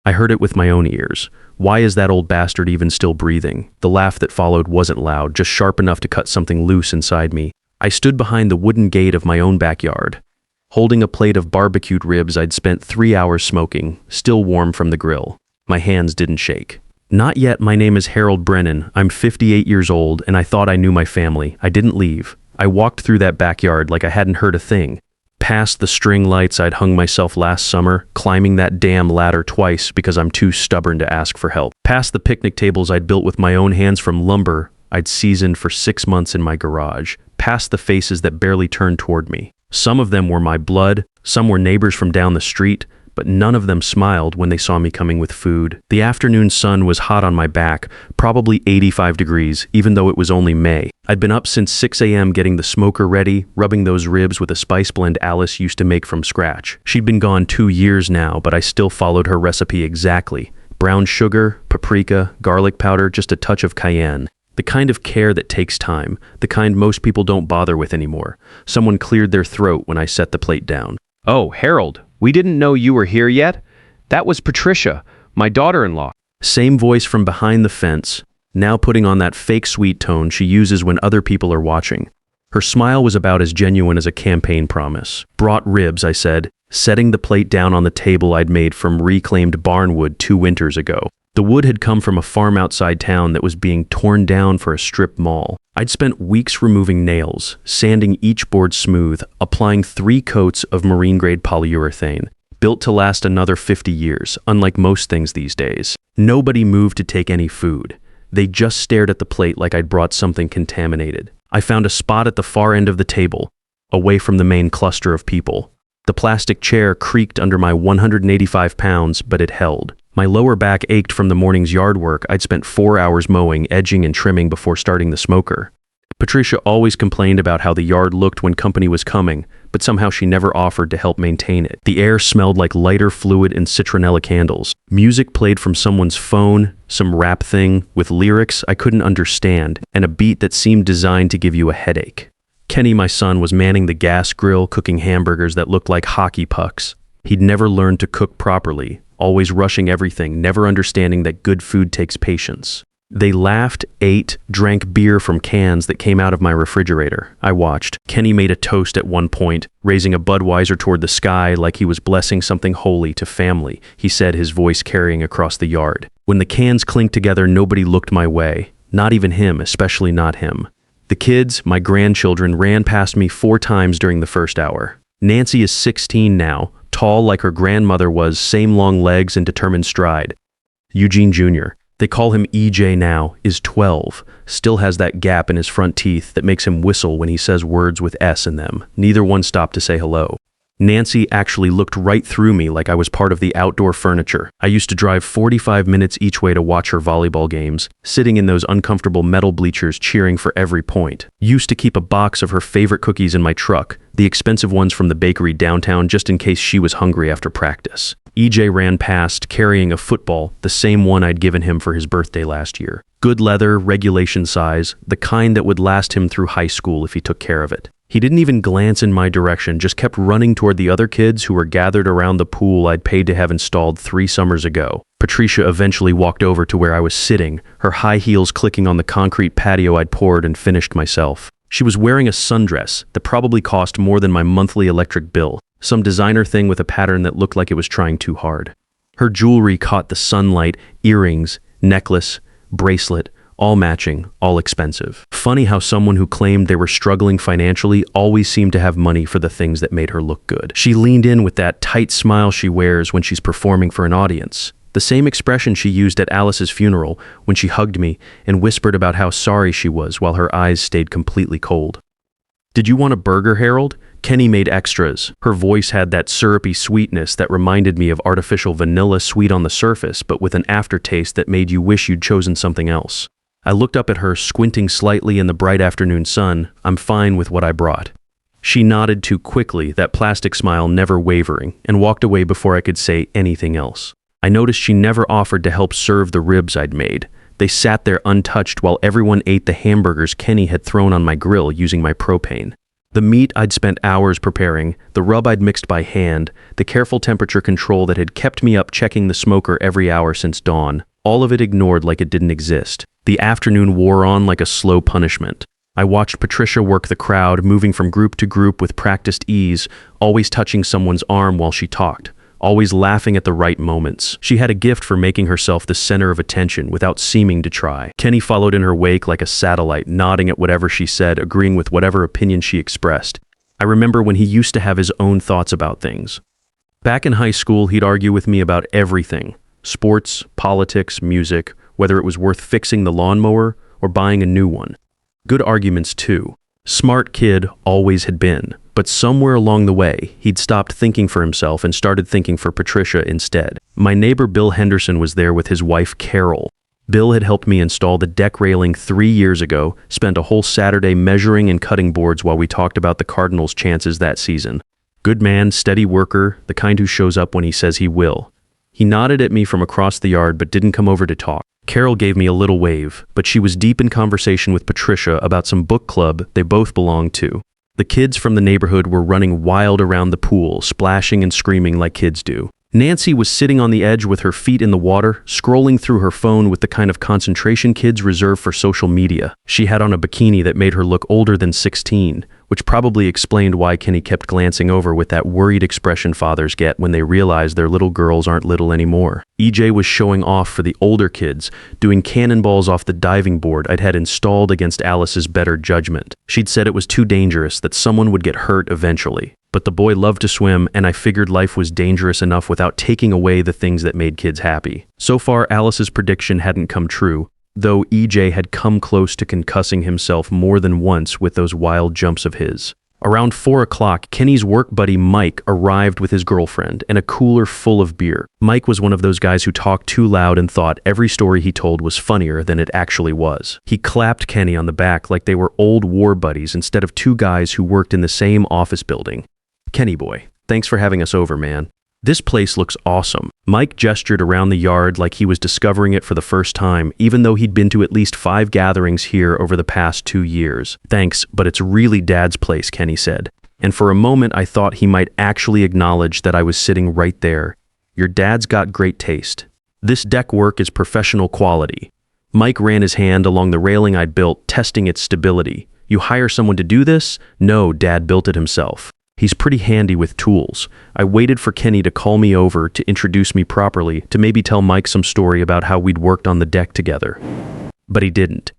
I heard it with my own ears. Why is that old bastard even still breathing? The laugh that followed wasn't loud, just sharp enough to cut something loose inside me. I stood behind the wooden gate of my own backyard, holding a plate of barbecued ribs I'd spent 3 hours smoking, still warm from the grill. My hands didn't shake. Not yet. My name is Harold Brennan. I'm 58 years old, and I thought I knew my family. I didn't leave. I walked through that backyard like I hadn't heard a thing. Past the string lights I'd hung myself last summer, climbing that damn ladder twice because I'm too stubborn to ask for help. Past the picnic tables I'd built with my own hands from lumber I'd seasoned for 6 months in my garage. Past the faces that barely turned toward me. Some of them were my blood, some were neighbors from down the street, but none of them smiled when they saw me coming with food. The afternoon sun was hot on my back, probably 85 degrees, even though it was only May. I'd been up since 6 a.m. getting the smoker ready, rubbing those ribs with a spice blend Alice used to make from scratch. She'd been gone 2 years now, but I still followed her recipe exactly. Brown sugar, paprika, garlic powder, just a touch of cayenne. The kind of care that takes time, the kind most people don't bother with anymore. Someone cleared their throat when I set the plate down. "Oh, Harold, we didn't know you were here yet. That was Patricia, my daughter-in-law." Same voice from behind the fence, now putting on that fake sweet tone she uses when other people are watching. Her smile was about as genuine as a campaign promise. "Brought ribs," I said, setting the plate down on the table I'd made from reclaimed barnwood 2 winters ago. The wood had come from a farm outside town that was being torn down for a strip mall. I'd spent weeks removing nails, sanding each board smooth, applying 3 coats of marine-grade polyurethane, built to last another 50 years, unlike most things these days. Nobody moved to take any food. They just stared at the plate like I'd brought something contaminated. I found a spot at the far end of the table, away from the main cluster of people. The plastic chair creaked under my 185 pounds, but it held. My lower back ached from the morning's yard work I'd spent 4 hours mowing, edging, and trimming before starting the smoker. Patricia always complained about how the yard looked when company was coming, but somehow she never offered to help maintain it. The air smelled like lighter fluid and citronella candles. Music played from someone's phone, some rap thing with lyrics I couldn't understand, and a beat that seemed designed to give you a headache. Kenny, my son, was manning the gas grill, cooking hamburgers that looked like hockey pucks. He'd never learned to cook properly, always rushing everything, never understanding that good food takes patience. They laughed, ate, drank beer from cans that came out of my refrigerator. I watched. Kenny made a toast at one point, raising a Budweiser toward the sky like he was blessing something holy to family, he said, his voice carrying across the yard. When the cans clinked together, nobody looked my way. Not even him, especially not him. The kids, my grandchildren, ran past me 4 times during the first hour. Nancy is 16 now, tall like her grandmother was, same long legs and determined stride. Eugene Jr., they call him EJ now, is 12, still has that gap in his front teeth that makes him whistle when he says words with S in them. Neither one stopped to say hello. Nancy actually looked right through me like I was part of the outdoor furniture. I used to drive 45 minutes each way to watch her volleyball games, sitting in those uncomfortable metal bleachers cheering for every point. Used to keep a box of her favorite cookies in my truck, the expensive ones from the bakery downtown, just in case she was hungry after practice. EJ ran past, carrying a football, the same one I'd given him for his birthday last year. Good leather, regulation size, the kind that would last him through high school if he took care of it. He didn't even glance in my direction, just kept running toward the other kids who were gathered around the pool I'd paid to have installed 3 summers ago. Patricia eventually walked over to where I was sitting, her high heels clicking on the concrete patio I'd poured and finished myself. She was wearing a sundress that probably cost more than my monthly electric bill, some designer thing with a pattern that looked like it was trying too hard. Her jewelry caught the sunlight, earrings, necklace, bracelet, all matching, all expensive. Funny how someone who claimed they were struggling financially always seemed to have money for the things that made her look good. She leaned in with that tight smile she wears when she's performing for an audience. The same expression she used at Alice's funeral when she hugged me and whispered about how sorry she was while her eyes stayed completely cold. "Did you want a burger, Harold?" Kenny made extras. Her voice had that syrupy sweetness that reminded me of artificial vanilla sweet on the surface, but with an aftertaste that made you wish you'd chosen something else. I looked up at her, squinting slightly in the bright afternoon sun. "I'm fine with what I brought." She nodded too quickly, that plastic smile never wavering, and walked away before I could say anything else. I noticed she never offered to help serve the ribs I'd made. They sat there untouched while everyone ate the hamburgers Kenny had thrown on my grill using my propane. The meat I'd spent hours preparing, the rub I'd mixed by hand, the careful temperature control that had kept me up checking the smoker every hour since dawn, all of it ignored like it didn't exist. The afternoon wore on like a slow punishment. I watched Patricia work the crowd, moving from group to group with practiced ease, always touching someone's arm while she talked, always laughing at the right moments. She had a gift for making herself the center of attention without seeming to try. Kenny followed in her wake like a satellite, nodding at whatever she said, agreeing with whatever opinion she expressed. I remember when he used to have his own thoughts about things. Back in high school, he'd argue with me about everything: sports, politics, music, whether it was worth fixing the lawnmower or buying a new one. Good arguments too. Smart kid always had been. But somewhere along the way, he'd stopped thinking for himself and started thinking for Patricia instead. My neighbor Bill Henderson was there with his wife Carol. Bill had helped me install the deck railing 3 years ago, spent a whole Saturday measuring and cutting boards while we talked about the Cardinals' chances that season. Good man, steady worker, the kind who shows up when he says he will. He nodded at me from across the yard but didn't come over to talk. Carol gave me a little wave, but she was deep in conversation with Patricia about some book club they both belonged to. The kids from the neighborhood were running wild around the pool, splashing and screaming like kids do. Nancy was sitting on the edge with her feet in the water, scrolling through her phone with the kind of concentration kids reserve for social media. She had on a bikini that made her look older than 16, which probably explained why Kenny kept glancing over with that worried expression fathers get when they realize their little girls aren't little anymore. EJ was showing off for the older kids, doing cannonballs off the diving board I'd had installed against Alice's better judgment. She'd said it was too dangerous, that someone would get hurt eventually. But the boy loved to swim, and I figured life was dangerous enough without taking away the things that made kids happy. So far, Alice's prediction hadn't come true, though EJ had come close to concussing himself more than once with those wild jumps of his. Around 4 o'clock, Kenny's work buddy Mike arrived with his girlfriend and a cooler full of beer. Mike was one of those guys who talked too loud and thought every story he told was funnier than it actually was. He clapped Kenny on the back like they were old war buddies instead of two guys who worked in the same office building. "Kenny boy, thanks for having us over, man. This place looks awesome." Mike gestured around the yard like he was discovering it for the first time, even though he'd been to at least 5 gatherings here over the past 2 years. "Thanks, but it's really Dad's place," Kenny said. And for a moment I thought he might actually acknowledge that I was sitting right there. "Your dad's got great taste. This deck work is professional quality." Mike ran his hand along the railing I'd built, testing its stability. "You hire someone to do this?" "No, Dad built it himself. He's pretty handy with tools." I waited for Kenny to call me over to introduce me properly, to maybe tell Mike some story about how we'd worked on the deck together. But he didn't.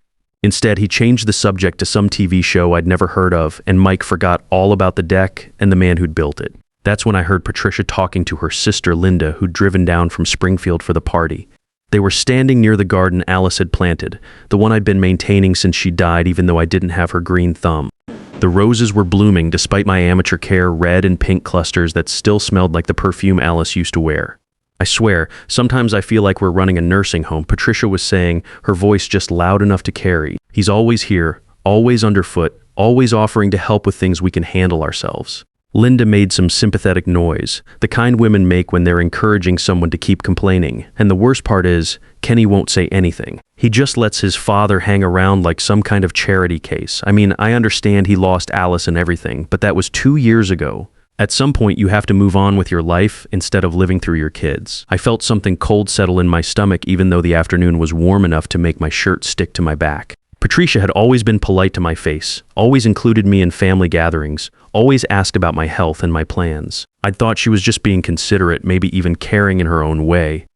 Instead, he changed the subject to some TV show I'd never heard of, and Mike forgot all about the deck and the man who'd built it. That's when I heard Patricia talking to her sister Linda, who'd driven down from Springfield for the party. They were standing near the garden Alice had planted, the one I'd been maintaining since she died, even though I didn't have her green thumb. The roses were blooming despite my amateur care, red and pink clusters that still smelled like the perfume Alice used to wear. "I swear, sometimes I feel like we're running a nursing home," Patricia was saying, her voice just loud enough to carry. "He's always here, always underfoot, always offering to help with things we can handle ourselves." Linda made some sympathetic noise, the kind women make when they're encouraging someone to keep complaining. And the worst part is, Kenny won't say anything. He just lets his father hang around like some kind of charity case. I mean, I understand he lost Alice and everything, but that was 2 years ago. At some point, you have to move on with your life instead of living through your kids. I felt something cold settle in my stomach even though the afternoon was warm enough to make my shirt stick to my back. Patricia had always been polite to my face, always included me in family gatherings, always asked about my health and my plans. I'd thought she was just being considerate, maybe even caring in her own way.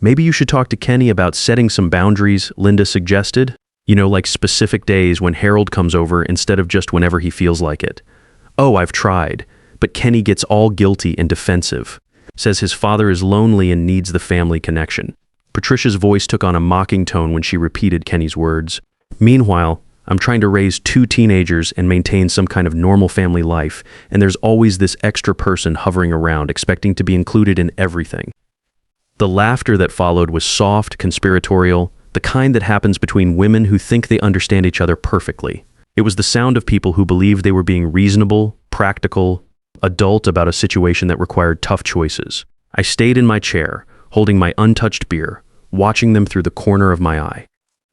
"Maybe you should talk to Kenny about setting some boundaries," Linda suggested. "You know, like specific days when Harold comes over instead of just whenever he feels like it." "Oh, I've tried. But Kenny gets all guilty and defensive. Says his father is lonely and needs the family connection." Patricia's voice took on a mocking tone when she repeated Kenny's words. "Meanwhile, I'm trying to raise 2 teenagers and maintain some kind of normal family life, and there's always this extra person hovering around, expecting to be included in everything." The laughter that followed was soft, conspiratorial, the kind that happens between women who think they understand each other perfectly. It was the sound of people who believed they were being reasonable, practical, adult about a situation that required tough choices. I stayed in my chair, holding my untouched beer, watching them through the corner of my eye.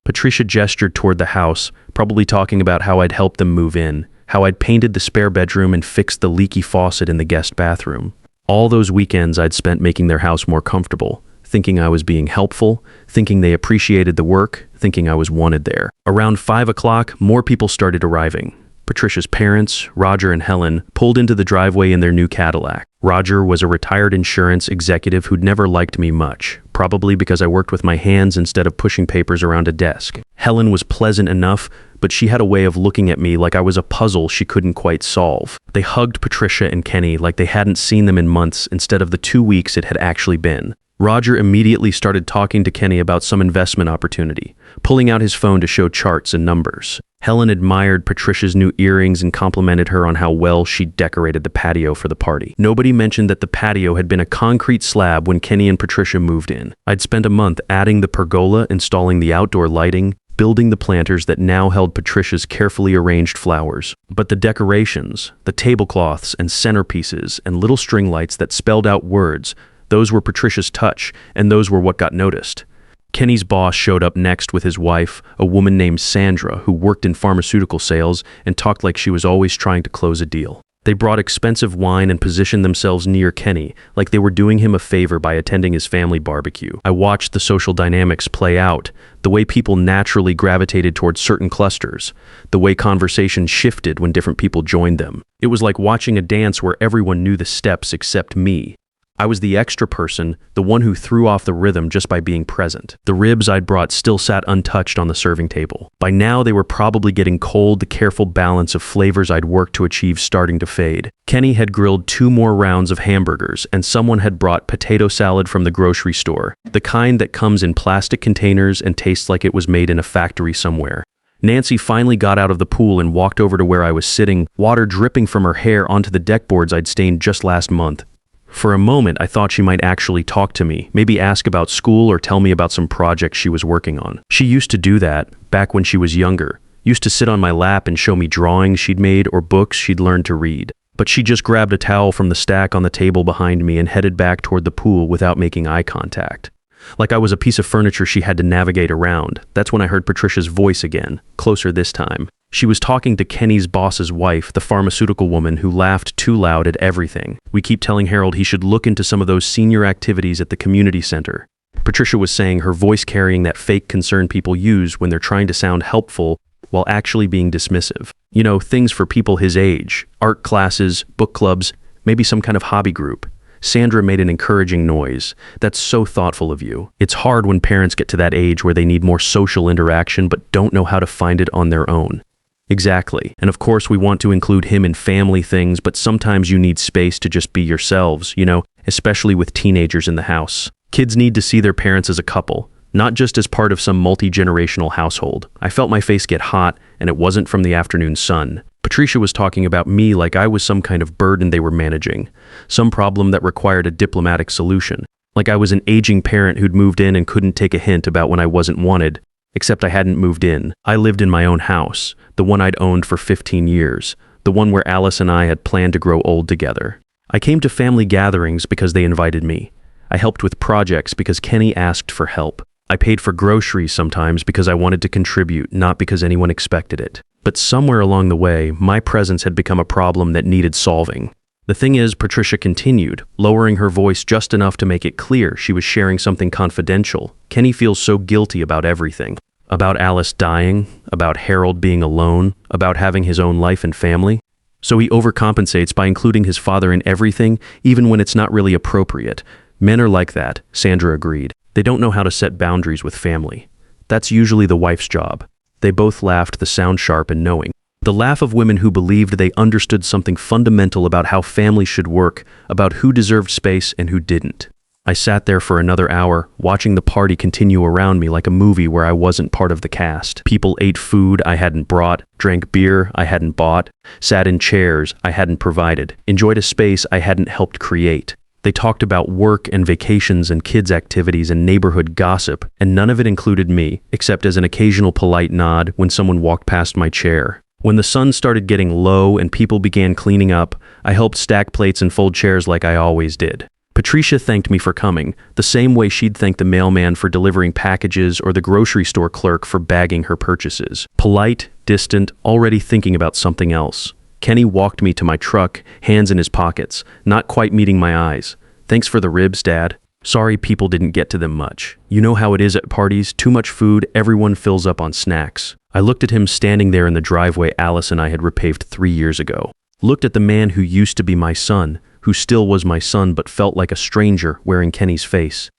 Patricia gestured toward the house, probably talking about how I'd helped them move in, how I'd painted the spare bedroom and fixed the leaky faucet in the guest bathroom. All those weekends I'd spent making their house more comfortable, thinking I was being helpful, thinking they appreciated the work, thinking I was wanted there. Around 5 o'clock, more people started arriving. Patricia's parents, Roger and Helen, pulled into the driveway in their new Cadillac. Roger was a retired insurance executive who'd never liked me much, probably because I worked with my hands instead of pushing papers around a desk. Helen was pleasant enough, but she had a way of looking at me like I was a puzzle she couldn't quite solve. They hugged Patricia and Kenny like they hadn't seen them in months instead of the 2 weeks it had actually been. Roger immediately started talking to Kenny about some investment opportunity, pulling out his phone to show charts and numbers. Helen admired Patricia's new earrings and complimented her on how well she'd decorated the patio for the party. Nobody mentioned that the patio had been a concrete slab when Kenny and Patricia moved in. I'd spent a month adding the pergola, installing the outdoor lighting, building the planters that now held Patricia's carefully arranged flowers. But the decorations, the tablecloths and centerpieces and little string lights that spelled out words, those were Patricia's touch, and those were what got noticed. Kenny's boss showed up next with his wife, a woman named Sandra, who worked in pharmaceutical sales and talked like she was always trying to close a deal. They brought expensive wine and positioned themselves near Kenny, like they were doing him a favor by attending his family barbecue. I watched the social dynamics play out, the way people naturally gravitated towards certain clusters, the way conversation shifted when different people joined them. It was like watching a dance where everyone knew the steps except me. I was the extra person, the one who threw off the rhythm just by being present. The ribs I'd brought still sat untouched on the serving table. By now they were probably getting cold, the careful balance of flavors I'd worked to achieve starting to fade. Kenny had grilled 2 more rounds of hamburgers, and someone had brought potato salad from the grocery store, the kind that comes in plastic containers and tastes like it was made in a factory somewhere. Nancy finally got out of the pool and walked over to where I was sitting, water dripping from her hair onto the deck boards I'd stained just last month. For a moment, I thought she might actually talk to me, maybe ask about school or tell me about some project she was working on. She used to do that, back when she was younger, used to sit on my lap and show me drawings she'd made or books she'd learned to read. But she just grabbed a towel from the stack on the table behind me and headed back toward the pool without making eye contact. Like I was a piece of furniture she had to navigate around. That's when I heard Patricia's voice again, closer this time. She was talking to Kenny's boss's wife, the pharmaceutical woman who laughed too loud at everything. We keep telling Harold he should look into some of those senior activities at the community center. Patricia was saying, her voice carrying that fake concern people use when they're trying to sound helpful while actually being dismissive. You know, things for people his age, art classes, book clubs, maybe some kind of hobby group. Sandra made an encouraging noise. That's so thoughtful of you. It's hard when parents get to that age where they need more social interaction but don't know how to find it on their own. Exactly. And of course we want to include him in family things, but sometimes you need space to just be yourselves, you know, especially with teenagers in the house. Kids need to see their parents as a couple, not just as part of some multi-generational household. I felt my face get hot, and it wasn't from the afternoon sun. Patricia was talking about me like I was some kind of burden they were managing, some problem that required a diplomatic solution, like I was an aging parent who'd moved in and couldn't take a hint about when I wasn't wanted. Except I hadn't moved in. I lived in my own house, the one I'd owned for 15 years, the one where Alice and I had planned to grow old together. I came to family gatherings because they invited me. I helped with projects because Kenny asked for help. I paid for groceries sometimes because I wanted to contribute, not because anyone expected it. But somewhere along the way, my presence had become a problem that needed solving. The thing is, Patricia continued, lowering her voice just enough to make it clear she was sharing something confidential. Kenny feels so guilty about everything. About Alice dying, about Harold being alone, about having his own life and family. So he overcompensates by including his father in everything, even when it's not really appropriate. Men are like that, Sandra agreed. They don't know how to set boundaries with family. That's usually the wife's job. They both laughed, the sound sharp and knowing. The laugh of women who believed they understood something fundamental about how family should work, about who deserved space and who didn't. I sat there for another hour, watching the party continue around me like a movie where I wasn't part of the cast. People ate food I hadn't brought, drank beer I hadn't bought, sat in chairs I hadn't provided, enjoyed a space I hadn't helped create. They talked about work and vacations and kids' activities and neighborhood gossip, and none of it included me, except as an occasional polite nod when someone walked past my chair. When the sun started getting low and people began cleaning up, I helped stack plates and fold chairs like I always did. Patricia thanked me for coming, the same way she'd thank the mailman for delivering packages or the grocery store clerk for bagging her purchases. Polite, distant, already thinking about something else. Kenny walked me to my truck, hands in his pockets, not quite meeting my eyes. Thanks for the ribs, Dad. Sorry people didn't get to them much. You know how it is at parties, too much food, everyone fills up on snacks. I looked at him standing there in the driveway Alice and I had repaved 3 years ago. Looked at the man who used to be my son, who still was my son but felt like a stranger wearing Kenny's face.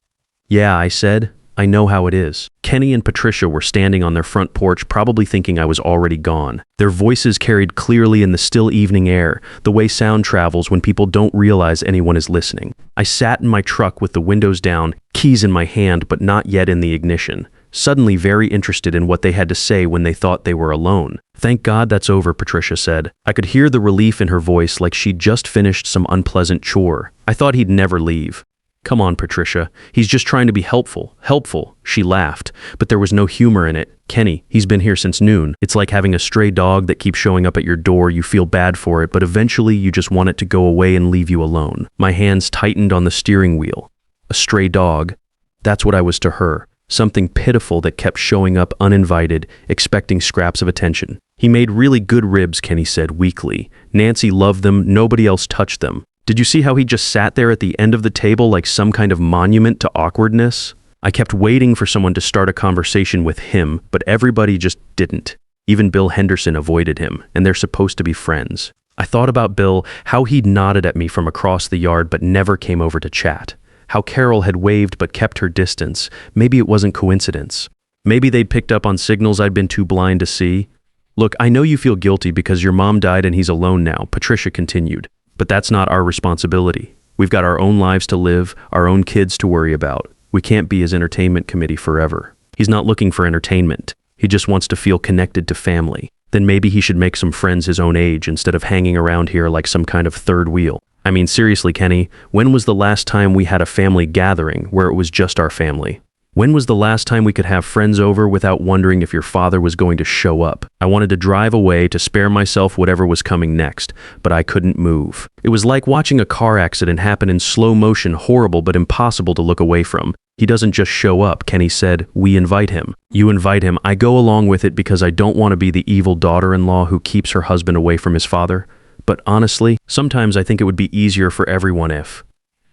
Yeah, I said, I know how it is. Kenny and Patricia were standing on their front porch, probably thinking I was already gone. Their voices carried clearly in the still evening air, the way sound travels when people don't realize anyone is listening. I sat in my truck with the windows down, keys in my hand but not yet in the ignition, suddenly very interested in what they had to say when they thought they were alone. Thank God that's over, Patricia said. I could hear the relief in her voice like she'd just finished some unpleasant chore. I thought he'd never leave. Come on, Patricia. He's just trying to be helpful. Helpful. She laughed, but there was no humor in it. Kenny, he's been here since noon. It's like having a stray dog that keeps showing up at your door. You feel bad for it, but eventually you just want it to go away and leave you alone. My hands tightened on the steering wheel. A stray dog. That's what I was to her. Something pitiful that kept showing up uninvited, expecting scraps of attention. He made really good ribs, Kenny said weakly. Nancy loved them. Nobody else touched them. Did you see how he just sat there at the end of the table like some kind of monument to awkwardness? I kept waiting for someone to start a conversation with him, but everybody just didn't. Even Bill Henderson avoided him, and they're supposed to be friends. I thought about Bill, how he'd nodded at me from across the yard but never came over to chat. How Carol had waved but kept her distance. Maybe it wasn't coincidence. Maybe they'd picked up on signals I'd been too blind to see. Look, I know you feel guilty because your mom died and he's alone now, Patricia continued. But that's not our responsibility. We've got our own lives to live, our own kids to worry about. We can't be his entertainment committee forever. He's not looking for entertainment. He just wants to feel connected to family. Then maybe he should make some friends his own age instead of hanging around here like some kind of third wheel. I mean, seriously, Kenny, when was the last time we had a family gathering where it was just our family? When was the last time we could have friends over without wondering if your father was going to show up? I wanted to drive away to spare myself whatever was coming next, but I couldn't move. It was like watching a car accident happen in slow motion, horrible but impossible to look away from. He doesn't just show up, Kenny said. We invite him. You invite him. I go along with it because I don't want to be the evil daughter-in-law who keeps her husband away from his father. But honestly, sometimes I think it would be easier for everyone if...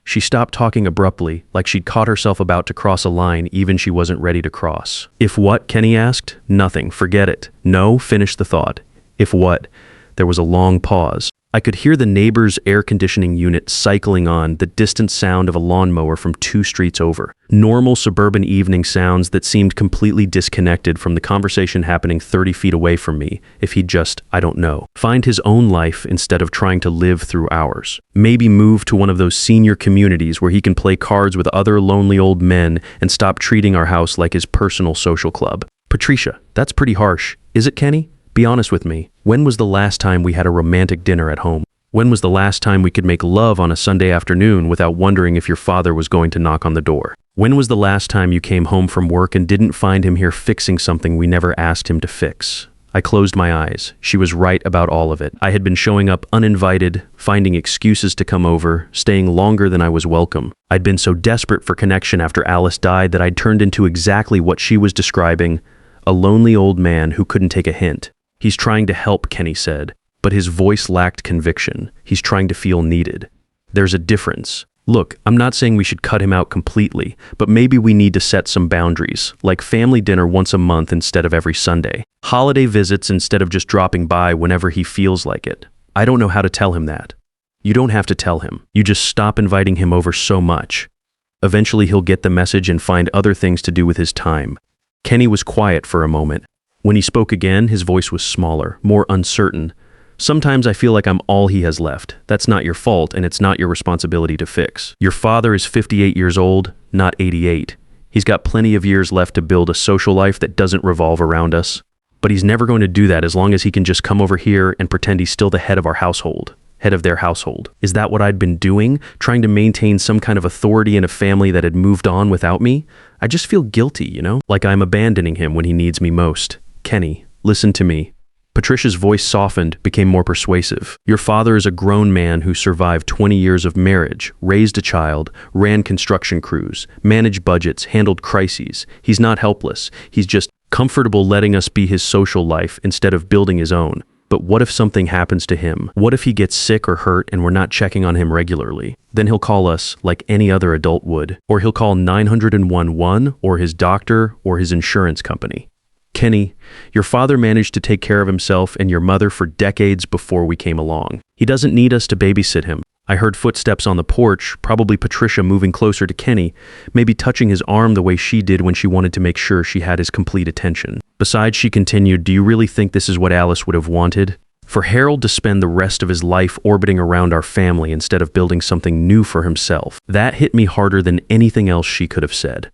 She stopped talking abruptly, like she'd caught herself about to cross a line even she wasn't ready to cross. If what? Kenny asked. Nothing. Forget it. No, finish the thought. If what? There was a long pause. I could hear the neighbor's air conditioning unit cycling on, the distant sound of a lawnmower from 2 streets over. Normal suburban evening sounds that seemed completely disconnected from the conversation happening 30 feet away from me, if he'd just, I don't know, find his own life instead of trying to live through ours. Maybe move to one of those senior communities where he can play cards with other lonely old men and stop treating our house like his personal social club. Patricia, that's pretty harsh. Is it, Kenny? Be honest with me. When was the last time we had a romantic dinner at home? When was the last time we could make love on a Sunday afternoon without wondering if your father was going to knock on the door? When was the last time you came home from work and didn't find him here fixing something we never asked him to fix? I closed my eyes. She was right about all of it. I had been showing up uninvited, finding excuses to come over, staying longer than I was welcome. I'd been so desperate for connection after Alice died that I'd turned into exactly what she was describing, a lonely old man who couldn't take a hint. He's trying to help, Kenny said, but his voice lacked conviction. He's trying to feel needed. There's a difference. Look, I'm not saying we should cut him out completely, but maybe we need to set some boundaries, like family dinner once a month instead of every Sunday, holiday visits instead of just dropping by whenever he feels like it. I don't know how to tell him that. You don't have to tell him. You just stop inviting him over so much. Eventually he'll get the message and find other things to do with his time. Kenny was quiet for a moment. When he spoke again, his voice was smaller, more uncertain. Sometimes I feel like I'm all he has left. That's not your fault, and it's not your responsibility to fix. Your father is 58 years old, not 88. He's got plenty of years left to build a social life that doesn't revolve around us. But he's never going to do that as long as he can just come over here and pretend he's still the head of our household. Head of their household. Is that what I'd been doing? Trying to maintain some kind of authority in a family that had moved on without me? I just feel guilty, you know? Like I'm abandoning him when he needs me most. Kenny, listen to me. Patricia's voice softened, became more persuasive. Your father is a grown man who survived 20 years of marriage, raised a child, ran construction crews, managed budgets, handled crises. He's not helpless. He's just comfortable letting us be his social life instead of building his own. But what if something happens to him? What if he gets sick or hurt and we're not checking on him regularly? Then he'll call us like any other adult would. Or he'll call 911 or his doctor or his insurance company. Kenny, your father managed to take care of himself and your mother for decades before we came along. He doesn't need us to babysit him. I heard footsteps on the porch, probably Patricia moving closer to Kenny, maybe touching his arm the way she did when she wanted to make sure she had his complete attention. Besides, she continued, do you really think this is what Alice would have wanted? For Harold to spend the rest of his life orbiting around our family instead of building something new for himself. That hit me harder than anything else she could have said.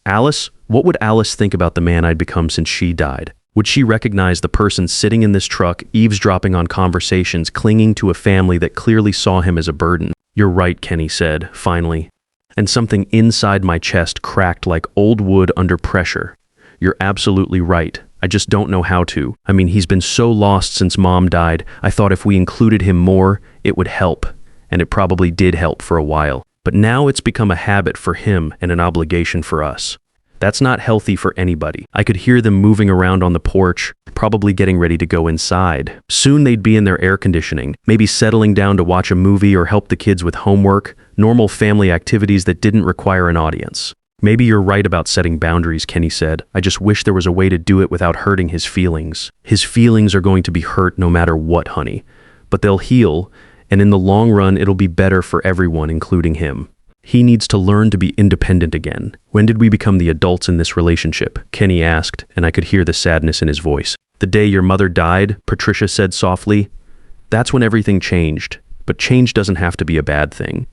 Alice? What would Alice think about the man I'd become since she died? Would she recognize the person sitting in this truck, eavesdropping on conversations, clinging to a family that clearly saw him as a burden? You're right, Kenny said, finally. And something inside my chest cracked like old wood under pressure. You're absolutely right. I just don't know how to. I mean, he's been so lost since Mom died. I thought if we included him more, it would help. And it probably did help for a while. But now it's become a habit for him and an obligation for us. That's not healthy for anybody. I could hear them moving around on the porch, probably getting ready to go inside. Soon they'd be in their air conditioning, maybe settling down to watch a movie or help the kids with homework, normal family activities that didn't require an audience. Maybe you're right about setting boundaries, Kenny said. I just wish there was a way to do it without hurting his feelings. His feelings are going to be hurt no matter what, honey. But they'll heal, and in the long run, it'll be better for everyone, including him. He needs to learn to be independent again. When did we become the adults in this relationship? Kenny asked, and I could hear the sadness in his voice. The day your mother died, Patricia said softly. That's when everything changed. But change doesn't have to be a bad thing.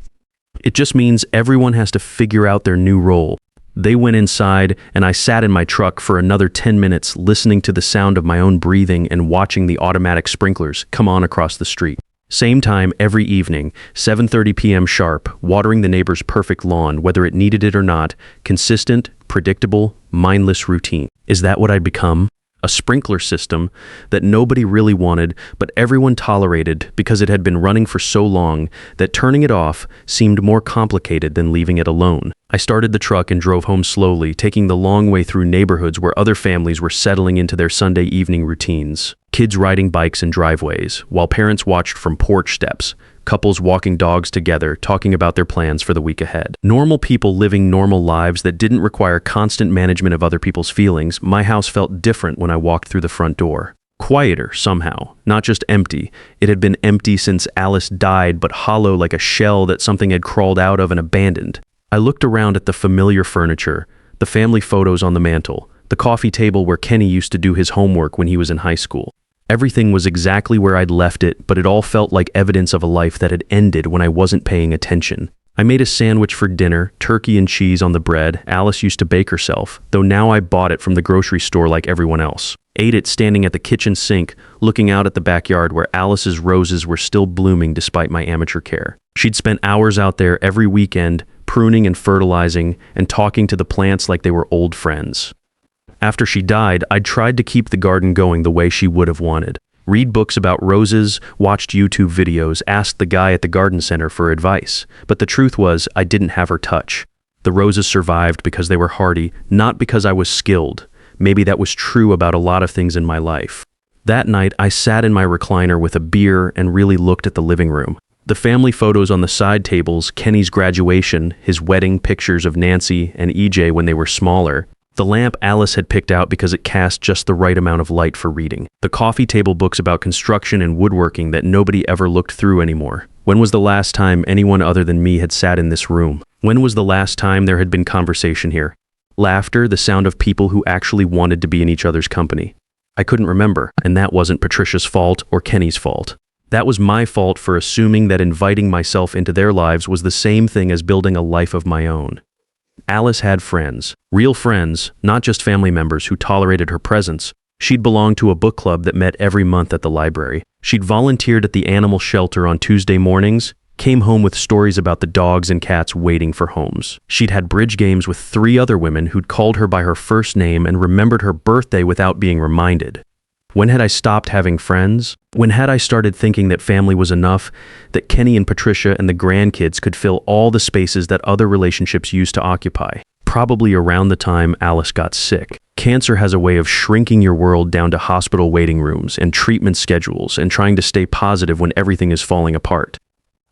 It just means everyone has to figure out their new role. They went inside, and I sat in my truck for another 10 minutes listening to the sound of my own breathing and watching the automatic sprinklers come on across the street. Same time every evening, 7:30 p.m. sharp, watering the neighbor's perfect lawn, whether it needed it or not, consistent, predictable, mindless routine. Is that what I'd become? A sprinkler system that nobody really wanted, but everyone tolerated because it had been running for so long that turning it off seemed more complicated than leaving it alone. I started the truck and drove home slowly, taking the long way through neighborhoods where other families were settling into their Sunday evening routines. Kids riding bikes in driveways, while parents watched from porch steps. Couples walking dogs together, talking about their plans for the week ahead. Normal people living normal lives that didn't require constant management of other people's feelings. My house felt different when I walked through the front door. Quieter, somehow. Not just empty. It had been empty since Alice died, but hollow like a shell that something had crawled out of and abandoned. I looked around at the familiar furniture, the family photos on the mantle, the coffee table where Kenny used to do his homework when he was in high school. Everything was exactly where I'd left it, but it all felt like evidence of a life that had ended when I wasn't paying attention. I made a sandwich for dinner, turkey and cheese on the bread Alice used to bake herself, though now I bought it from the grocery store like everyone else. Ate it standing at the kitchen sink, looking out at the backyard where Alice's roses were still blooming despite my amateur care. She'd spent hours out there every weekend, pruning and fertilizing, and talking to the plants like they were old friends. After she died, I'd tried to keep the garden going the way she would have wanted. Read books about roses, watched YouTube videos, asked the guy at the garden center for advice. But the truth was, I didn't have her touch. The roses survived because they were hardy, not because I was skilled. Maybe that was true about a lot of things in my life. That night, I sat in my recliner with a beer and really looked at the living room. The family photos on the side tables, Kenny's graduation, his wedding, pictures of Nancy and EJ when they were smaller. The lamp Alice had picked out because it cast just the right amount of light for reading. The coffee table books about construction and woodworking that nobody ever looked through anymore. When was the last time anyone other than me had sat in this room? When was the last time there had been conversation here? Laughter, the sound of people who actually wanted to be in each other's company. I couldn't remember, and that wasn't Patricia's fault or Kenny's fault. That was my fault for assuming that inviting myself into their lives was the same thing as building a life of my own. Alice had friends, real friends, not just family members who tolerated her presence. She'd belonged to a book club that met every month at the library. She'd volunteered at the animal shelter on Tuesday mornings, came home with stories about the dogs and cats waiting for homes. She'd had bridge games with 3 other women who'd called her by her first name and remembered her birthday without being reminded. When had I stopped having friends? When had I started thinking that family was enough, that Kenny and Patricia and the grandkids could fill all the spaces that other relationships used to occupy? Probably around the time Alice got sick. Cancer has a way of shrinking your world down to hospital waiting rooms and treatment schedules and trying to stay positive when everything is falling apart.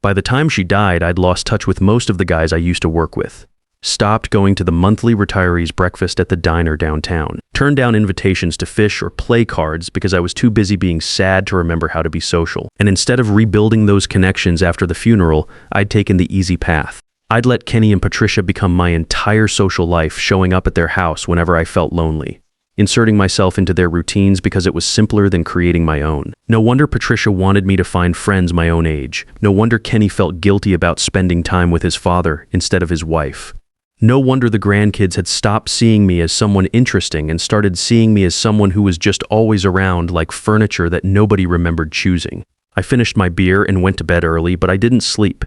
By the time she died, I'd lost touch with most of the guys I used to work with. Stopped going to the monthly retirees breakfast at the diner downtown. Turned down invitations to fish or play cards because I was too busy being sad to remember how to be social. And instead of rebuilding those connections after the funeral, I'd taken the easy path. I'd let Kenny and Patricia become my entire social life, showing up at their house whenever I felt lonely, inserting myself into their routines because it was simpler than creating my own. No wonder Patricia wanted me to find friends my own age. No wonder Kenny felt guilty about spending time with his father instead of his wife. No wonder the grandkids had stopped seeing me as someone interesting and started seeing me as someone who was just always around, like furniture that nobody remembered choosing. I finished my beer and went to bed early, but I didn't sleep.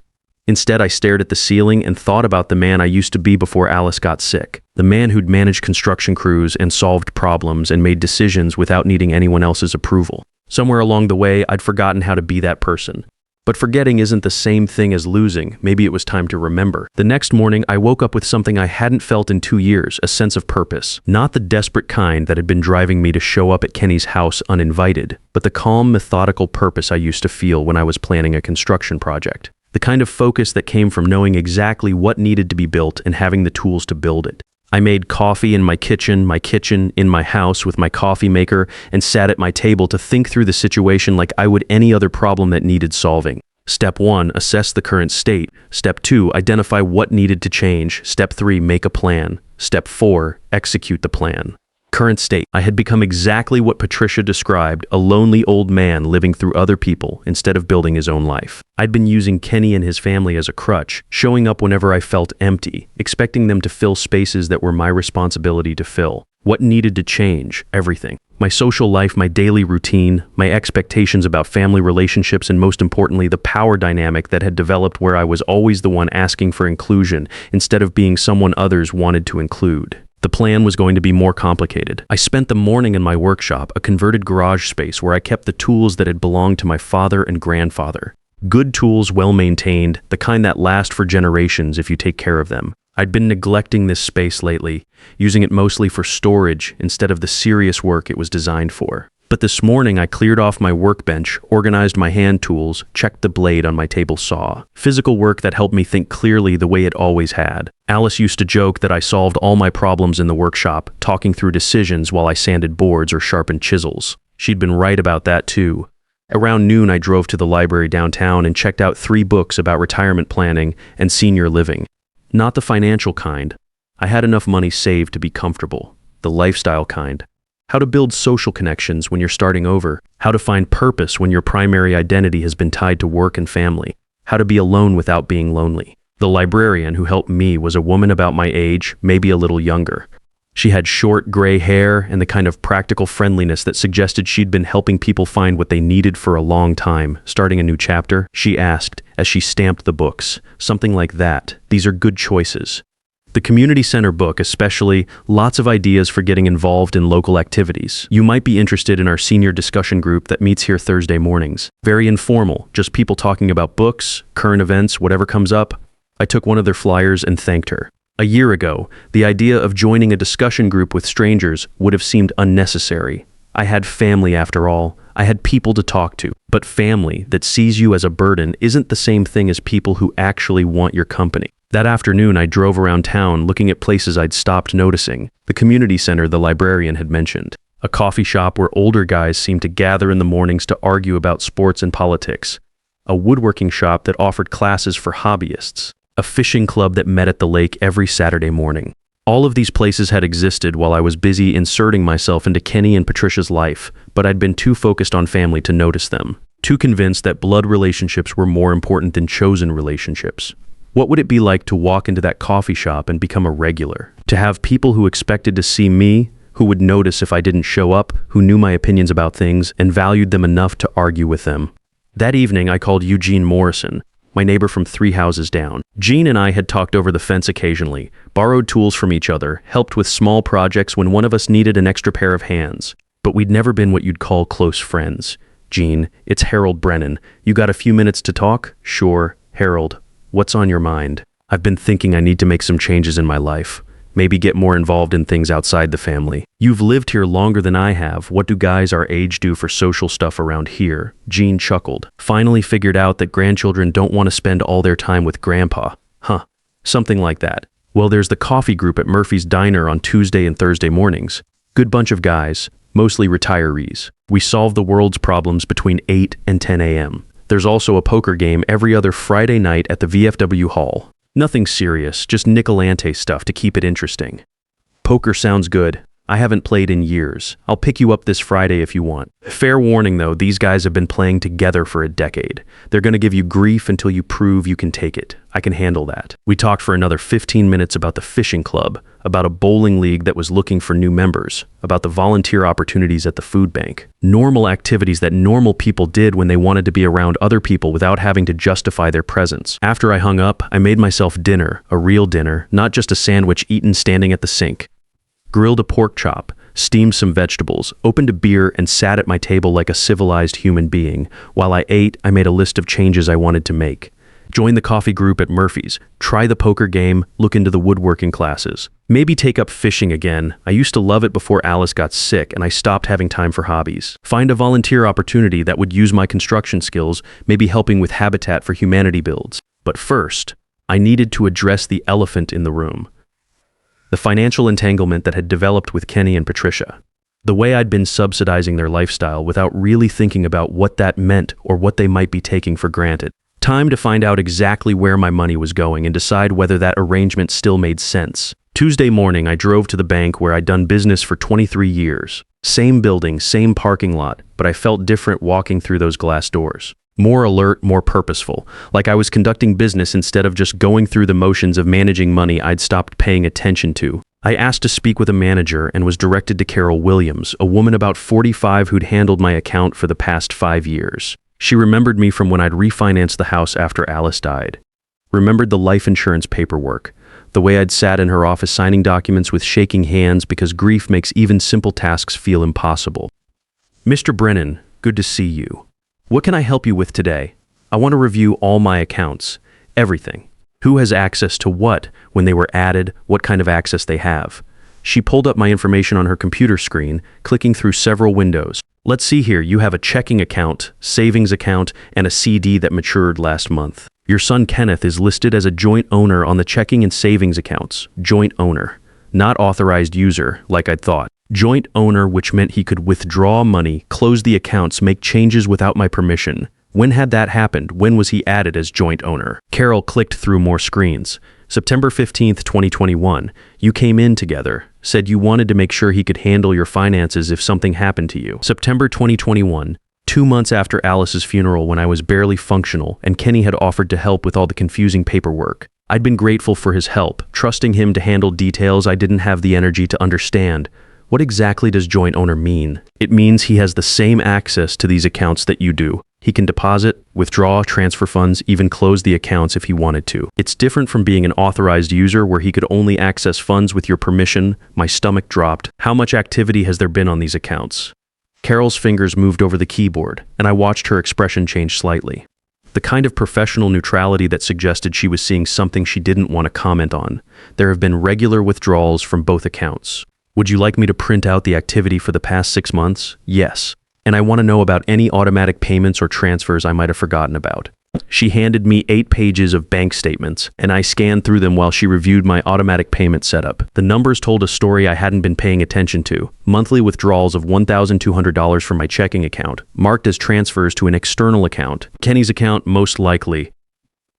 Instead, I stared at the ceiling and thought about the man I used to be before Alice got sick. The man who'd managed construction crews and solved problems and made decisions without needing anyone else's approval. Somewhere along the way, I'd forgotten how to be that person. But forgetting isn't the same thing as losing. Maybe it was time to remember. The next morning, I woke up with something I hadn't felt in 2 years, a sense of purpose. Not the desperate kind that had been driving me to show up at Kenny's house uninvited, but the calm, methodical purpose I used to feel when I was planning a construction project. The kind of focus that came from knowing exactly what needed to be built and having the tools to build it. I made coffee in my kitchen in my house with my coffee maker, and sat at my table to think through the situation like I would any other problem that needed solving. Step 1, assess the current state. Step 2, identify what needed to change. Step 3, make a plan. Step 4, execute the plan. Current state. I had become exactly what Patricia described, a lonely old man living through other people instead of building his own life. I'd been using Kenny and his family as a crutch, showing up whenever I felt empty, expecting them to fill spaces that were my responsibility to fill. What needed to change? Everything. My social life, my daily routine, my expectations about family relationships, and most importantly, the power dynamic that had developed where I was always the one asking for inclusion instead of being someone others wanted to include. The plan was going to be more complicated. I spent the morning in my workshop, a converted garage space where I kept the tools that had belonged to my father and grandfather. Good tools, well maintained, the kind that last for generations if you take care of them. I'd been neglecting this space lately, using it mostly for storage instead of the serious work it was designed for. But this morning I cleared off my workbench, organized my hand tools, checked the blade on my table saw. Physical work that helped me think clearly the way it always had. Alice used to joke that I solved all my problems in the workshop, talking through decisions while I sanded boards or sharpened chisels. She'd been right about that too. Around noon I drove to the library downtown and checked out 3 books about retirement planning and senior living. Not the financial kind. I had enough money saved to be comfortable. The lifestyle kind. How to build social connections when you're starting over. How to find purpose when your primary identity has been tied to work and family. How to be alone without being lonely. The librarian who helped me was a woman about my age, maybe a little younger. She had short gray hair and the kind of practical friendliness that suggested she'd been helping people find what they needed for a long time. Starting a new chapter, she asked, as she stamped the books, something like that. These are good choices. The community center book especially, lots of ideas for getting involved in local activities. You might be interested in our senior discussion group that meets here Thursday mornings. Very informal, just people talking about books, current events, whatever comes up. I took one of their flyers and thanked her. A year ago, the idea of joining a discussion group with strangers would have seemed unnecessary. I had family after all. I had people to talk to. But family that sees you as a burden isn't the same thing as people who actually want your company. That afternoon, I drove around town looking at places I'd stopped noticing. The community center the librarian had mentioned. A coffee shop where older guys seemed to gather in the mornings to argue about sports and politics. A woodworking shop that offered classes for hobbyists. A fishing club that met at the lake every Saturday morning. All of these places had existed while I was busy inserting myself into Kenny and Patricia's life, but I'd been too focused on family to notice them. Too convinced that blood relationships were more important than chosen relationships. What would it be like to walk into that coffee shop and become a regular? To have people who expected to see me, who would notice if I didn't show up, who knew my opinions about things, and valued them enough to argue with them. That evening, I called Eugene Morrison, my neighbor from 3 houses down. Gene and I had talked over the fence occasionally, borrowed tools from each other, helped with small projects when one of us needed an extra pair of hands. But we'd never been what you'd call close friends. Gene, it's Harold Brennan. You got a few minutes to talk? Sure. Harold, what's on your mind? I've been thinking I need to make some changes in my life. Maybe get more involved in things outside the family. You've lived here longer than I have. What do guys our age do for social stuff around here? Jean chuckled. Finally figured out that grandchildren don't want to spend all their time with grandpa. Huh. Something like that. Well, there's the coffee group at Murphy's Diner on Tuesday and Thursday mornings. Good bunch of guys, mostly retirees. We solve the world's problems between 8 and 10 a.m. There's also a poker game every other Friday night at the VFW Hall. Nothing serious, just nickel-ante stuff to keep it interesting. Poker sounds good. I haven't played in years. I'll pick you up this Friday if you want. Fair warning though, these guys have been playing together for a decade. They're gonna give you grief until you prove you can take it. I can handle that. We talked for another 15 minutes about the fishing club, about a bowling league that was looking for new members, about the volunteer opportunities at the food bank. Normal activities that normal people did when they wanted to be around other people without having to justify their presence. After I hung up, I made myself dinner, a real dinner, not just a sandwich eaten standing at the sink. Grilled a pork chop, steamed some vegetables, opened a beer, and sat at my table like a civilized human being. While I ate, I made a list of changes I wanted to make. Join the coffee group at Murphy's, try the poker game, look into the woodworking classes. Maybe take up fishing again. I used to love it before Alice got sick and I stopped having time for hobbies. Find a volunteer opportunity that would use my construction skills, maybe helping with Habitat for Humanity builds. But first, I needed to address the elephant in the room. The financial entanglement that had developed with Kenny and Patricia. The way I'd been subsidizing their lifestyle without really thinking about what that meant or what they might be taking for granted. Time to find out exactly where my money was going and decide whether that arrangement still made sense. Tuesday morning, I drove to the bank where I'd done business for 23 years. Same building, same parking lot, but I felt different walking through those glass doors. More alert, more purposeful, like I was conducting business instead of just going through the motions of managing money I'd stopped paying attention to. I asked to speak with a manager and was directed to Carol Williams, a woman about 45 who'd handled my account for the past 5 years. She remembered me from when I'd refinanced the house after Alice died. Remembered the life insurance paperwork, the way I'd sat in her office signing documents with shaking hands because grief makes even simple tasks feel impossible. Mr. Brennan, good to see you. What can I help you with today? I want to review all my accounts, everything. Who has access to what, when they were added, what kind of access they have. She pulled up my information on her computer screen, clicking through several windows. Let's see here, you have a checking account, savings account, and a CD that matured last month. Your son Kenneth is listed as a joint owner on the checking and savings accounts. Joint owner. Not authorized user, like I'd thought. Joint owner, which meant he could withdraw money, close the accounts, make changes without my permission. When had that happened? When was he added as joint owner? Carol clicked through more screens. September 15th, 2021. You came in together. Said you wanted to make sure he could handle your finances if something happened to you. September 2021. 2 months after Alice's funeral when I was barely functional and Kenny had offered to help with all the confusing paperwork. I'd been grateful for his help, trusting him to handle details I didn't have the energy to understand. What exactly does joint owner mean? It means he has the same access to these accounts that you do. He can deposit, withdraw, transfer funds, even close the accounts if he wanted to. It's different from being an authorized user where he could only access funds with your permission. My stomach dropped. How much activity has there been on these accounts? Carol's fingers moved over the keyboard, and I watched her expression change slightly. The kind of professional neutrality that suggested she was seeing something she didn't want to comment on. There have been regular withdrawals from both accounts. Would you like me to print out the activity for the past 6 months? Yes. And I want to know about any automatic payments or transfers I might have forgotten about. She handed me 8 pages of bank statements, and I scanned through them while she reviewed my automatic payment setup. The numbers told a story I hadn't been paying attention to. Monthly withdrawals of $1,200 from my checking account, marked as transfers to an external account. Kenny's account, most likely.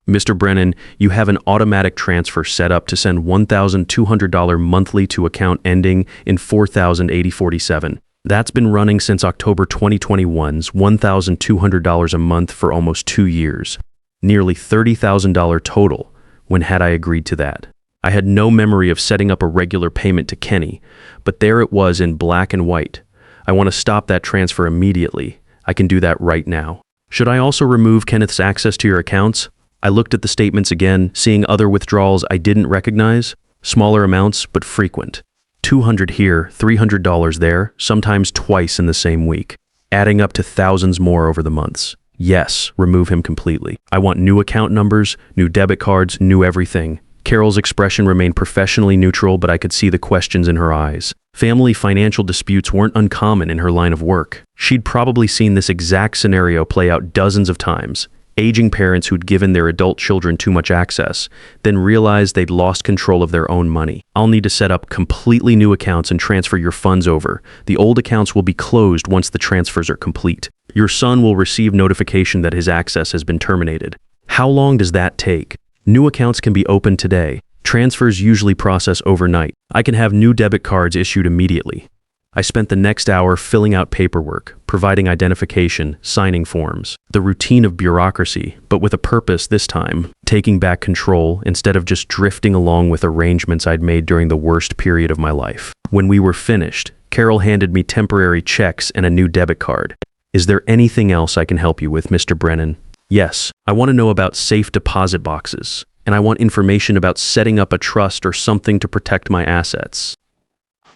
Mr. Brennan, you have an automatic transfer set up to send $1,200 monthly to account ending in 4,080.47. That's been running since October 2021's $1,200 a month for almost 2 years. Nearly $30,000 total, when had I agreed to that. I had no memory of setting up a regular payment to Kenny, but there it was in black and white. I want to stop that transfer immediately. I can do that right now. Should I also remove Kenneth's access to your accounts? I looked at the statements again, seeing other withdrawals I didn't recognize. Smaller amounts, but frequent. $200 here, $300 there, sometimes twice in the same week, adding up to thousands more over the months. Yes, remove him completely. I want new account numbers, new debit cards, new everything. Carol's expression remained professionally neutral, but I could see the questions in her eyes. Family financial disputes weren't uncommon in her line of work. She'd probably seen this exact scenario play out dozens of times. Aging parents who'd given their adult children too much access, then realized they'd lost control of their own money. I'll need to set up completely new accounts and transfer your funds over. The old accounts will be closed once the transfers are complete. Your son will receive notification that his access has been terminated. How long does that take? New accounts can be opened today. Transfers usually process overnight. I can have new debit cards issued immediately. I spent the next hour filling out paperwork, providing identification, signing forms. The routine of bureaucracy, but with a purpose this time, taking back control instead of just drifting along with arrangements I'd made during the worst period of my life. When we were finished, Carol handed me temporary checks and a new debit card. Is there anything else I can help you with, Mr. Brennan? Yes, I want to know about safe deposit boxes, and I want information about setting up a trust or something to protect my assets.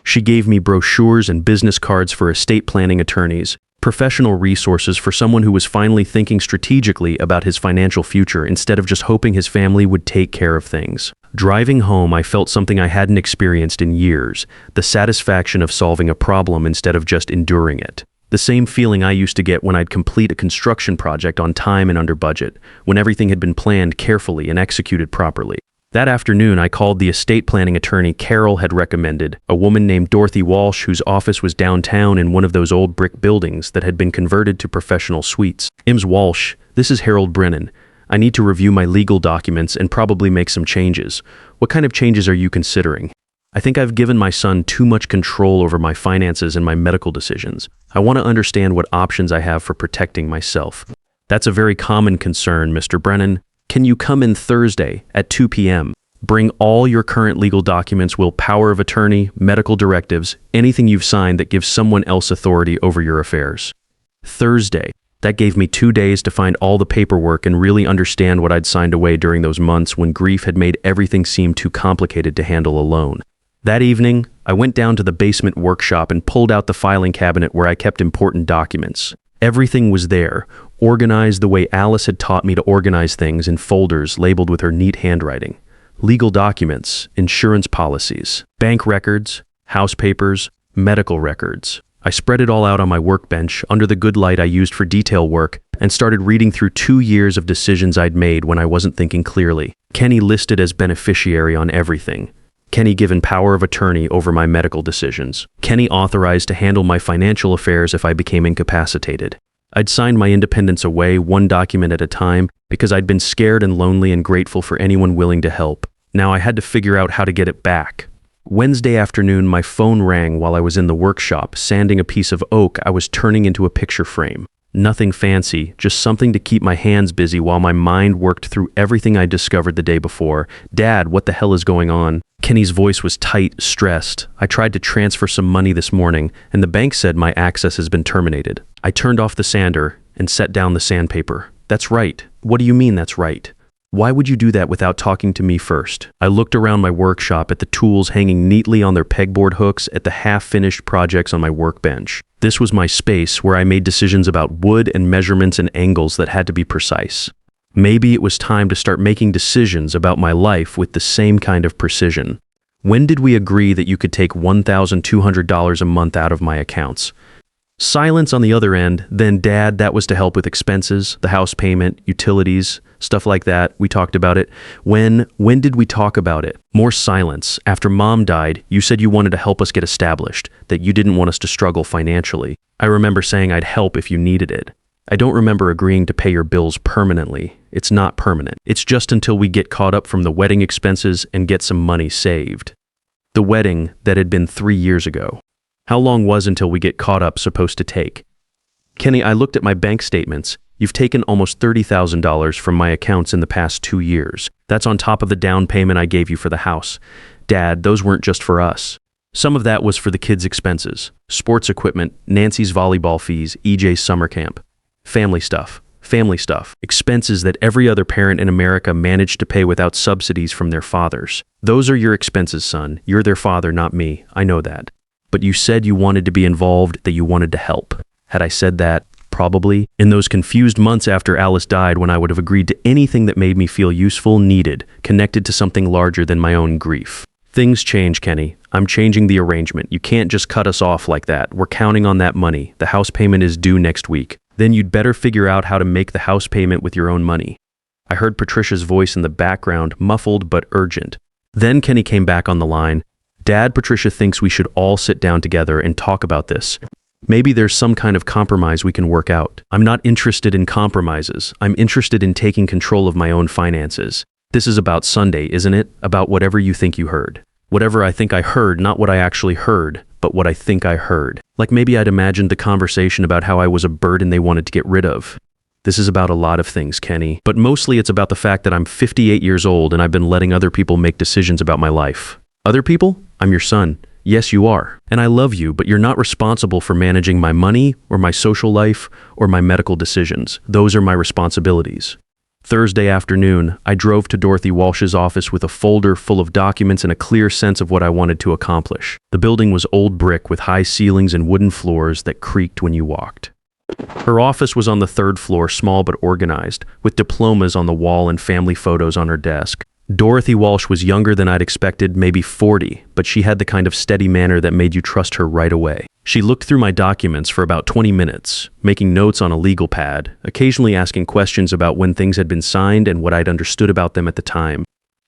She gave me brochures and business cards for estate planning attorneys, professional resources for someone who was finally thinking strategically about his financial future instead of just hoping his family would take care of things. Driving home, I felt something I hadn't experienced in years, the satisfaction of solving a problem instead of just enduring it. The same feeling I used to get when I'd complete a construction project on time and under budget, when everything had been planned carefully and executed properly. That afternoon, I called the estate planning attorney Carol had recommended, a woman named Dorothy Walsh whose office was downtown in one of those old brick buildings that had been converted to professional suites. Ms. Walsh, this is Harold Brennan. I need to review my legal documents and probably make some changes. What kind of changes are you considering? I think I've given my son too much control over my finances and my medical decisions. I want to understand what options I have for protecting myself. That's a very common concern, Mr. Brennan. Can you come in Thursday at 2 p.m.? Bring all your current legal documents, will power of attorney, medical directives, anything you've signed that gives someone else authority over your affairs. Thursday. That gave me 2 days to find all the paperwork and really understand what I'd signed away during those months when grief had made everything seem too complicated to handle alone. That evening, I went down to the basement workshop and pulled out the filing cabinet where I kept important documents. Everything was there, organized the way Alice had taught me to organize things in folders labeled with her neat handwriting. Legal documents, insurance policies, bank records, house papers, medical records. I spread it all out on my workbench under the good light I used for detail work and started reading through 2 years of decisions I'd made when I wasn't thinking clearly. Kenny listed as beneficiary on everything. Kenny given power of attorney over my medical decisions. Kenny authorized to handle my financial affairs if I became incapacitated. I'd signed my independence away one document at a time because I'd been scared and lonely and grateful for anyone willing to help. Now I had to figure out how to get it back. Wednesday afternoon, my phone rang while I was in the workshop, sanding a piece of oak I was turning into a picture frame. Nothing fancy, just something to keep my hands busy while my mind worked through everything I discovered the day before. Dad, what the hell is going on? Kenny's voice was tight, stressed. I tried to transfer some money this morning, and the bank said my access has been terminated. I turned off the sander and set down the sandpaper. That's right. What do you mean that's right? Why would you do that without talking to me first? I looked around my workshop at the tools hanging neatly on their pegboard hooks, at the half-finished projects on my workbench. This was my space where I made decisions about wood and measurements and angles that had to be precise. Maybe it was time to start making decisions about my life with the same kind of precision. When did we agree that you could take $1,200 a month out of my accounts? Silence on the other end. Then, Dad, that was to help with expenses, the house payment, utilities, stuff like that. We talked about it. When did we talk about it? More silence. After Mom died, you said you wanted to help us get established, that you didn't want us to struggle financially. I remember saying I'd help if you needed it. I don't remember agreeing to pay your bills permanently. It's not permanent. It's just until we get caught up from the wedding expenses and get some money saved. The wedding that had been 3 years ago. How long was until we get caught up supposed to take? Kenny, I looked at my bank statements. You've taken almost $30,000 from my accounts in the past 2 years. That's on top of the down payment I gave you for the house. Dad, those weren't just for us. Some of that was for the kids' expenses, sports equipment, Nancy's volleyball fees, EJ's summer camp. Family stuff, expenses that every other parent in America managed to pay without subsidies from their fathers. Those are your expenses, son. You're their father, not me. I know that. But you said you wanted to be involved, that you wanted to help. Had I said that, probably, in those confused months after Alice died when I would have agreed to anything that made me feel useful, needed, connected to something larger than my own grief. Things change, Kenny. I'm changing the arrangement. You can't just cut us off like that. We're counting on that money. The house payment is due next week. Then you'd better figure out how to make the house payment with your own money. I heard Patricia's voice in the background, muffled but urgent. Then Kenny came back on the line. Dad, Patricia thinks we should all sit down together and talk about this. Maybe there's some kind of compromise we can work out. I'm not interested in compromises. I'm interested in taking control of my own finances. This is about Sunday, isn't it? About whatever you think you heard. Whatever I think I heard, not what I actually heard, but what I think I heard. Like maybe I'd imagined the conversation about how I was a burden they wanted to get rid of. This is about a lot of things, Kenny. But mostly it's about the fact that I'm 58 years old and I've been letting other people make decisions about my life. Other people? I'm your son. Yes, you are. And I love you, but you're not responsible for managing my money or my social life or my medical decisions. Those are my responsibilities. Thursday afternoon, I drove to Dorothy Walsh's office with a folder full of documents and a clear sense of what I wanted to accomplish. The building was old brick with high ceilings and wooden floors that creaked when you walked. Her office was on the third floor, small but organized, with diplomas on the wall and family photos on her desk. Dorothy Walsh was younger than I'd expected, maybe 40, but she had the kind of steady manner that made you trust her right away. She looked through my documents for about 20 minutes, making notes on a legal pad, occasionally asking questions about when things had been signed and what I'd understood about them at the time.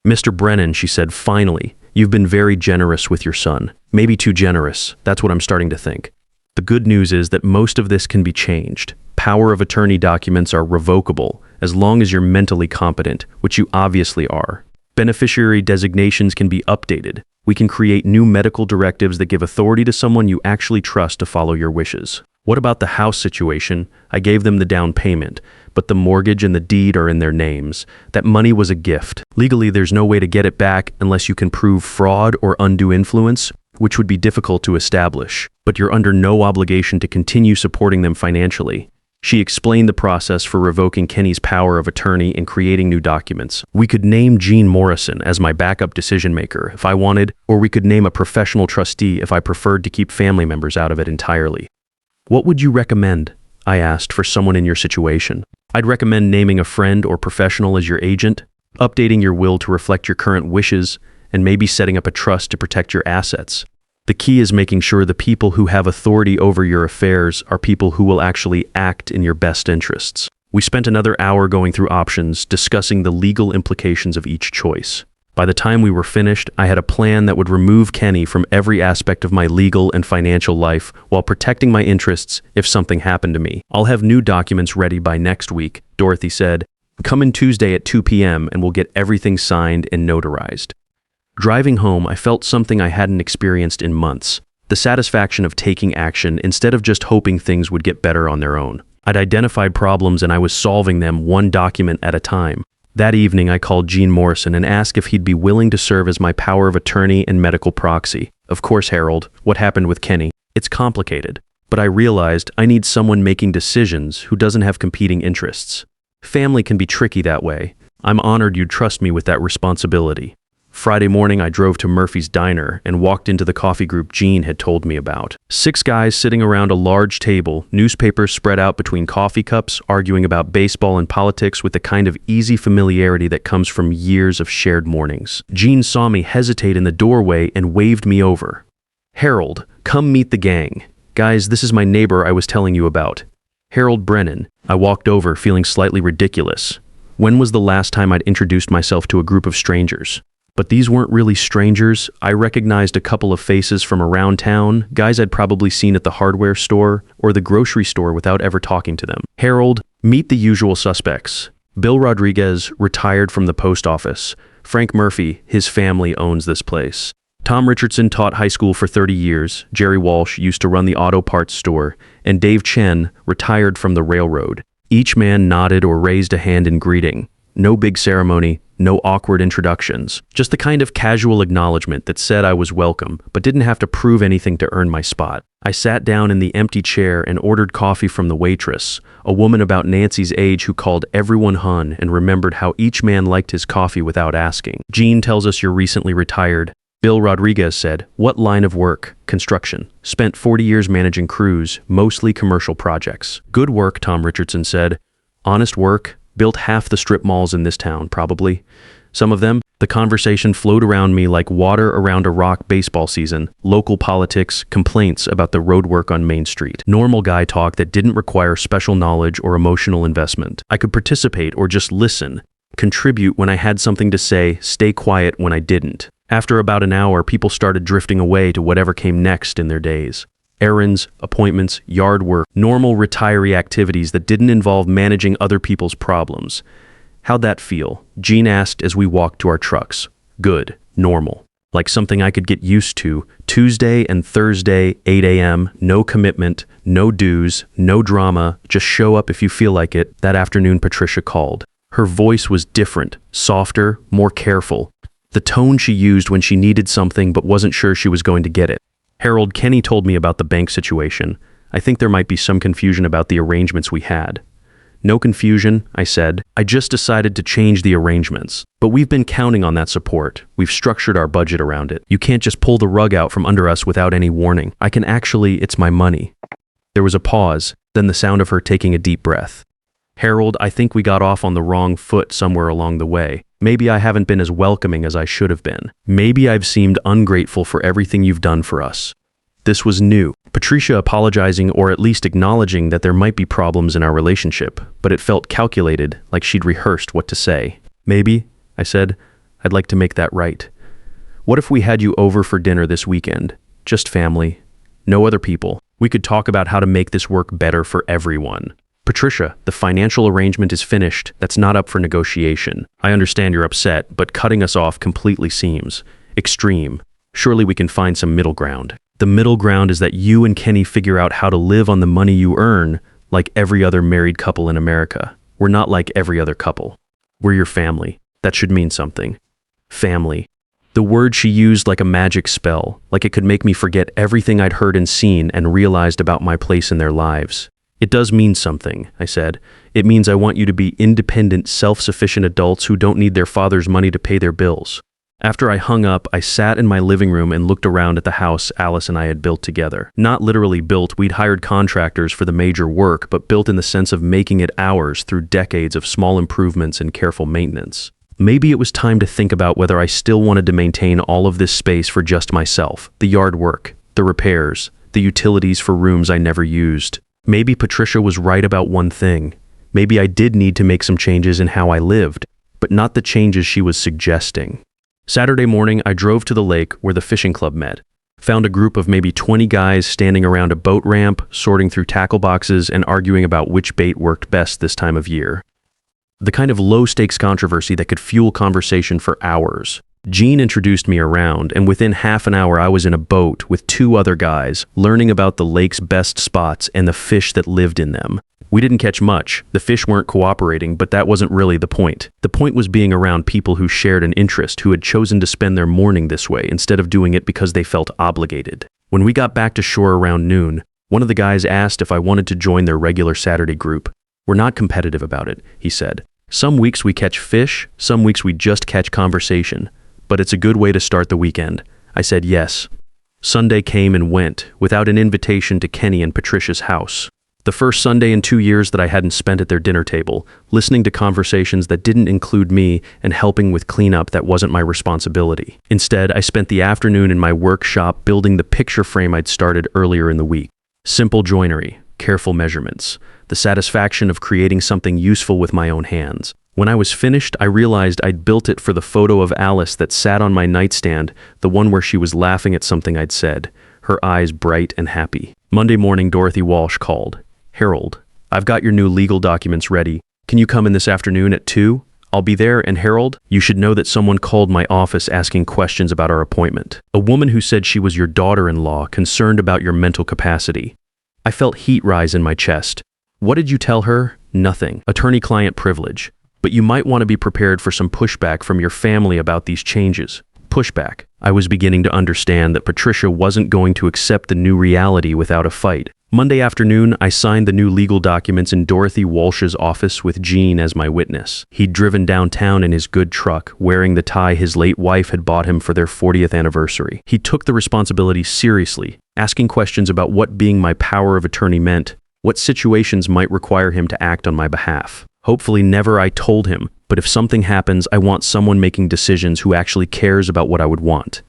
Mr. Brennan, she said, finally, you've been very generous with your son. Maybe too generous. That's what I'm starting to think. The good news is that most of this can be changed. Power of attorney documents are revocable, as long as you're mentally competent, which you obviously are. Beneficiary designations can be updated. We can create new medical directives that give authority to someone you actually trust to follow your wishes. What about the house situation? I gave them the down payment, but the mortgage and the deed are in their names. That money was a gift. Legally, there's no way to get it back unless you can prove fraud or undue influence, which would be difficult to establish, but you're under no obligation to continue supporting them financially. She explained the process for revoking Kenny's power of attorney and creating new documents. We could name Jean Morrison as my backup decision maker if I wanted, or we could name a professional trustee if I preferred to keep family members out of it entirely. What would you recommend? I asked, for someone in your situation. I'd recommend naming a friend or professional as your agent, updating your will to reflect your current wishes, and maybe setting up a trust to protect your assets. The key is making sure the people who have authority over your affairs are people who will actually act in your best interests. We spent another hour going through options, discussing the legal implications of each choice. By the time we were finished, I had a plan that would remove Kenny from every aspect of my legal and financial life while protecting my interests if something happened to me. I'll have new documents ready by next week, Dorothy said. Come in Tuesday at 2 p.m. and we'll get everything signed and notarized. Driving home, I felt something I hadn't experienced in months. The satisfaction of taking action instead of just hoping things would get better on their own. I'd identified problems and I was solving them one document at a time. That evening, I called Jean Morrison and asked if he'd be willing to serve as my power of attorney and medical proxy. Of course, Harold, what happened with Kenny? It's complicated. But I realized I need someone making decisions who doesn't have competing interests. Family can be tricky that way. I'm honored you'd trust me with that responsibility. Friday morning, I drove to Murphy's Diner and walked into the coffee group Jean had told me about. 6 guys sitting around a large table, newspapers spread out between coffee cups, arguing about baseball and politics with the kind of easy familiarity that comes from years of shared mornings. Jean saw me hesitate in the doorway and waved me over. Harold, come meet the gang. Guys, this is my neighbor I was telling you about. Harold Brennan. I walked over, feeling slightly ridiculous. When was the last time I'd introduced myself to a group of strangers? But these weren't really strangers. I recognized a couple of faces from around town, guys I'd probably seen at the hardware store or the grocery store without ever talking to them. Harold, meet the usual suspects. Bill Rodriguez, retired from the post office. Frank Murphy, his family owns this place. Tom Richardson taught high school for 30 years. Jerry Walsh used to run the auto parts store. And Dave Chen, retired from the railroad. Each man nodded or raised a hand in greeting. No big ceremony, no awkward introductions, just the kind of casual acknowledgement that said I was welcome, but didn't have to prove anything to earn my spot. I sat down in the empty chair and ordered coffee from the waitress, a woman about Nancy's age who called everyone hun and remembered how each man liked his coffee without asking. Jean tells us you're recently retired. Bill Rodriguez said, "What line of work?" "Construction. Spent 40 years managing crews, mostly commercial projects." "Good work," Tom Richardson said. "Honest work. Built half the strip malls in this town, probably. Some of them." The conversation flowed around me like water around a rock baseball season. Local politics, complaints about the roadwork on Main Street. Normal guy talk that didn't require special knowledge or emotional investment. I could participate or just listen, contribute when I had something to say, stay quiet when I didn't. After about an hour, people started drifting away to whatever came next in their days. Errands, appointments, yard work, normal retiree activities that didn't involve managing other people's problems. "How'd that feel?" Gene asked as we walked to our trucks. "Good. Normal. Like something I could get used to. Tuesday and Thursday, 8 a.m., no commitment, no dues, no drama, just show up if you feel like it." That afternoon, Patricia called. Her voice was different, softer, more careful. The tone she used when she needed something but wasn't sure she was going to get it. "Harold, Kenny told me about the bank situation. I think there might be some confusion about the arrangements we had." "No confusion," I said. "I just decided to change the arrangements. But we've been counting on that support. We've structured our budget around it. You can't just pull the rug out from under us without any warning. I can actually, it's my money." There was a pause, then the sound of her taking a deep breath. "Harold, I think we got off on the wrong foot somewhere along the way. Maybe I haven't been as welcoming as I should have been. Maybe I've seemed ungrateful for everything you've done for us." This was new. Patricia apologizing or at least acknowledging that there might be problems in our relationship, but it felt calculated, like she'd rehearsed what to say. "Maybe," I said, "I'd like to make that right. What if we had you over for dinner this weekend? Just family. No other people. We could talk about how to make this work better for everyone." "Patricia, the financial arrangement is finished. That's not up for negotiation. I understand you're upset, but cutting us off completely seems extreme. Surely we can find some middle ground." "The middle ground is that you and Kenny figure out how to live on the money you earn like every other married couple in America. We're not like every other couple. We're your family. That should mean something. Family." The word she used like a magic spell, like it could make me forget everything I'd heard and seen and realized about my place in their lives. "It does mean something," I said. "It means I want you to be independent, self-sufficient adults who don't need their father's money to pay their bills." After I hung up, I sat in my living room and looked around at the house Alice and I had built together. Not literally built, we'd hired contractors for the major work, but built in the sense of making it ours through decades of small improvements and careful maintenance. Maybe it was time to think about whether I still wanted to maintain all of this space for just myself, the yard work, the repairs, the utilities for rooms I never used. Maybe Patricia was right about one thing. Maybe I did need to make some changes in how I lived, but not the changes she was suggesting. Saturday morning, I drove to the lake where the fishing club met. Found a group of maybe 20 guys standing around a boat ramp, sorting through tackle boxes and arguing about which bait worked best this time of year. The kind of low-stakes controversy that could fuel conversation for hours. Gene introduced me around, and within half an hour I was in a boat with 2 other guys, learning about the lake's best spots and the fish that lived in them. We didn't catch much. The fish weren't cooperating, but that wasn't really the point. The point was being around people who shared an interest, who had chosen to spend their morning this way instead of doing it because they felt obligated. When we got back to shore around noon, one of the guys asked if I wanted to join their regular Saturday group. "We're not competitive about it," he said. "Some weeks we catch fish, some weeks we just catch conversation. But it's a good way to start the weekend." I said yes. Sunday came and went, without an invitation to Kenny and Patricia's house. The first Sunday in 2 years that I hadn't spent at their dinner table, listening to conversations that didn't include me and helping with cleanup that wasn't my responsibility. Instead, I spent the afternoon in my workshop building the picture frame I'd started earlier in the week. Simple joinery, careful measurements, the satisfaction of creating something useful with my own hands. When I was finished, I realized I'd built it for the photo of Alice that sat on my nightstand, the one where she was laughing at something I'd said, her eyes bright and happy. Monday morning, Dorothy Walsh called. "Harold, I've got your new legal documents ready. Can you come in this afternoon at 2? I'll be there, and Harold, you should know that someone called my office asking questions about our appointment. A woman who said she was your daughter-in-law, concerned about your mental capacity." I felt heat rise in my chest. "What did you tell her?" "Nothing. Attorney-client privilege. But you might want to be prepared for some pushback from your family about these changes." Pushback. I was beginning to understand that Patricia wasn't going to accept the new reality without a fight. Monday afternoon, I signed the new legal documents in Dorothy Walsh's office with Jean as my witness. He'd driven downtown in his good truck, wearing the tie his late wife had bought him for their 40th anniversary. He took the responsibility seriously, asking questions about what being my power of attorney meant, what situations might require him to act on my behalf. Hopefully never, I told him, but if something happens, I want someone making decisions who actually cares about what I would want.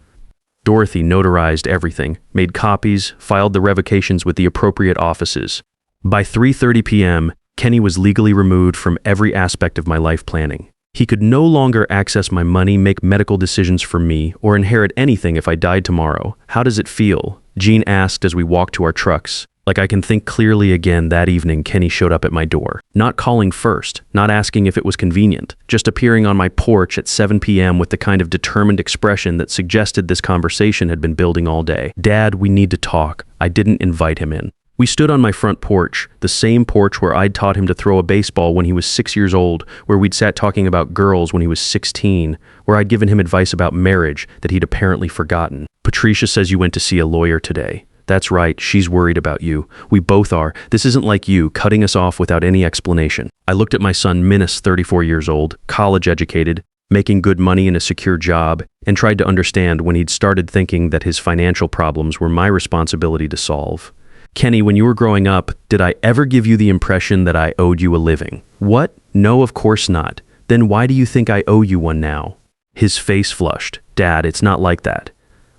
Dorothy notarized everything, made copies, filed the revocations with the appropriate offices. By 3:30 p.m., Kenny was legally removed from every aspect of my life planning. He could no longer access my money, make medical decisions for me, or inherit anything if I died tomorrow. How does it feel? Jean asked as we walked to our trucks. Like I can think clearly again, that evening Kenny showed up at my door. Not calling first, not asking if it was convenient, just appearing on my porch at 7 p.m. with the kind of determined expression that suggested this conversation had been building all day. Dad, we need to talk. I didn't invite him in. We stood on my front porch, the same porch where I'd taught him to throw a baseball when he was 6 years old, where we'd sat talking about girls when he was 16, where I'd given him advice about marriage that he'd apparently forgotten. Patricia says you went to see a lawyer today. That's right, she's worried about you. We both are. This isn't like you, cutting us off without any explanation. I looked at my son Minnis, 34 years old, college educated, making good money in a secure job, and tried to understand when he'd started thinking that his financial problems were my responsibility to solve. Kenny, when you were growing up, did I ever give you the impression that I owed you a living? What? No, of course not. Then why do you think I owe you one now? His face flushed. Dad, it's not like that.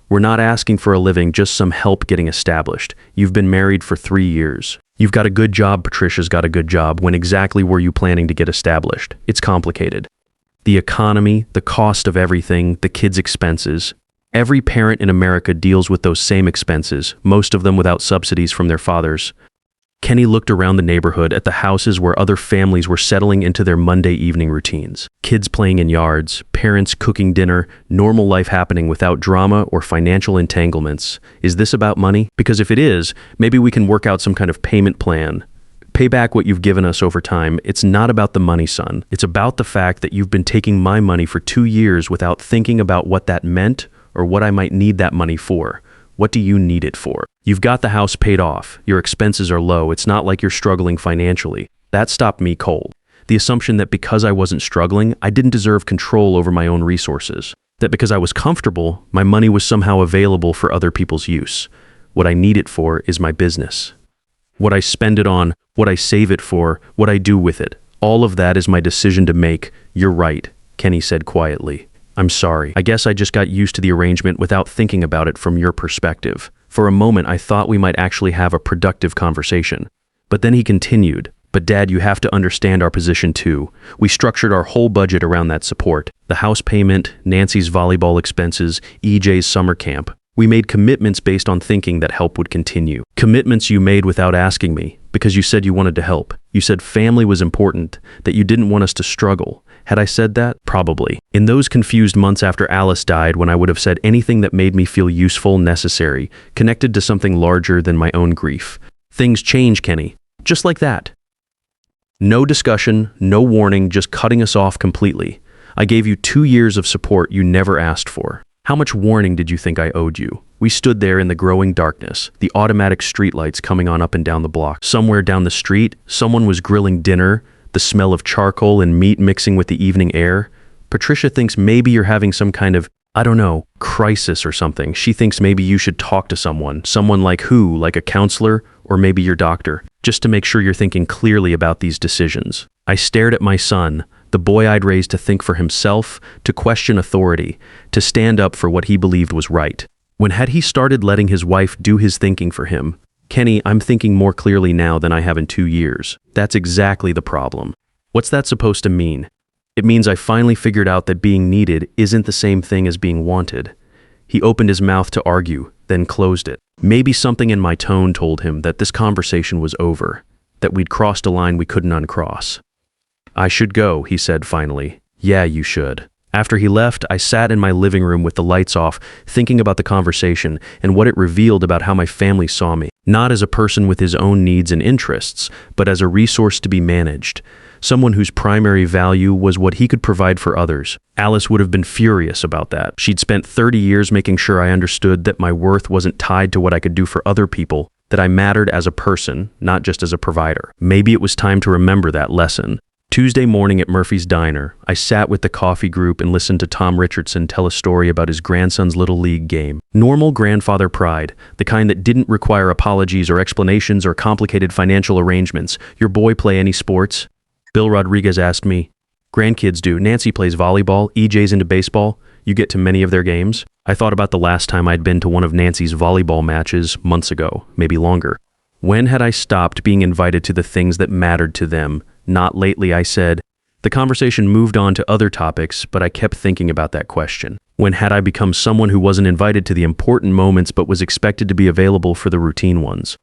We're not asking for a living, just some help getting established. You've been married for 3 years. You've got a good job, Patricia's got a good job. When exactly were you planning to get established? It's complicated. The economy, the cost of everything, the kids' expenses. Every parent in America deals with those same expenses, most of them without subsidies from their fathers. Kenny looked around the neighborhood at the houses where other families were settling into their Monday evening routines. Kids playing in yards, parents cooking dinner, normal life happening without drama or financial entanglements. Is this about money? Because if it is, maybe we can work out some kind of payment plan. Pay back what you've given us over time. It's not about the money, son. It's about the fact that you've been taking my money for 2 years without thinking about what that meant or what I might need that money for. What do you need it for? You've got the house paid off. Your expenses are low. It's not like you're struggling financially. That stopped me cold. The assumption that because I wasn't struggling, I didn't deserve control over my own resources. That because I was comfortable, my money was somehow available for other people's use. What I need it for is my business. What I spend it on, what I save it for, what I do with it. All of that is my decision to make. You're right, Kenny said quietly. I'm sorry. I guess I just got used to the arrangement without thinking about it from your perspective. For a moment, I thought we might actually have a productive conversation. But then he continued, but Dad, you have to understand our position too. We structured our whole budget around that support. The house payment, Nancy's volleyball expenses, EJ's summer camp. We made commitments based on thinking that help would continue. Commitments you made without asking me, because you said you wanted to help. You said family was important, that you didn't want us to struggle. Had I said that? Probably. In those confused months after Alice died, when I would have said anything that made me feel useful, necessary, connected to something larger than my own grief. Things change, Kenny. Just like that. No discussion, no warning, just cutting us off completely. I gave you 2 years of support you never asked for. How much warning did you think I owed you? We stood there in the growing darkness, the automatic streetlights coming on up and down the block. Somewhere down the street, someone was grilling dinner, the smell of charcoal and meat mixing with the evening air. Patricia thinks maybe you're having some kind of, I don't know, crisis or something. She thinks maybe you should talk to someone. Someone like who? Like a counselor? Or maybe your doctor? Just to make sure you're thinking clearly about these decisions. I stared at my son, the boy I'd raised to think for himself, to question authority, to stand up for what he believed was right. When had he started letting his wife do his thinking for him? Kenny, I'm thinking more clearly now than I have in 2 years. That's exactly the problem. What's that supposed to mean? It means I finally figured out that being needed isn't the same thing as being wanted. He opened his mouth to argue, then closed it. Maybe something in my tone told him that this conversation was over, that we'd crossed a line we couldn't uncross. I should go, he said finally. Yeah, you should. After he left, I sat in my living room with the lights off, thinking about the conversation and what it revealed about how my family saw me. Not as a person with his own needs and interests, but as a resource to be managed. Someone whose primary value was what he could provide for others. Alice would have been furious about that. She'd spent 30 years making sure I understood that my worth wasn't tied to what I could do for other people, that I mattered as a person, not just as a provider. Maybe it was time to remember that lesson. Tuesday morning at Murphy's Diner, I sat with the coffee group and listened to Tom Richardson tell a story about his grandson's Little League game. Normal grandfather pride, the kind that didn't require apologies or explanations or complicated financial arrangements. Your boy play any sports? Bill Rodriguez asked me. Grandkids do. Nancy plays volleyball, EJ's into baseball. You get to many of their games? I thought about the last time I'd been to one of Nancy's volleyball matches months ago, maybe longer. When had I stopped being invited to the things that mattered to them? Not lately, I said. The conversation moved on to other topics, but I kept thinking about that question. When had I become someone who wasn't invited to the important moments but was expected to be available for the routine ones?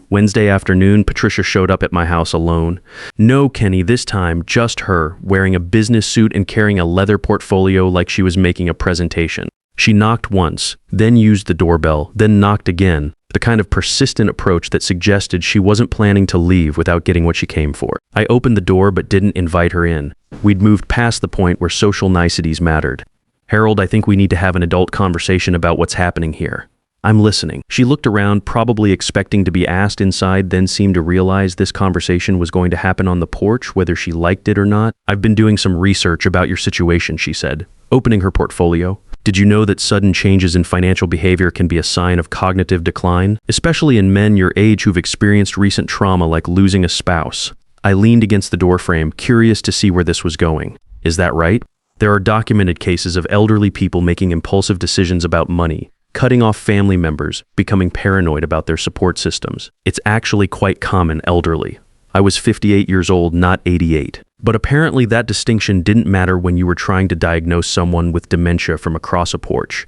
Wednesday afternoon, Patricia showed up at my house alone. No Kenny this time, just her, wearing a business suit and carrying a leather portfolio like she was making a presentation. She knocked once, then used the doorbell, then knocked again, the kind of persistent approach that suggested she wasn't planning to leave without getting what she came for. I opened the door but didn't invite her in. We'd moved past the point where social niceties mattered. Harold, I think we need to have an adult conversation about what's happening here. I'm listening. She looked around, probably expecting to be asked inside, then seemed to realize this conversation was going to happen on the porch, whether she liked it or not. I've been doing some research about your situation, she said, opening her portfolio. Did you know that sudden changes in financial behavior can be a sign of cognitive decline, especially in men your age who've experienced recent trauma like losing a spouse? I leaned against the doorframe, curious to see where this was going. Is that right? There are documented cases of elderly people making impulsive decisions about money, cutting off family members, becoming paranoid about their support systems. It's actually quite common elderly. I was 58 years old, not 88. But apparently that distinction didn't matter when you were trying to diagnose someone with dementia from across a porch.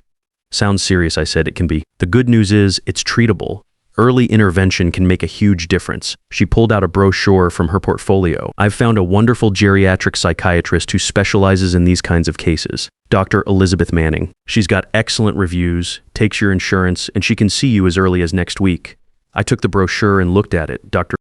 Sounds serious, I said. It can be. The good news is, it's treatable. Early intervention can make a huge difference. She pulled out a brochure from her portfolio. I've found a wonderful geriatric psychiatrist who specializes in these kinds of cases. Dr. Elizabeth Manning. She's got excellent reviews, takes your insurance, and she can see you as early as next week. I took the brochure and looked at it. Dr.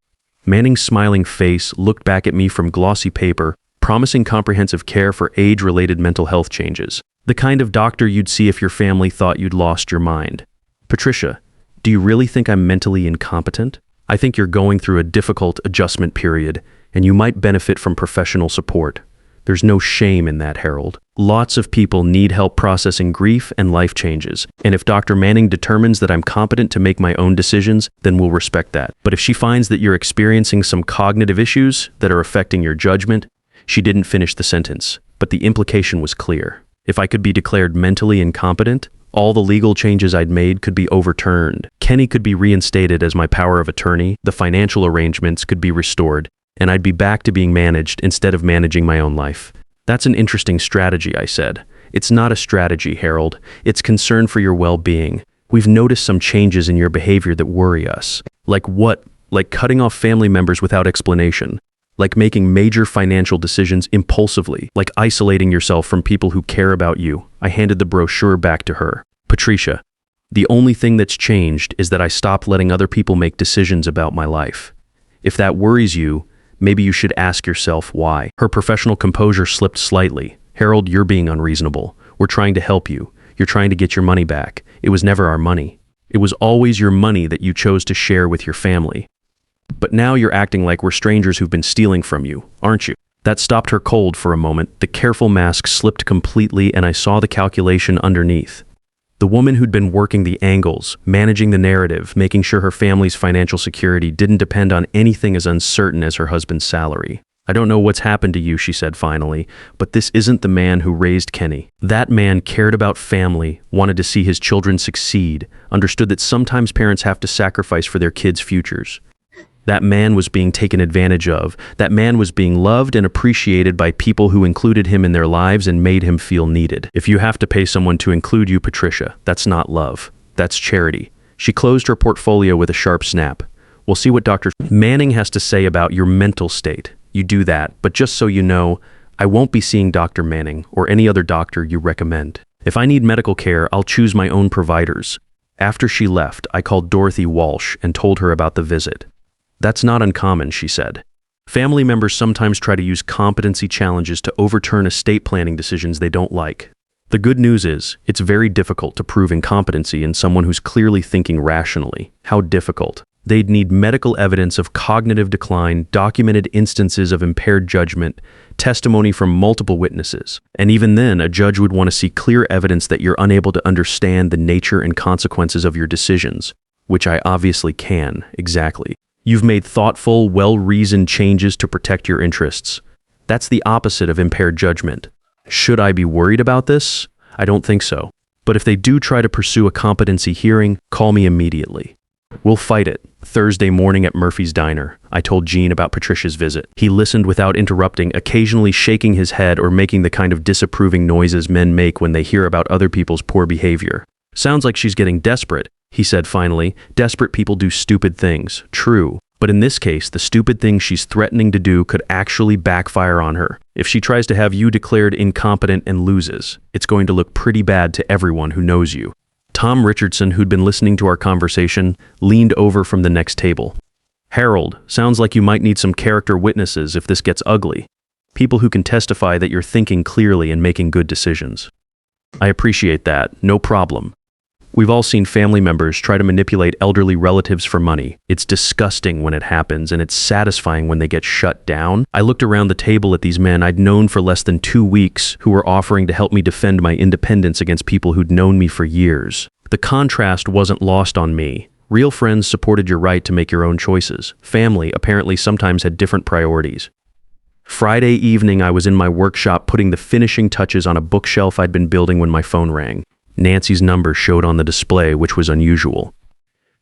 Manning's smiling face looked back at me from glossy paper, promising comprehensive care for age-related mental health changes. The kind of doctor you'd see if your family thought you'd lost your mind. Patricia, do you really think I'm mentally incompetent? I think you're going through a difficult adjustment period, and you might benefit from professional support. There's no shame in that, Harold. Lots of people need help processing grief and life changes, and if Dr. Manning determines that I'm competent to make my own decisions, then we'll respect that. But if she finds that you're experiencing some cognitive issues that are affecting your judgment, she didn't finish the sentence, but the implication was clear. If I could be declared mentally incompetent, all the legal changes I'd made could be overturned. Kenny could be reinstated as my power of attorney, the financial arrangements could be restored, and I'd be back to being managed instead of managing my own life. That's an interesting strategy, I said. It's not a strategy, Harold. It's concern for your well-being. We've noticed some changes in your behavior that worry us. Like what? Like cutting off family members without explanation. Like making major financial decisions impulsively. Like isolating yourself from people who care about you. I handed the brochure back to her. Patricia, the only thing that's changed is that I stopped letting other people make decisions about my life. If that worries you, maybe you should ask yourself why. Her professional composure slipped slightly. Harold, you're being unreasonable. We're trying to help you. You're trying to get your money back. It was never our money. It was always your money that you chose to share with your family. But now you're acting like we're strangers who've been stealing from you, aren't you? That stopped her cold for a moment. The careful mask slipped completely and I saw the calculation underneath. The woman who'd been working the angles, managing the narrative, making sure her family's financial security didn't depend on anything as uncertain as her husband's salary. I don't know what's happened to you, she said finally, but this isn't the man who raised Kenny. That man cared about family, wanted to see his children succeed, understood that sometimes parents have to sacrifice for their kids' futures. That man was being taken advantage of. That man was being loved and appreciated by people who included him in their lives and made him feel needed. If you have to pay someone to include you, Patricia, that's not love. That's charity. She closed her portfolio with a sharp snap. We'll see what Dr. Manning has to say about your mental state. You do that, but just so you know, I won't be seeing Dr. Manning or any other doctor you recommend. If I need medical care, I'll choose my own providers. After she left, I called Dorothy Walsh and told her about the visit. That's not uncommon, she said. Family members sometimes try to use competency challenges to overturn estate planning decisions they don't like. The good news is, it's very difficult to prove incompetency in someone who's clearly thinking rationally. How difficult? They'd need medical evidence of cognitive decline, documented instances of impaired judgment, testimony from multiple witnesses. And even then, a judge would want to see clear evidence that you're unable to understand the nature and consequences of your decisions, which I obviously can, exactly. You've made thoughtful, well-reasoned changes to protect your interests. That's the opposite of impaired judgment. Should I be worried about this? I don't think so. But if they do try to pursue a competency hearing, call me immediately. We'll fight it. Thursday morning at Murphy's Diner, I told Gene about Patricia's visit. He listened without interrupting, occasionally shaking his head or making the kind of disapproving noises men make when they hear about other people's poor behavior. Sounds like she's getting desperate, he said finally. Desperate people do stupid things. True. But in this case, the stupid thing she's threatening to do could actually backfire on her. If she tries to have you declared incompetent and loses, it's going to look pretty bad to everyone who knows you. Tom Richardson, who'd been listening to our conversation, leaned over from the next table. Harold, sounds like you might need some character witnesses if this gets ugly. People who can testify that you're thinking clearly and making good decisions. I appreciate that. No problem. We've all seen family members try to manipulate elderly relatives for money. It's disgusting when it happens, and it's satisfying when they get shut down. I looked around the table at these men I'd known for less than 2 weeks who were offering to help me defend my independence against people who'd known me for years. The contrast wasn't lost on me. Real friends supported your right to make your own choices. Family apparently sometimes had different priorities. Friday evening, I was in my workshop putting the finishing touches on a bookshelf I'd been building when my phone rang. Nancy's number showed on the display, which was unusual.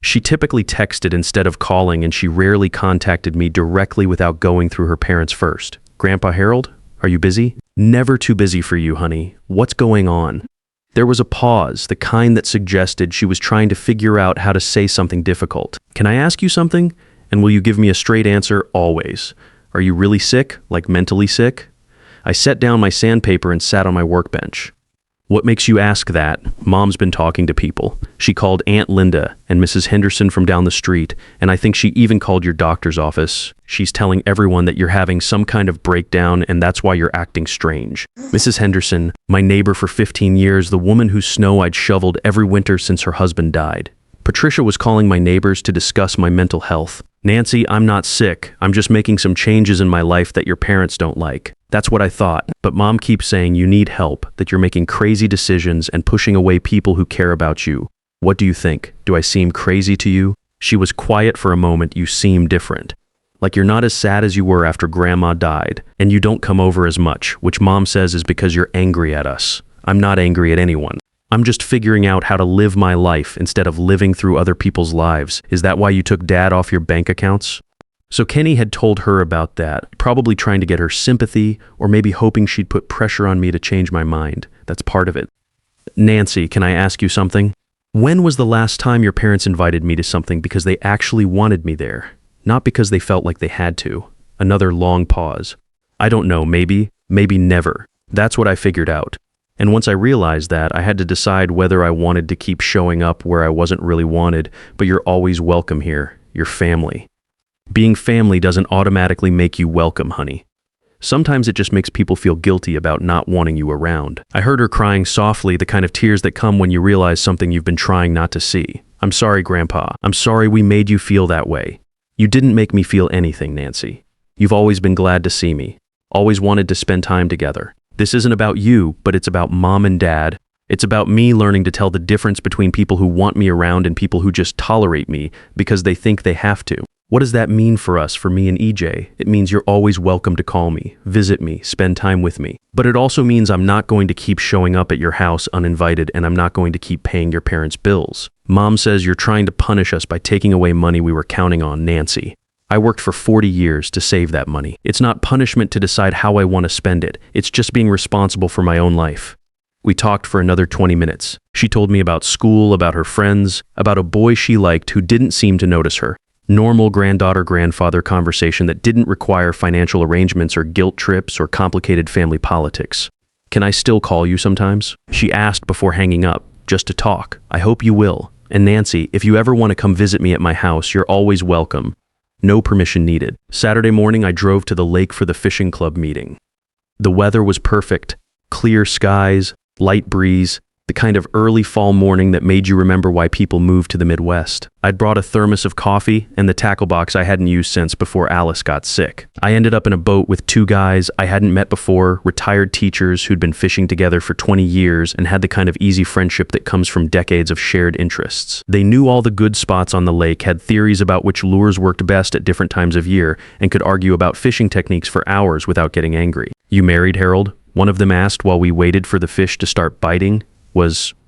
She typically texted instead of calling, and she rarely contacted me directly without going through her parents first. Grandpa Harold, are you busy? Never too busy for you, honey. What's going on? There was a pause, the kind that suggested she was trying to figure out how to say something difficult. Can I ask you something? And will you give me a straight answer always? Are you really sick, like mentally sick? I set down my sandpaper and sat on my workbench. What makes you ask that? Mom's been talking to people. She called Aunt Linda and Mrs. Henderson from down the street, and I think she even called your doctor's office. She's telling everyone that you're having some kind of breakdown, and that's why you're acting strange. Mrs. Henderson, my neighbor for 15 years, the woman whose snow I'd shoveled every winter since her husband died. Patricia was calling my neighbors to discuss my mental health. Nancy, I'm not sick. I'm just making some changes in my life that your parents don't like. That's what I thought. But Mom keeps saying you need help, that you're making crazy decisions and pushing away people who care about you. What do you think? Do I seem crazy to you? She was quiet for a moment. You seem different. Like you're not as sad as you were after Grandma died, and you don't come over as much, which Mom says is because you're angry at us. I'm not angry at anyone. I'm just figuring out how to live my life instead of living through other people's lives. Is that why you took Dad off your bank accounts? So Kenny had told her about that, probably trying to get her sympathy, or maybe hoping she'd put pressure on me to change my mind. That's part of it. Nancy, can I ask you something? When was the last time your parents invited me to something because they actually wanted me there, not because they felt like they had to? Another long pause. I don't know, maybe never. That's what I figured out. And once I realized that, I had to decide whether I wanted to keep showing up where I wasn't really wanted, but you're always welcome here. You're family. Being family doesn't automatically make you welcome, honey. Sometimes it just makes people feel guilty about not wanting you around. I heard her crying softly, the kind of tears that come when you realize something you've been trying not to see. I'm sorry, Grandpa. I'm sorry we made you feel that way. You didn't make me feel anything, Nancy. You've always been glad to see me. Always wanted to spend time together. This isn't about you, but it's about Mom and Dad. It's about me learning to tell the difference between people who want me around and people who just tolerate me because they think they have to. What does that mean for us, for me and EJ? It means you're always welcome to call me, visit me, spend time with me. But it also means I'm not going to keep showing up at your house uninvited, and I'm not going to keep paying your parents' bills. Mom says you're trying to punish us by taking away money we were counting on, Nancy. I worked for 40 years to save that money. It's not punishment to decide how I want to spend it. It's just being responsible for my own life. We talked for another 20 minutes. She told me about school, about her friends, about a boy she liked who didn't seem to notice her. Normal granddaughter-grandfather conversation that didn't require financial arrangements or guilt trips or complicated family politics. Can I still call you sometimes? She asked before hanging up, just to talk. I hope you will. And Nancy, if you ever want to come visit me at my house, you're always welcome. No permission needed. Saturday morning, I drove to the lake for the fishing club meeting. The weather was perfect. Clear skies, light breeze, The kind of early fall morning that made you remember why people moved to the Midwest. I'd brought a thermos of coffee and the tackle box I hadn't used since before Alice got sick. I ended up in a boat with two guys I hadn't met before, retired teachers who'd been fishing together for 20 years and had the kind of easy friendship that comes from decades of shared interests. They knew all the good spots on the lake, had theories about which lures worked best at different times of year, and could argue about fishing techniques for hours without getting angry. "You married, Harold?" One of them asked while we waited for the fish to start biting.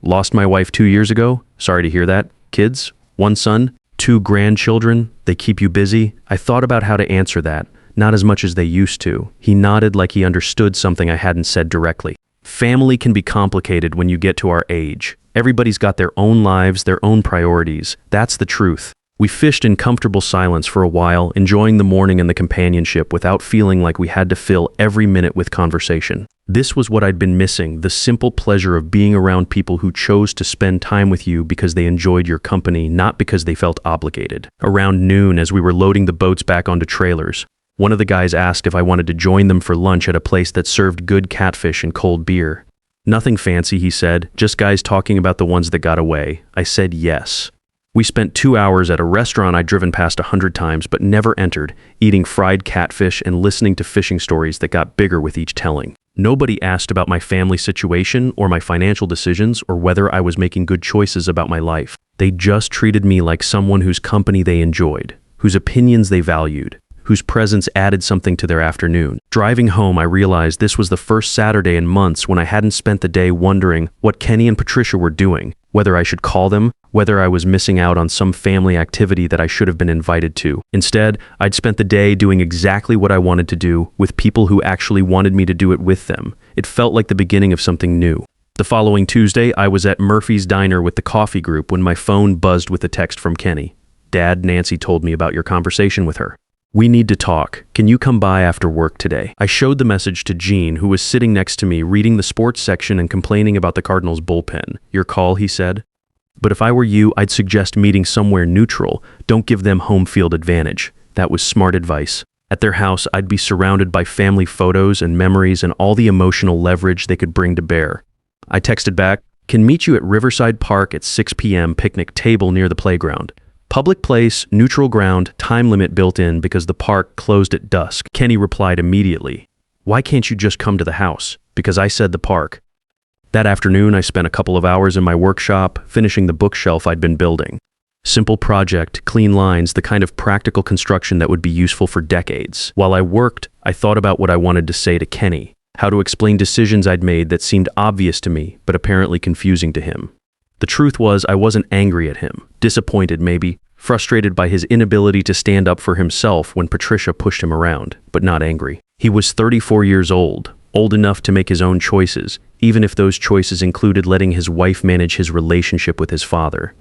Lost my wife 2 years ago. Sorry to hear that. Kids? 1 son? 2 grandchildren? They keep you busy? I thought about how to answer that. Not as much as they used to. He nodded like he understood something I hadn't said directly. Family can be complicated when you get to our age. Everybody's got their own lives, their own priorities. That's the truth. We fished in comfortable silence for a while, enjoying the morning and the companionship without feeling like we had to fill every minute with conversation. This was what I'd been missing, the simple pleasure of being around people who chose to spend time with you because they enjoyed your company, not because they felt obligated. Around noon, as we were loading the boats back onto trailers, one of the guys asked if I wanted to join them for lunch at a place that served good catfish and cold beer. "Nothing fancy," he said, "just guys talking about the ones that got away." I said yes. We spent 2 hours at a restaurant I'd driven past 100 times but never entered, eating fried catfish and listening to fishing stories that got bigger with each telling. Nobody asked about my family situation or my financial decisions or whether I was making good choices about my life. They just treated me like someone whose company they enjoyed, whose opinions they valued, whose presence added something to their afternoon. Driving home, I realized this was the first Saturday in months when I hadn't spent the day wondering what Kenny and Patricia were doing, whether I should call them, whether I was missing out on some family activity that I should have been invited to. Instead, I'd spent the day doing exactly what I wanted to do with people who actually wanted me to do it with them. It felt like the beginning of something new. The following Tuesday, I was at Murphy's Diner with the coffee group when my phone buzzed with a text from Kenny. "Dad, Nancy told me about your conversation with her. We need to talk. Can you come by after work today?" I showed the message to Gene, who was sitting next to me reading the sports section and complaining about the Cardinals' bullpen. "Your call," he said. "But if I were you, I'd suggest meeting somewhere neutral. Don't give them home field advantage." That was smart advice. At their house, I'd be surrounded by family photos and memories and all the emotional leverage they could bring to bear. I texted back, "Can meet you at Riverside Park at 6 p.m. picnic table near the playground. Public place, neutral ground, time limit built in because the park closed at dusk." Kenny replied immediately, "Why can't you just come to the house?" "Because I said the park." That afternoon, I spent a couple of hours in my workshop, finishing the bookshelf I'd been building. Simple project, clean lines, the kind of practical construction that would be useful for decades. While I worked, I thought about what I wanted to say to Kenny, how to explain decisions I'd made that seemed obvious to me, but apparently confusing to him. The truth was, I wasn't angry at him, disappointed maybe, frustrated by his inability to stand up for himself when Patricia pushed him around, but not angry. He was 34 years old enough to make his own choices, even if those choices included letting his wife manage his relationship with his father.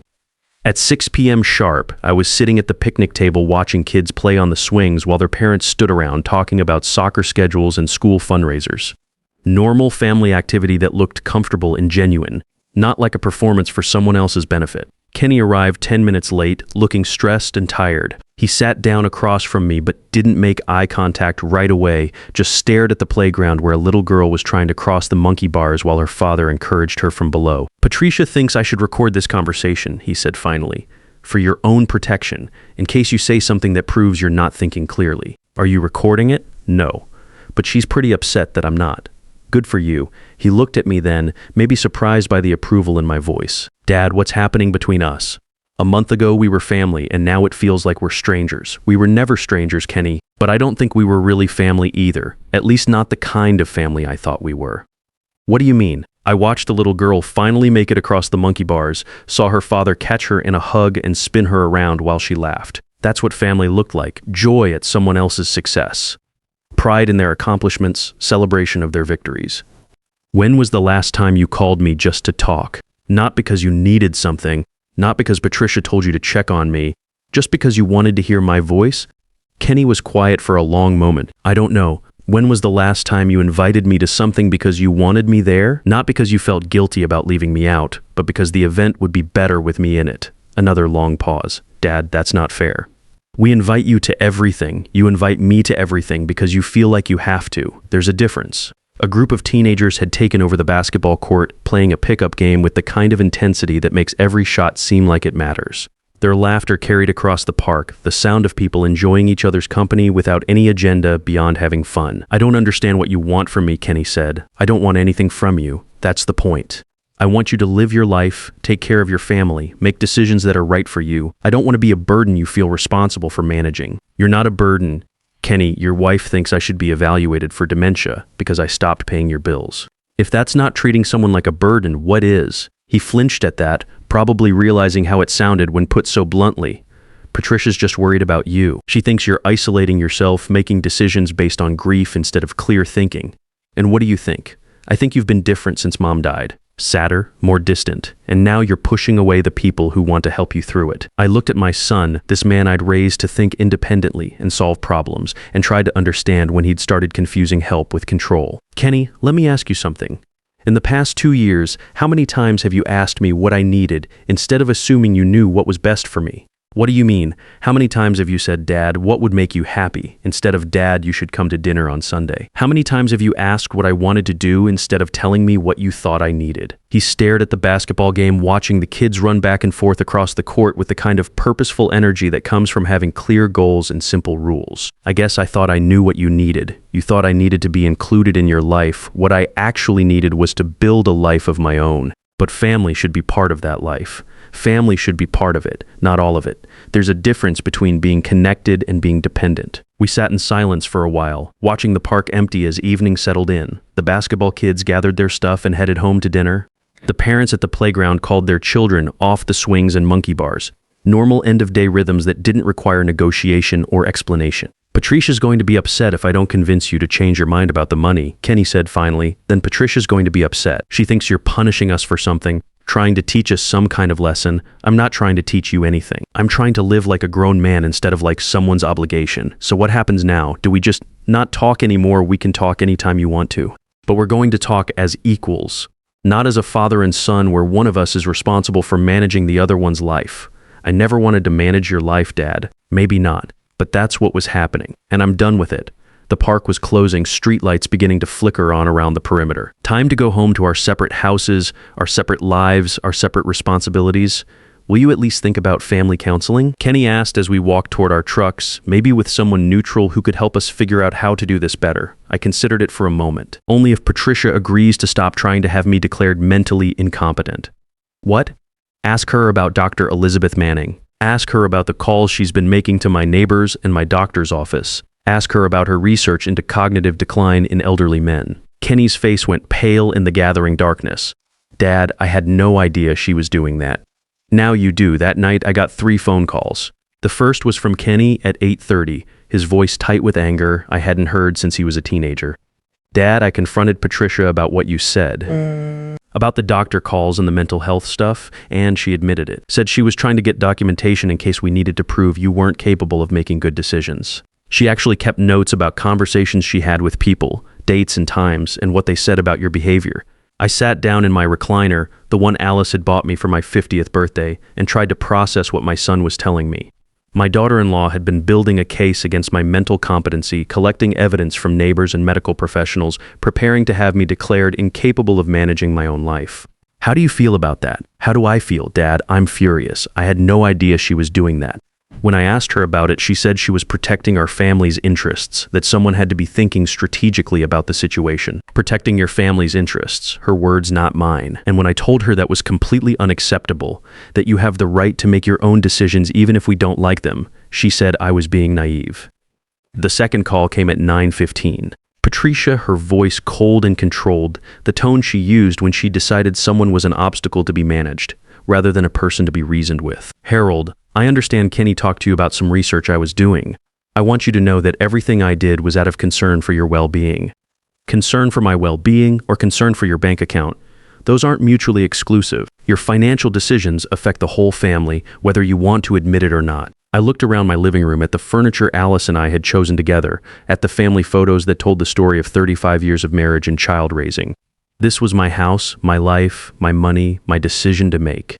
At 6 p.m. sharp, I was sitting at the picnic table watching kids play on the swings while their parents stood around talking about soccer schedules and school fundraisers. Normal family activity that looked comfortable and genuine, not like a performance for someone else's benefit. Kenny arrived 10 minutes late, looking stressed and tired. He sat down across from me but didn't make eye contact right away, just stared at the playground where a little girl was trying to cross the monkey bars while her father encouraged her from below. "Patricia thinks I should record this conversation," he said finally, "for your own protection, in case you say something that proves you're not thinking clearly." "Are you recording it?" "No. But she's pretty upset that I'm not." "Good for you." He looked at me then, maybe surprised by the approval in my voice. "Dad, what's happening between us? A month ago we were family, and now it feels like we're strangers." "We were never strangers, Kenny, but I don't think we were really family either. At least not the kind of family I thought we were." "What do you mean?" I watched the little girl finally make it across the monkey bars, saw her father catch her in a hug and spin her around while she laughed. That's what family looked like, joy at someone else's success. Pride in their accomplishments, celebration of their victories. "When was the last time you called me just to talk? Not because you needed something, not because Patricia told you to check on me, just because you wanted to hear my voice?" Kenny was quiet for a long moment. "I don't know. When was the last time you invited me to something because you wanted me there? Not because you felt guilty about leaving me out, but because the event would be better with me in it." Another long pause. "Dad, that's not fair. We invite you to everything. You invite me to everything because you feel like you have to. There's a difference." A group of teenagers had taken over the basketball court, playing a pickup game with the kind of intensity that makes every shot seem like it matters. Their laughter carried across the park, the sound of people enjoying each other's company without any agenda beyond having fun. "I don't understand what you want from me," Kenny said. "I don't want anything from you. That's the point. I want you to live your life, take care of your family, make decisions that are right for you. I don't want to be a burden you feel responsible for managing." "You're not a burden. Kenny, your wife thinks I should be evaluated for dementia because I stopped paying your bills." "If that's not treating someone like a burden, what is?" He flinched at that, probably realizing how it sounded when put so bluntly. "Patricia's just worried about you. She thinks you're isolating yourself, making decisions based on grief instead of clear thinking. And what do you think? I think you've been different since Mom died. Sadder, more distant, and now you're pushing away the people who want to help you through it." I looked at my son, this man I'd raised to think independently and solve problems, and tried to understand when he'd started confusing help with control. "Kenny, let me ask you something. In the past 2 years, how many times have you asked me what I needed instead of assuming you knew what was best for me?" "What do you mean? How many times have you said, 'Dad, what would make you happy?' instead of 'Dad, you should come to dinner on Sunday'? How many times have you asked what I wanted to do instead of telling me what you thought I needed?" He stared at the basketball game, watching the kids run back and forth across the court with the kind of purposeful energy that comes from having clear goals and simple rules. "I guess I thought I knew what you needed. You thought I needed to be included in your life. What I actually needed was to build a life of my own. But family should be part of that life. Family should be part of it, not all of it. There's a difference between being connected and being dependent." We sat in silence for a while, watching the park empty as evening settled in. The basketball kids gathered their stuff and headed home to dinner. The parents at the playground called their children off the swings and monkey bars. Normal end-of-day rhythms that didn't require negotiation or explanation. "Patricia's going to be upset if I don't convince you to change your mind about the money," Kenny said finally. "Then Patricia's going to be upset. She thinks you're punishing us for something, trying to teach us some kind of lesson. I'm not trying to teach you anything. I'm trying to live like a grown man instead of like someone's obligation. So what happens now? Do we just not talk anymore? We can talk anytime you want to. But we're going to talk as equals, not as a father and son where one of us is responsible for managing the other one's life. I never wanted to manage your life, Dad. Maybe not. But that's what was happening, and I'm done with it." The park was closing, streetlights beginning to flicker on around the perimeter. Time to go home to our separate houses, our separate lives, our separate responsibilities. "Will you at least think about family counseling?" Kenny asked as we walked toward our trucks, maybe with someone neutral who could help us figure out how to do this better. I considered it for a moment. "Only if Patricia agrees to stop trying to have me declared mentally incompetent." "What?" "Ask her about Dr. Elizabeth Manning. Ask her about the calls she's been making to my neighbors and my doctor's office. Ask her about her research into cognitive decline in elderly men." Kenny's face went pale in the gathering darkness. "Dad, I had no idea she was doing that." "Now you do." That night, I got 3 phone calls. The first was from Kenny at 8:30, his voice tight with anger I hadn't heard since he was a teenager. "Dad, I confronted Patricia about what you said. About the doctor calls and the mental health stuff, and she admitted it. Said she was trying to get documentation in case we needed to prove you weren't capable of making good decisions. She actually kept notes about conversations she had with people, dates and times, and what they said about your behavior. I sat down in my recliner, the one Alice had bought me for my 50th birthday, and tried to process what my son was telling me. My daughter-in-law had been building a case against my mental competency, collecting evidence from neighbors and medical professionals, preparing to have me declared incapable of managing my own life. How do you feel about that? How do I feel, Dad? I'm furious. I had no idea she was doing that. When I asked her about it, she said she was protecting our family's interests, that someone had to be thinking strategically about the situation. Protecting your family's interests, her words, not mine. And when I told her that was completely unacceptable, that you have the right to make your own decisions even if we don't like them, she said I was being naive. The second call came at 9:15. Patricia, her voice cold and controlled, the tone she used when she decided someone was an obstacle to be managed, rather than a person to be reasoned with. "Harold, I understand Kenny talked to you about some research I was doing. I want you to know that everything I did was out of concern for your well-being." Concern for my well-being or concern for your bank account? Those aren't mutually exclusive. Your financial decisions affect the whole family, whether you want to admit it or not. I looked around my living room at the furniture Alice and I had chosen together, at the family photos that told the story of 35 years of marriage and child raising. This was my house, my life, my money, my decision to make.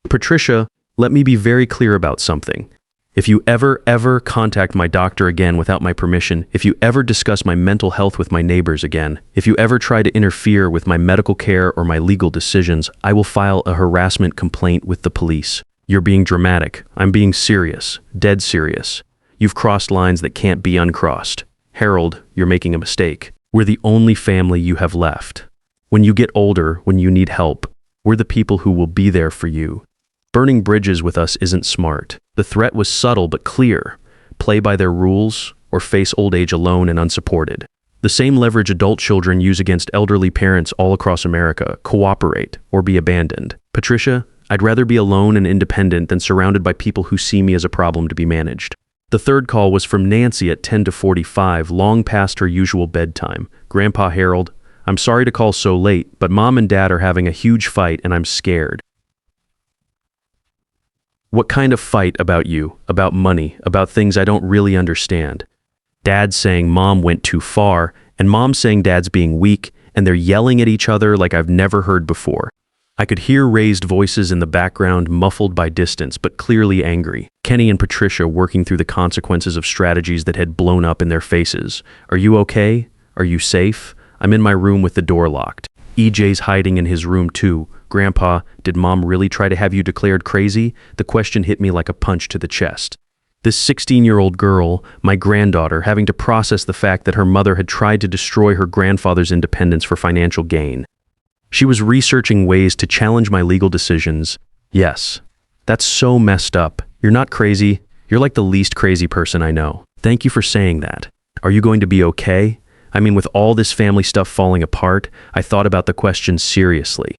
Patricia, let me be very clear about something. If you ever contact my doctor again without my permission, if you ever discuss my mental health with my neighbors again, if you ever try to interfere with my medical care or my legal decisions, I will file a harassment complaint with the police. You're being dramatic. I'm being serious. Dead serious. You've crossed lines that can't be uncrossed. Harold, you're making a mistake. We're the only family you have left. When you get older, when you need help, we're the people who will be there for you. Burning bridges with us isn't smart. The threat was subtle but clear. Play by their rules or face old age alone and unsupported. The same leverage adult children use against elderly parents all across America: cooperate or be abandoned. Patricia, I'd rather be alone and independent than surrounded by people who see me as a problem to be managed. The third call was from Nancy at 10:45, long past her usual bedtime. Grandpa Harold, I'm sorry to call so late, but Mom and Dad are having a huge fight and I'm scared. What kind of fight? About you, about money, about things I don't really understand. Dad's saying Mom went too far, and Mom's saying Dad's being weak, and they're yelling at each other like I've never heard before. I could hear raised voices in the background, muffled by distance, but clearly angry. Kenny and Patricia working through the consequences of strategies that had blown up in their faces. Are you okay? Are you safe? I'm in my room with the door locked. EJ's hiding in his room too. Grandpa, did Mom really try to have you declared crazy? The question hit me like a punch to the chest. This 16-year-old girl, my granddaughter, having to process the fact that her mother had tried to destroy her grandfather's independence for financial gain. She was researching ways to challenge my legal decisions. Yes, that's so messed up. You're not crazy. You're like the least crazy person I know. Thank you for saying that. Are you going to be okay? I mean, with all this family stuff falling apart, I thought about the question seriously.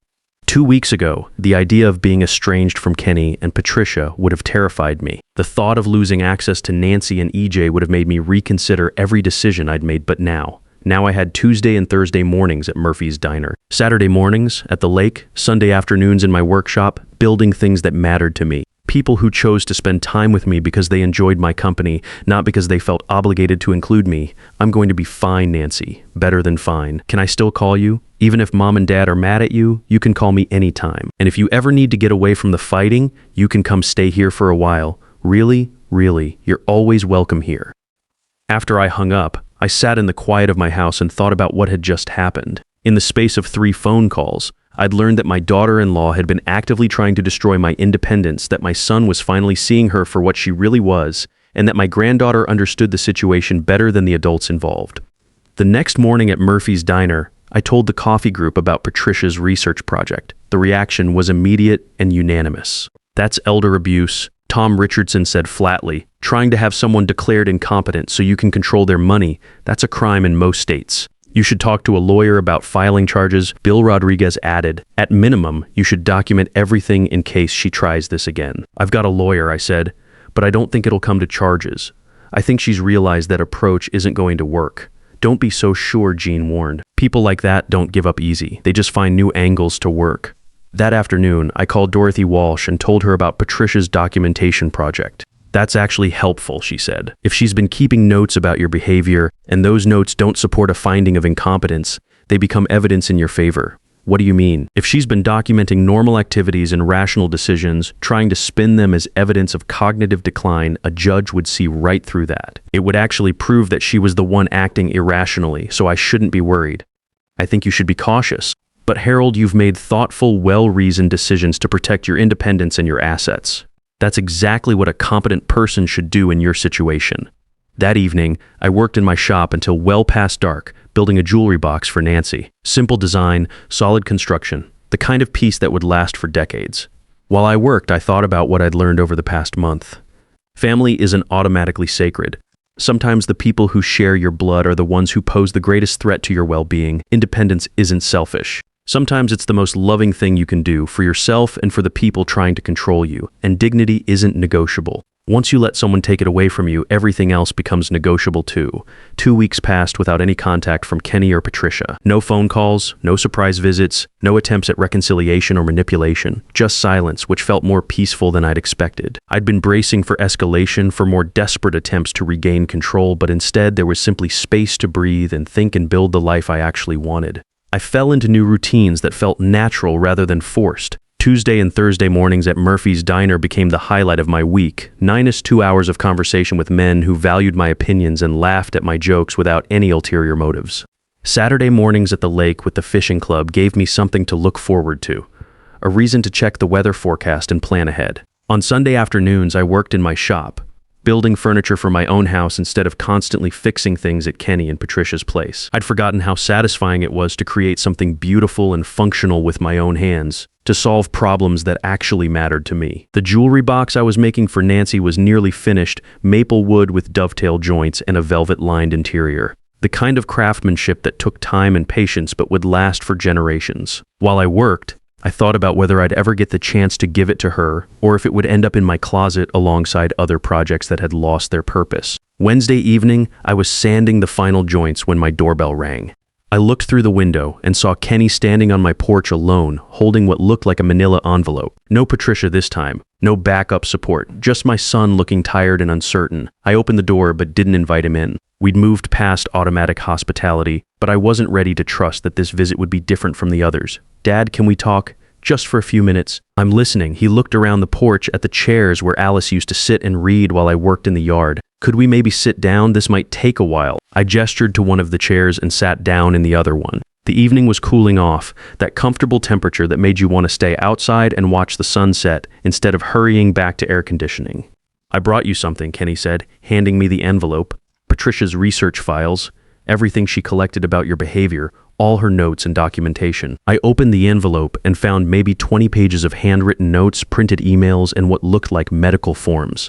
2 weeks ago, the idea of being estranged from Kenny and Patricia would have terrified me. The thought of losing access to Nancy and EJ would have made me reconsider every decision I'd made, but now I had Tuesday and Thursday mornings at Murphy's Diner, Saturday mornings at the lake, Sunday afternoons in my workshop, building things that mattered to me. People who chose to spend time with me because they enjoyed my company, not because they felt obligated to include me. I'm going to be fine, Nancy. Better than fine. Can I still call you? Even if Mom and Dad are mad at you, you can call me anytime. And if you ever need to get away from the fighting, you can come stay here for a while. Really, you're always welcome here. After I hung up, I sat in the quiet of my house and thought about what had just happened. In the space of 3 phone calls, I'd learned that my daughter-in-law had been actively trying to destroy my independence, that my son was finally seeing her for what she really was, and that my granddaughter understood the situation better than the adults involved. The next morning at Murphy's Diner, I told the coffee group about Patricia's research project. The reaction was immediate and unanimous. That's elder abuse, Tom Richardson said flatly. Trying to have someone declared incompetent so you can control their money, that's a crime in most states. You should talk to a lawyer about filing charges, Bill Rodriguez added. At minimum, you should document everything in case she tries this again. I've got a lawyer, I said, but I don't think it'll come to charges. I think she's realized that approach isn't going to work. Don't be so sure, Jean warned. People like that don't give up easy. They just find new angles to work. That afternoon, I called Dorothy Walsh and told her about Patricia's documentation project. That's actually helpful, she said. If she's been keeping notes about your behavior, and those notes don't support a finding of incompetence, they become evidence in your favor. What do you mean? If she's been documenting normal activities and rational decisions, trying to spin them as evidence of cognitive decline, a judge would see right through that. It would actually prove that she was the one acting irrationally, so I shouldn't be worried. I think you should be cautious. But Harold, you've made thoughtful, well-reasoned decisions to protect your independence and your assets. That's exactly what a competent person should do in your situation. That evening, I worked in my shop until well past dark, building a jewelry box for Nancy. Simple design, solid construction, the kind of piece that would last for decades. While I worked, I thought about what I'd learned over the past month. Family isn't automatically sacred. Sometimes the people who share your blood are the ones who pose the greatest threat to your well-being. Independence isn't selfish. Sometimes it's the most loving thing you can do for yourself and for the people trying to control you, and dignity isn't negotiable. Once you let someone take it away from you, everything else becomes negotiable too. 2 weeks passed without any contact from Kenny or Patricia. No phone calls, no surprise visits, no attempts at reconciliation or manipulation. Just silence, which felt more peaceful than I'd expected. I'd been bracing for escalation, for more desperate attempts to regain control, but instead there was simply space to breathe and think and build the life I actually wanted. I fell into new routines that felt natural rather than forced. Tuesday and Thursday mornings at Murphy's Diner became the highlight of my week, minus 2 hours of conversation with men who valued my opinions and laughed at my jokes without any ulterior motives. Saturday mornings at the lake with the fishing club gave me something to look forward to, a reason to check the weather forecast and plan ahead. On Sunday afternoons, I worked in my shop, building furniture for my own house instead of constantly fixing things at Kenny and Patricia's place. I'd forgotten how satisfying it was to create something beautiful and functional with my own hands, to solve problems that actually mattered to me. The jewelry box I was making for Nancy was nearly finished, maple wood with dovetail joints and a velvet-lined interior. The kind of craftsmanship that took time and patience but would last for generations. While I worked, I thought about whether I'd ever get the chance to give it to her, or if it would end up in my closet alongside other projects that had lost their purpose. Wednesday evening, I was sanding the final joints when my doorbell rang. I looked through the window and saw Kenny standing on my porch alone, holding what looked like a manila envelope. No Patricia this time, no backup support, just my son looking tired and uncertain. I opened the door but didn't invite him in. We'd moved past automatic hospitality, but I wasn't ready to trust that this visit would be different from the others. "Dad, can we talk? Just for a few minutes." "I'm listening." He looked around the porch at the chairs where Alice used to sit and read while I worked in the yard. "Could we maybe sit down? This might take a while." I gestured to one of the chairs and sat down in the other one. The evening was cooling off, that comfortable temperature that made you want to stay outside and watch the sunset instead of hurrying back to air conditioning. "I brought you something," Kenny said, handing me the envelope. "Patricia's research files, everything she collected about your behavior, all her notes and documentation." I opened the envelope and found maybe 20 pages of handwritten notes, printed emails, and what looked like medical forms.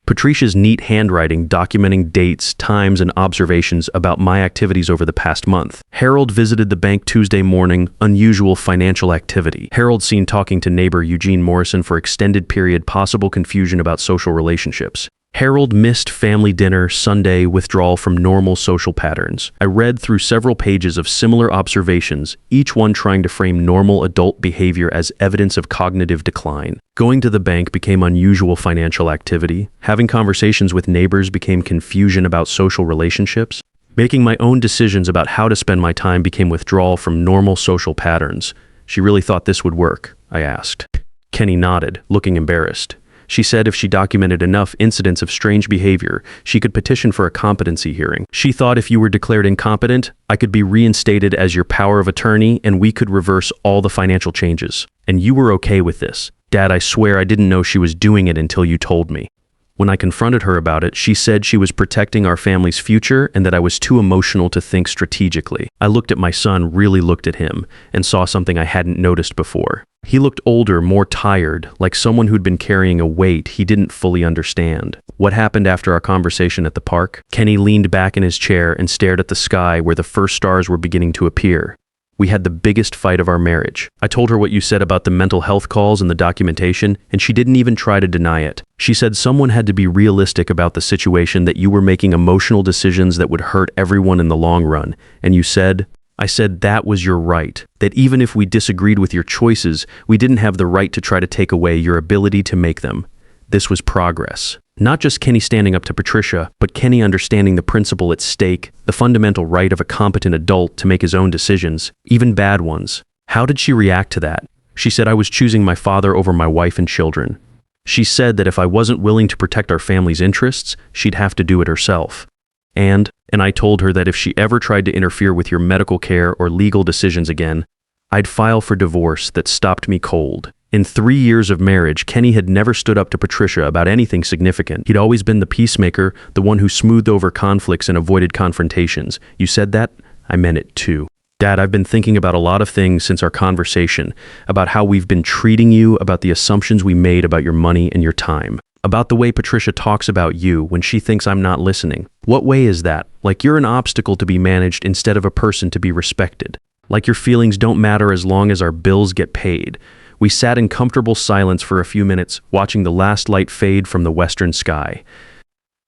Patricia's neat handwriting documenting dates, times, and observations about my activities over the past month. Harold visited the bank Tuesday morning, unusual financial activity. Harold seen talking to neighbor Eugene Morrison for extended period, possible confusion about social relationships. Harold missed family dinner Sunday, withdrawal from normal social patterns. I read through several pages of similar observations, each one trying to frame normal adult behavior as evidence of cognitive decline. Going to the bank became unusual financial activity. Having conversations with neighbors became confusion about social relationships. Making my own decisions about how to spend my time became withdrawal from normal social patterns. "She really thought this would work?" I asked. Kenny nodded, looking embarrassed. She said if she documented enough incidents of strange behavior, she could petition for a competency hearing. She thought if you were declared incompetent, I could be reinstated as your power of attorney and we could reverse all the financial changes. And you were okay with this. Dad, I swear I didn't know she was doing it until you told me. When I confronted her about it, she said she was protecting our family's future and that I was too emotional to think strategically. I looked at my son, really looked at him, and saw something I hadn't noticed before. He looked older, more tired, like someone who'd been carrying a weight he didn't fully understand. "What happened after our conversation at the park?" Kenny leaned back in his chair and stared at the sky where the first stars were beginning to appear. "We had the biggest fight of our marriage. I told her what you said about the mental health calls and the documentation, and she didn't even try to deny it. She said someone had to be realistic about the situation, that you were making emotional decisions that would hurt everyone in the long run. And you said," I said, "that was your right. That even if we disagreed with your choices, we didn't have the right to try to take away your ability to make them. This was progress." Not just Kenny standing up to Patricia, but Kenny understanding the principle at stake, the fundamental right of a competent adult to make his own decisions, even bad ones. How did she react to that? She said I was choosing my father over my wife and children. She said that if I wasn't willing to protect our family's interests, she'd have to do it herself. And I told her that if she ever tried to interfere with your medical care or legal decisions again, I'd file for divorce. That stopped me cold. In 3 years of marriage, Kenny had never stood up to Patricia about anything significant. He'd always been the peacemaker, the one who smoothed over conflicts and avoided confrontations. "You said that? I meant it too." "Dad, I've been thinking about a lot of things since our conversation, about how we've been treating you, about the assumptions we made about your money and your time, about the way Patricia talks about you when she thinks I'm not listening. What way is that? Like you're an obstacle to be managed instead of a person to be respected. Like your feelings don't matter as long as our bills get paid." We sat in comfortable silence for a few minutes, watching the last light fade from the western sky.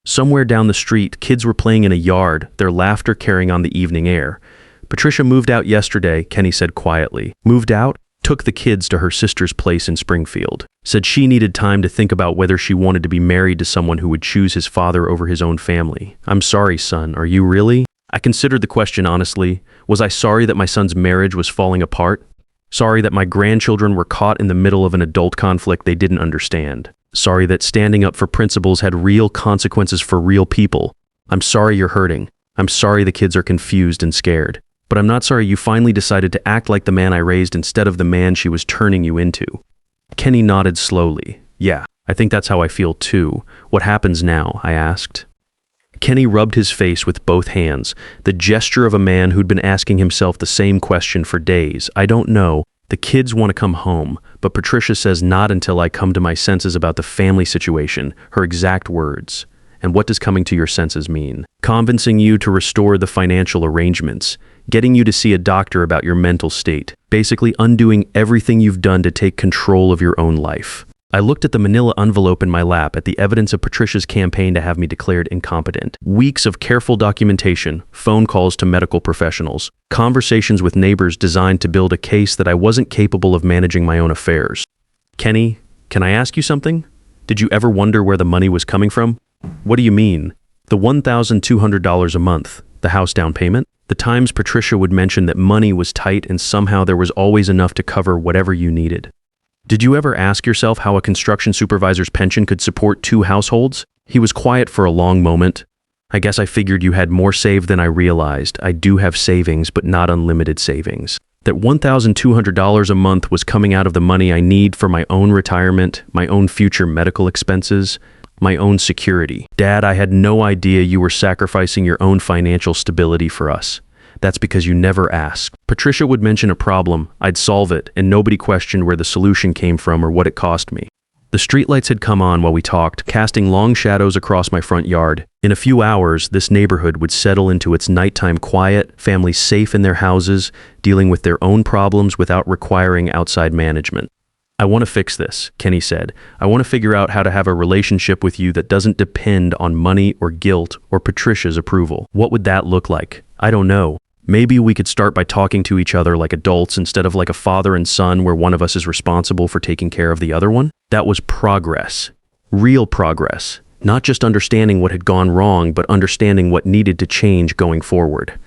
Somewhere down the street, kids were playing in a yard, their laughter carrying on the evening air. "Patricia moved out yesterday," Kenny said quietly. "Moved out?" "Took the kids to her sister's place in Springfield. Said she needed time to think about whether she wanted to be married to someone who would choose his father over his own family." "I'm sorry, son. Are you really?" I considered the question honestly. Was I sorry that my son's marriage was falling apart? Sorry that my grandchildren were caught in the middle of an adult conflict they didn't understand. Sorry that standing up for principles had real consequences for real people. I'm sorry you're hurting. I'm sorry the kids are confused and scared. But I'm not sorry you finally decided to act like the man I raised instead of the man she was turning you into. Kenny nodded slowly. Yeah, I think that's how I feel too. What happens now? I asked. Kenny rubbed his face with both hands, the gesture of a man who'd been asking himself the same question for days. I don't know. The kids want to come home, but Patricia says not until I come to my senses about the family situation, her exact words. And what does coming to your senses mean? Convincing you to restore the financial arrangements, getting you to see a doctor about your mental state, basically undoing everything you've done to take control of your own life. I looked at the manila envelope in my lap at the evidence of Patricia's campaign to have me declared incompetent. Weeks of careful documentation, phone calls to medical professionals, conversations with neighbors designed to build a case that I wasn't capable of managing my own affairs. Kenny, can I ask you something? Did you ever wonder where the money was coming from? What do you mean? The $1,200 a month, the house down payment? The times Patricia would mention that money was tight and somehow there was always enough to cover whatever you needed. Did you ever ask yourself how a construction supervisor's pension could support 2 households? He was quiet for a long moment. I guess I figured you had more saved than I realized. I do have savings, but not unlimited savings. That $1,200 a month was coming out of the money I need for my own retirement, my own future medical expenses, my own security. Dad, I had no idea you were sacrificing your own financial stability for us. That's because you never asked. Patricia would mention a problem, I'd solve it, and nobody questioned where the solution came from or what it cost me. The streetlights had come on while we talked, casting long shadows across my front yard. In a few hours, this neighborhood would settle into its nighttime quiet, families safe in their houses, dealing with their own problems without requiring outside management. I want to fix this, Kenny said. I want to figure out how to have a relationship with you that doesn't depend on money or guilt or Patricia's approval. What would that look like? I don't know. Maybe we could start by talking to each other like adults instead of like a father and son where one of us is responsible for taking care of the other one. That was progress. Real progress. Not just understanding what had gone wrong, but understanding what needed to change going forward.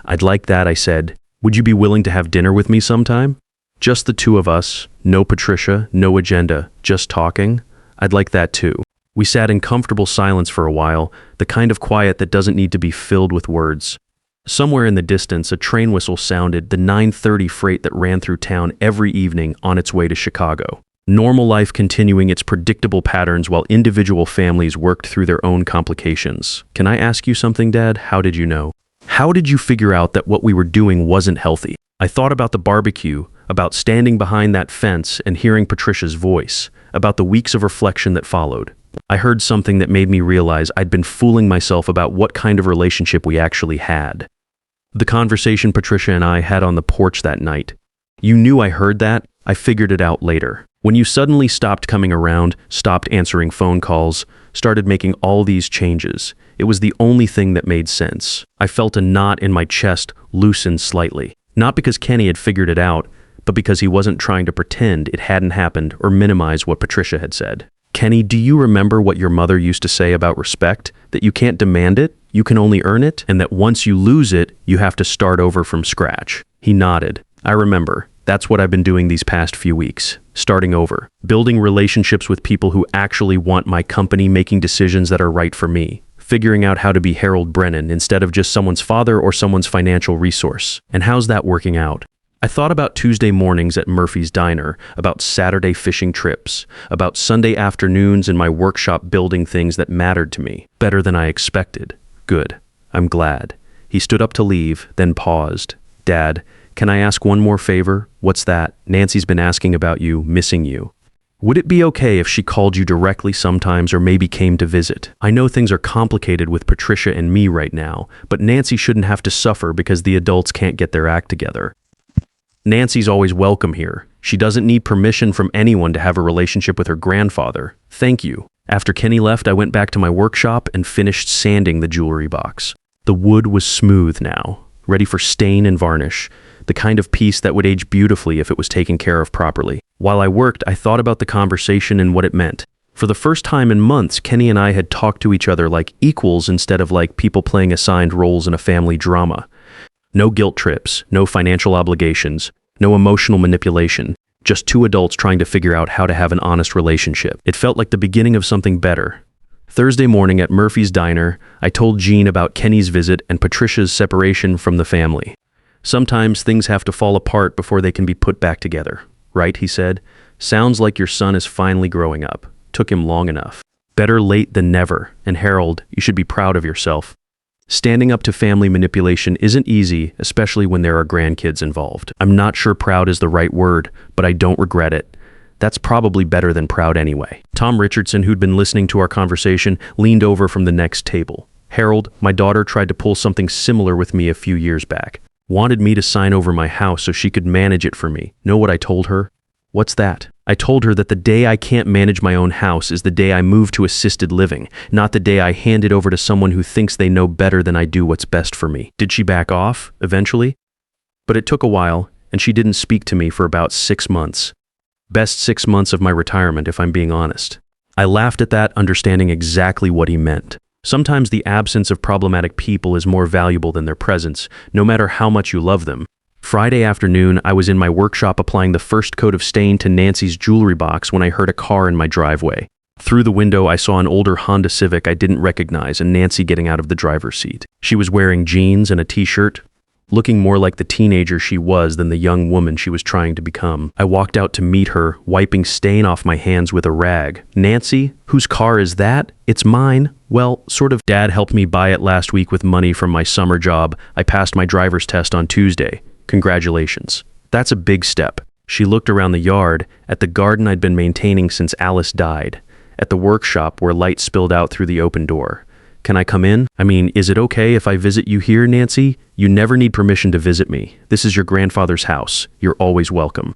I'd like that, I said. Would you be willing to have dinner with me sometime? Just the 2 of us, no Patricia, no agenda, just talking. I'd like that too. We sat in comfortable silence for a while, the kind of quiet that doesn't need to be filled with words. Somewhere in the distance, a train whistle sounded, the 9:30 freight that ran through town every evening on its way to Chicago. Normal life continuing its predictable patterns while individual families worked through their own complications. Can I ask you something, Dad? How did you know? How did you figure out that what we were doing wasn't healthy? I thought about the barbecue, about standing behind that fence and hearing Patricia's voice, about the weeks of reflection that followed. I heard something that made me realize I'd been fooling myself about what kind of relationship we actually had. The conversation Patricia and I had on the porch that night. You knew I heard that. I figured it out later. When you suddenly stopped coming around, stopped answering phone calls, started making all these changes, it was the only thing that made sense. I felt a knot in my chest loosen slightly. Not because Kenny had figured it out, but because he wasn't trying to pretend it hadn't happened or minimize what Patricia had said. Kenny, do you remember what your mother used to say about respect? That you can't demand it, you can only earn it, and that once you lose it, you have to start over from scratch. He nodded. I remember. That's what I've been doing these past few weeks. Starting over. Building relationships with people who actually want my company, making decisions that are right for me. Figuring out how to be Harold Brennan instead of just someone's father or someone's financial resource. And how's that working out? I thought about Tuesday mornings at Murphy's Diner, about Saturday fishing trips, about Sunday afternoons in my workshop building things that mattered to me, better than I expected. Good. I'm glad. He stood up to leave, then paused. Dad, can I ask one more favor? What's that? Nancy's been asking about you, missing you. Would it be okay if she called you directly sometimes or maybe came to visit? I know things are complicated with Patricia and me right now, but Nancy shouldn't have to suffer because the adults can't get their act together. Nancy's always welcome here. She doesn't need permission from anyone to have a relationship with her grandfather. Thank you. After Kenny left, I went back to my workshop and finished sanding the jewelry box. The wood was smooth now, ready for stain and varnish, the kind of piece that would age beautifully if it was taken care of properly. While I worked, I thought about the conversation and what it meant. For the first time in months, Kenny and I had talked to each other like equals instead of like people playing assigned roles in a family drama. No guilt trips, no financial obligations, No emotional manipulation. Just two adults trying to figure out how to have an honest relationship. It felt like the beginning of something better. Thursday morning at Murphy's Diner, I told Jean about Kenny's visit and Patricia's separation from the family. Sometimes things have to fall apart before they can be put back together. Right, he said. Sounds like your son is finally growing up. Took him long enough. Better late than never. And Harold, you should be proud of yourself. Standing up to family manipulation isn't easy, especially when there are grandkids involved. I'm not sure proud is the right word, but I don't regret it. That's probably better than proud anyway. Tom Richardson, who'd been listening to our conversation, leaned over from the next table. Harold, my daughter tried to pull something similar with me a few years back. Wanted me to sign over my house so she could manage it for me. Know what I told her? What's that? I told her that the day I can't manage my own house is the day I move to assisted living, not the day I hand it over to someone who thinks they know better than I do what's best for me. Did she back off, eventually? But it took a while, and she didn't speak to me for about 6 months. Best 6 months of my retirement, if I'm being honest. I laughed at that, understanding exactly what he meant. Sometimes the absence of problematic people is more valuable than their presence, no matter how much you love them. Friday afternoon, I was in my workshop applying the first coat of stain to Nancy's jewelry box when I heard a car in my driveway. Through the window, I saw an older Honda Civic I didn't recognize and Nancy getting out of the driver's seat. She was wearing jeans and a t-shirt, looking more like the teenager she was than the young woman she was trying to become. I walked out to meet her, wiping stain off my hands with a rag. Nancy, whose car is that? It's mine. Well, sort of. Dad helped me buy it last week with money from my summer job. I passed my driver's test on Tuesday. Congratulations. That's a big step. She looked around the yard, at the garden I'd been maintaining since Alice died, at the workshop where light spilled out through the open door. Can I come in? I mean, is it okay if I visit you here, Nancy? You never need permission to visit me. This is your grandfather's house. You're always welcome.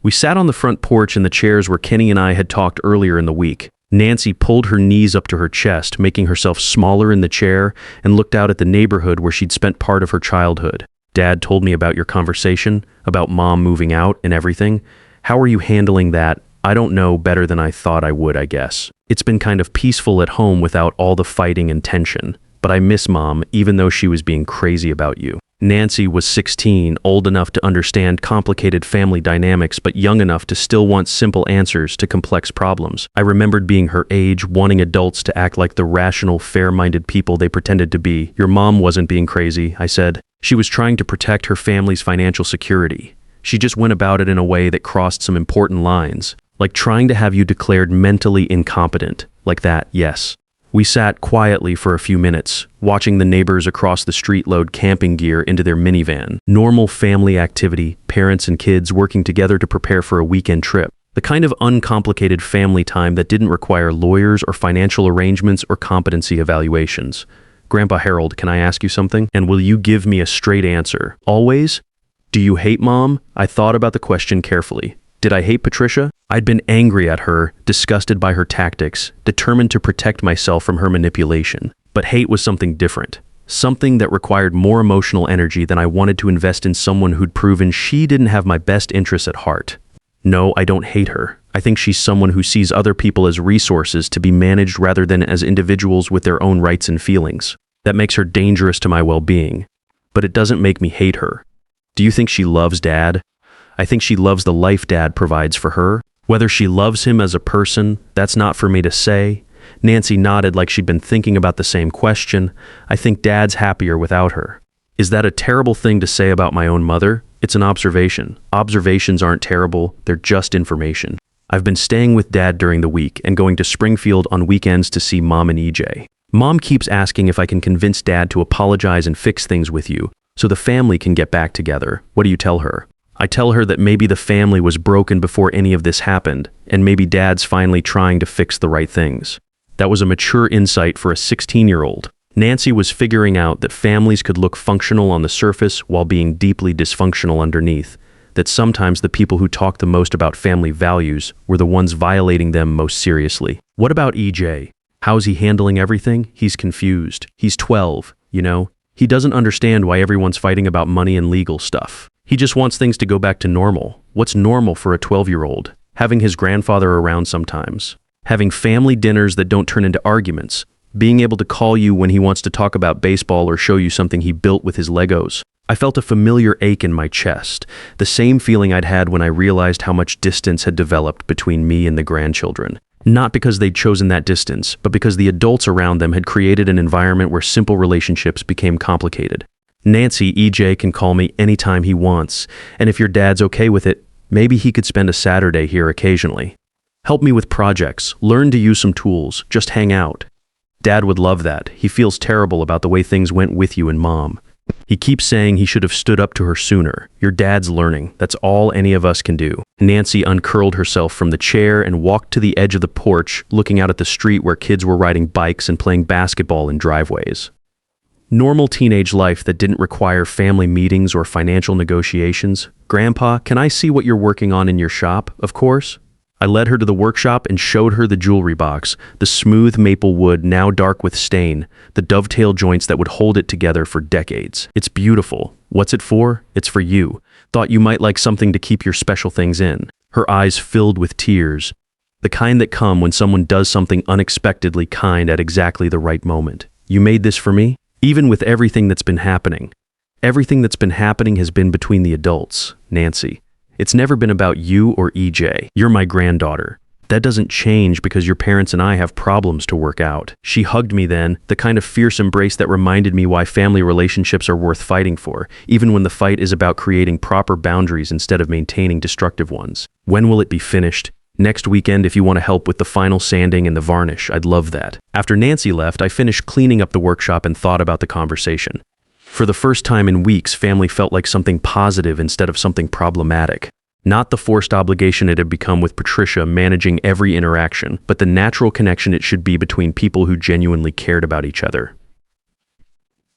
We sat on the front porch in the chairs where Kenny and I had talked earlier in the week. Nancy pulled her knees up to her chest, making herself smaller in the chair, and looked out at the neighborhood where she'd spent part of her childhood. Dad told me about your conversation, about Mom moving out and everything. How are you handling that? I don't know, better than I thought I would, I guess. It's been kind of peaceful at home without all the fighting and tension. But I miss Mom, even though she was being crazy about you. Nancy was 16, old enough to understand complicated family dynamics, but young enough to still want simple answers to complex problems. I remembered being her age, wanting adults to act like the rational, fair-minded people they pretended to be. Your mom wasn't being crazy, I said. She was trying to protect her family's financial security. She just went about it in a way that crossed some important lines, like trying to have you declared mentally incompetent. Like that, yes. We sat quietly for a few minutes, watching the neighbors across the street load camping gear into their minivan. Normal family activity, parents and kids working together to prepare for a weekend trip. The kind of uncomplicated family time that didn't require lawyers or financial arrangements or competency evaluations. Grandpa Harold, can I ask you something? And will you give me a straight answer? Always? Do you hate Mom? I thought about the question carefully. Did I hate Patricia? I'd been angry at her, disgusted by her tactics, determined to protect myself from her manipulation. But hate was something different. Something that required more emotional energy than I wanted to invest in someone who'd proven she didn't have my best interests at heart. No, I don't hate her. I think she's someone who sees other people as resources to be managed rather than as individuals with their own rights and feelings. That makes her dangerous to my well-being. But it doesn't make me hate her. Do you think she loves Dad? I think she loves the life Dad provides for her. Whether she loves him as a person, that's not for me to say. Nancy nodded like she'd been thinking about the same question. I think Dad's happier without her. Is that a terrible thing to say about my own mother? It's an observation. Observations aren't terrible, they're just information. I've been staying with Dad during the week and going to Springfield on weekends to see Mom and EJ. Mom keeps asking if I can convince Dad to apologize and fix things with you, so the family can get back together. What do you tell her? I tell her that maybe the family was broken before any of this happened, and maybe Dad's finally trying to fix the right things. That was a mature insight for a 16-year-old. Nancy was figuring out that families could look functional on the surface while being deeply dysfunctional underneath, that sometimes the people who talked the most about family values were the ones violating them most seriously. What about EJ? How's he handling everything? He's confused. He's 12, you know? He doesn't understand why everyone's fighting about money and legal stuff. He just wants things to go back to normal. What's normal for a 12-year-old? Having his grandfather around sometimes. Having family dinners that don't turn into arguments. Being able to call you when he wants to talk about baseball or show you something he built with his Legos. I felt a familiar ache in my chest, the same feeling I'd had when I realized how much distance had developed between me and the grandchildren. Not because they'd chosen that distance, but because the adults around them had created an environment where simple relationships became complicated. Nancy, EJ can call me anytime he wants, and if your dad's okay with it, maybe he could spend a Saturday here occasionally. Help me with projects, learn to use some tools, just hang out. Dad would love that. He feels terrible about the way things went with you and Mom. He keeps saying he should have stood up to her sooner. Your dad's learning. That's all any of us can do. Nancy uncurled herself from the chair and walked to the edge of the porch, looking out at the street where kids were riding bikes and playing basketball in driveways. Normal teenage life that didn't require family meetings or financial negotiations. Grandpa, can I see what you're working on in your shop, of course? I led her to the workshop and showed her the jewelry box, the smooth maple wood now dark with stain, the dovetail joints that would hold it together for decades. It's beautiful. What's it for? It's for you. Thought you might like something to keep your special things in. Her eyes filled with tears, the kind that come when someone does something unexpectedly kind at exactly the right moment. You made this for me? Even with everything that's been happening. Everything that's been happening has been between the adults, Nancy. It's never been about you or EJ. You're my granddaughter. That doesn't change because your parents and I have problems to work out. She hugged me then, the kind of fierce embrace that reminded me why family relationships are worth fighting for, even when the fight is about creating proper boundaries instead of maintaining destructive ones. When will it be finished? Next weekend, if you want to help with the final sanding and the varnish, I'd love that. After Nancy left, I finished cleaning up the workshop and thought about the conversation. For the first time in weeks, family felt like something positive instead of something problematic. Not the forced obligation it had become with Patricia managing every interaction, but the natural connection it should be between people who genuinely cared about each other.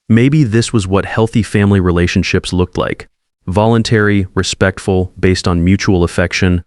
Maybe this was what healthy family relationships looked like. Voluntary, respectful, based on mutual affection,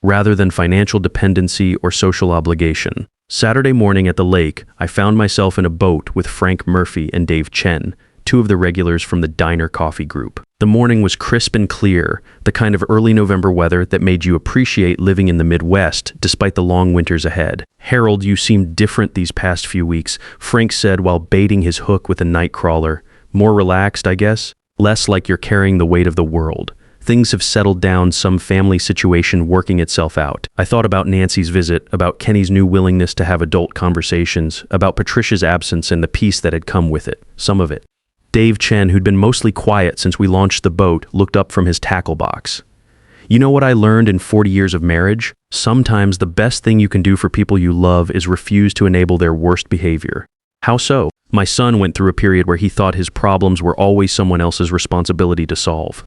rather than financial dependency or social obligation. Saturday morning at the lake, I found myself in a boat with Frank Murphy and Dave Chen, two of the regulars from the Diner Coffee group. The morning was crisp and clear, the kind of early November weather that made you appreciate living in the Midwest despite the long winters ahead. "Harold, you seem different these past few weeks," Frank said while baiting his hook with a night crawler. "More relaxed, I guess? Less like you're carrying the weight of the world. Things have settled down, some family situation working itself out." I thought about Nancy's visit, about Kenny's new willingness to have adult conversations, about Patricia's absence and the peace that had come with it, some of it. Dave Chen, who'd been mostly quiet since we launched the boat, looked up from his tackle box. "You know what I learned in 40 years of marriage? Sometimes the best thing you can do for people you love is refuse to enable their worst behavior." "How so?" "My son went through a period where he thought his problems were always someone else's responsibility to solve.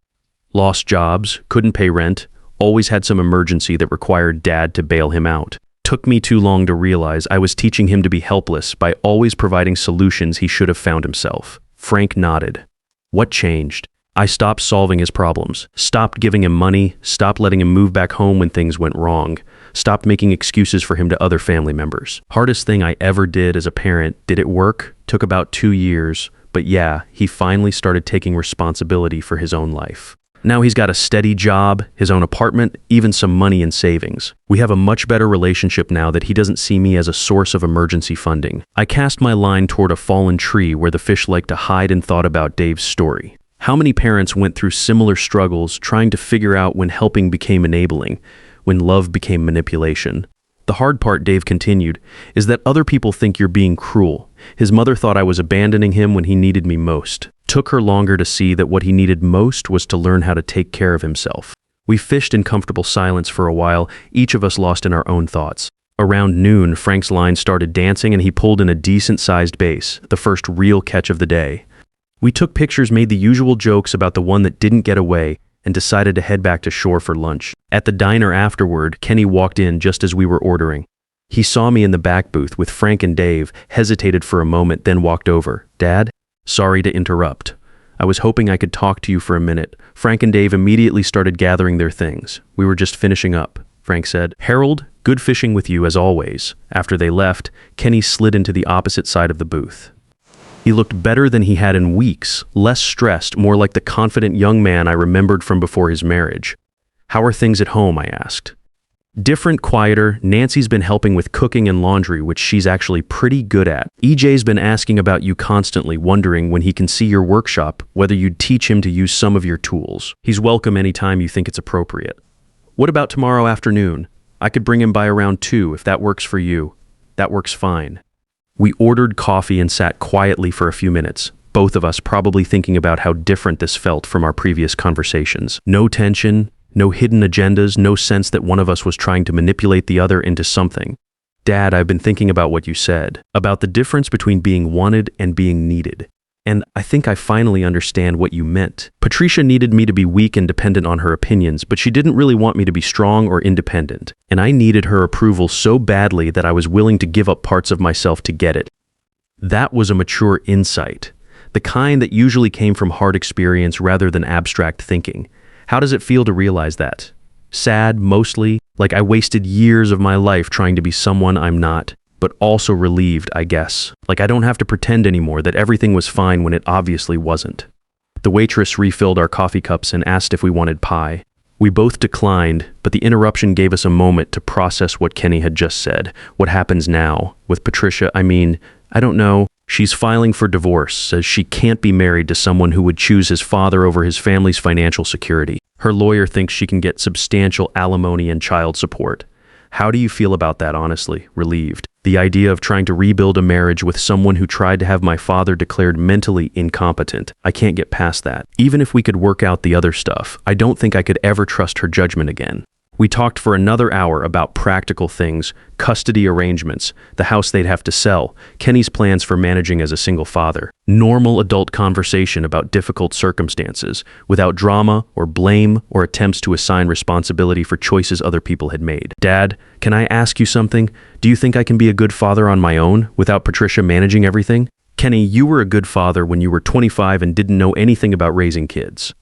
Lost jobs, couldn't pay rent, always had some emergency that required Dad to bail him out. Took me too long to realize I was teaching him to be helpless by always providing solutions he should have found himself." Frank nodded. "What changed?" "I stopped solving his problems, stopped giving him money, stopped letting him move back home when things went wrong, stopped making excuses for him to other family members. Hardest thing I ever did as a parent. Did it work? Took about 2 years, but yeah, he finally started taking responsibility for his own life. Now he's got a steady job, his own apartment, even some money in savings. We have a much better relationship now that he doesn't see me as a source of emergency funding." I cast my line toward a fallen tree where the fish liked to hide and thought about Dave's story. How many parents went through similar struggles trying to figure out when helping became enabling, when love became manipulation? "The hard part," Dave continued, "is that other people think you're being cruel. His mother thought I was abandoning him when he needed me most. Took her longer to see that what he needed most was to learn how to take care of himself." We fished in comfortable silence for a while, each of us lost in our own thoughts. Around noon, Frank's line started dancing and he pulled in a decent-sized bass, the first real catch of the day. We took pictures, made the usual jokes about the one that didn't get away, and decided to head back to shore for lunch. At the diner afterward, Kenny walked in just as we were ordering. He saw me in the back booth with Frank and Dave, hesitated for a moment, then walked over. "Dad? Sorry to interrupt. I was hoping I could talk to you for a minute." Frank and Dave immediately started gathering their things. "We were just finishing up," Frank said. "Harold, good fishing with you as always." After they left, Kenny slid into the opposite side of the booth. He looked better than he had in weeks, less stressed, more like the confident young man I remembered from before his marriage. "How are things at home?" I asked. Different, quieter. Nancy's been helping with cooking and laundry, which she's actually pretty good at. EJ's been asking about you constantly, wondering when he can see your workshop, whether you'd teach him to use some of your tools. He's welcome anytime you think it's appropriate. What about tomorrow afternoon? I could bring him by around 2 if that works for you. That works fine. We ordered coffee and sat quietly for a few minutes, both of us probably thinking about how different this felt from our previous conversations. No tension, no hidden agendas, no sense that one of us was trying to manipulate the other into something. Dad, I've been thinking about what you said, about the difference between being wanted and being needed. And I think I finally understand what you meant. Patricia needed me to be weak and dependent on her opinions, but she didn't really want me to be strong or independent. And I needed her approval so badly that I was willing to give up parts of myself to get it. That was a mature insight, the kind that usually came from hard experience rather than abstract thinking. How does it feel to realize that? Sad, mostly, like I wasted years of my life trying to be someone I'm not, but also relieved, I guess. Like I don't have to pretend anymore that everything was fine when it obviously wasn't. The waitress refilled our coffee cups and asked if we wanted pie. We both declined, but the interruption gave us a moment to process what Kenny had just said. What happens now? With Patricia, I don't know. She's filing for divorce, says she can't be married to someone who would choose his father over his family's financial security. Her lawyer thinks she can get substantial alimony and child support. How do you feel about that, honestly? Relieved. The idea of trying to rebuild a marriage with someone who tried to have my father declared mentally incompetent. I can't get past that. Even if we could work out the other stuff, I don't think I could ever trust her judgment again. We talked for another hour about practical things, custody arrangements, the house they'd have to sell, Kenny's plans for managing as a single father. Normal adult conversation about difficult circumstances, without drama or blame or attempts to assign responsibility for choices other people had made. Dad, can I ask you something? Do you think I can be a good father on my own, without Patricia managing everything? Kenny, you were a good father when you were 25 and didn't know anything about raising kids.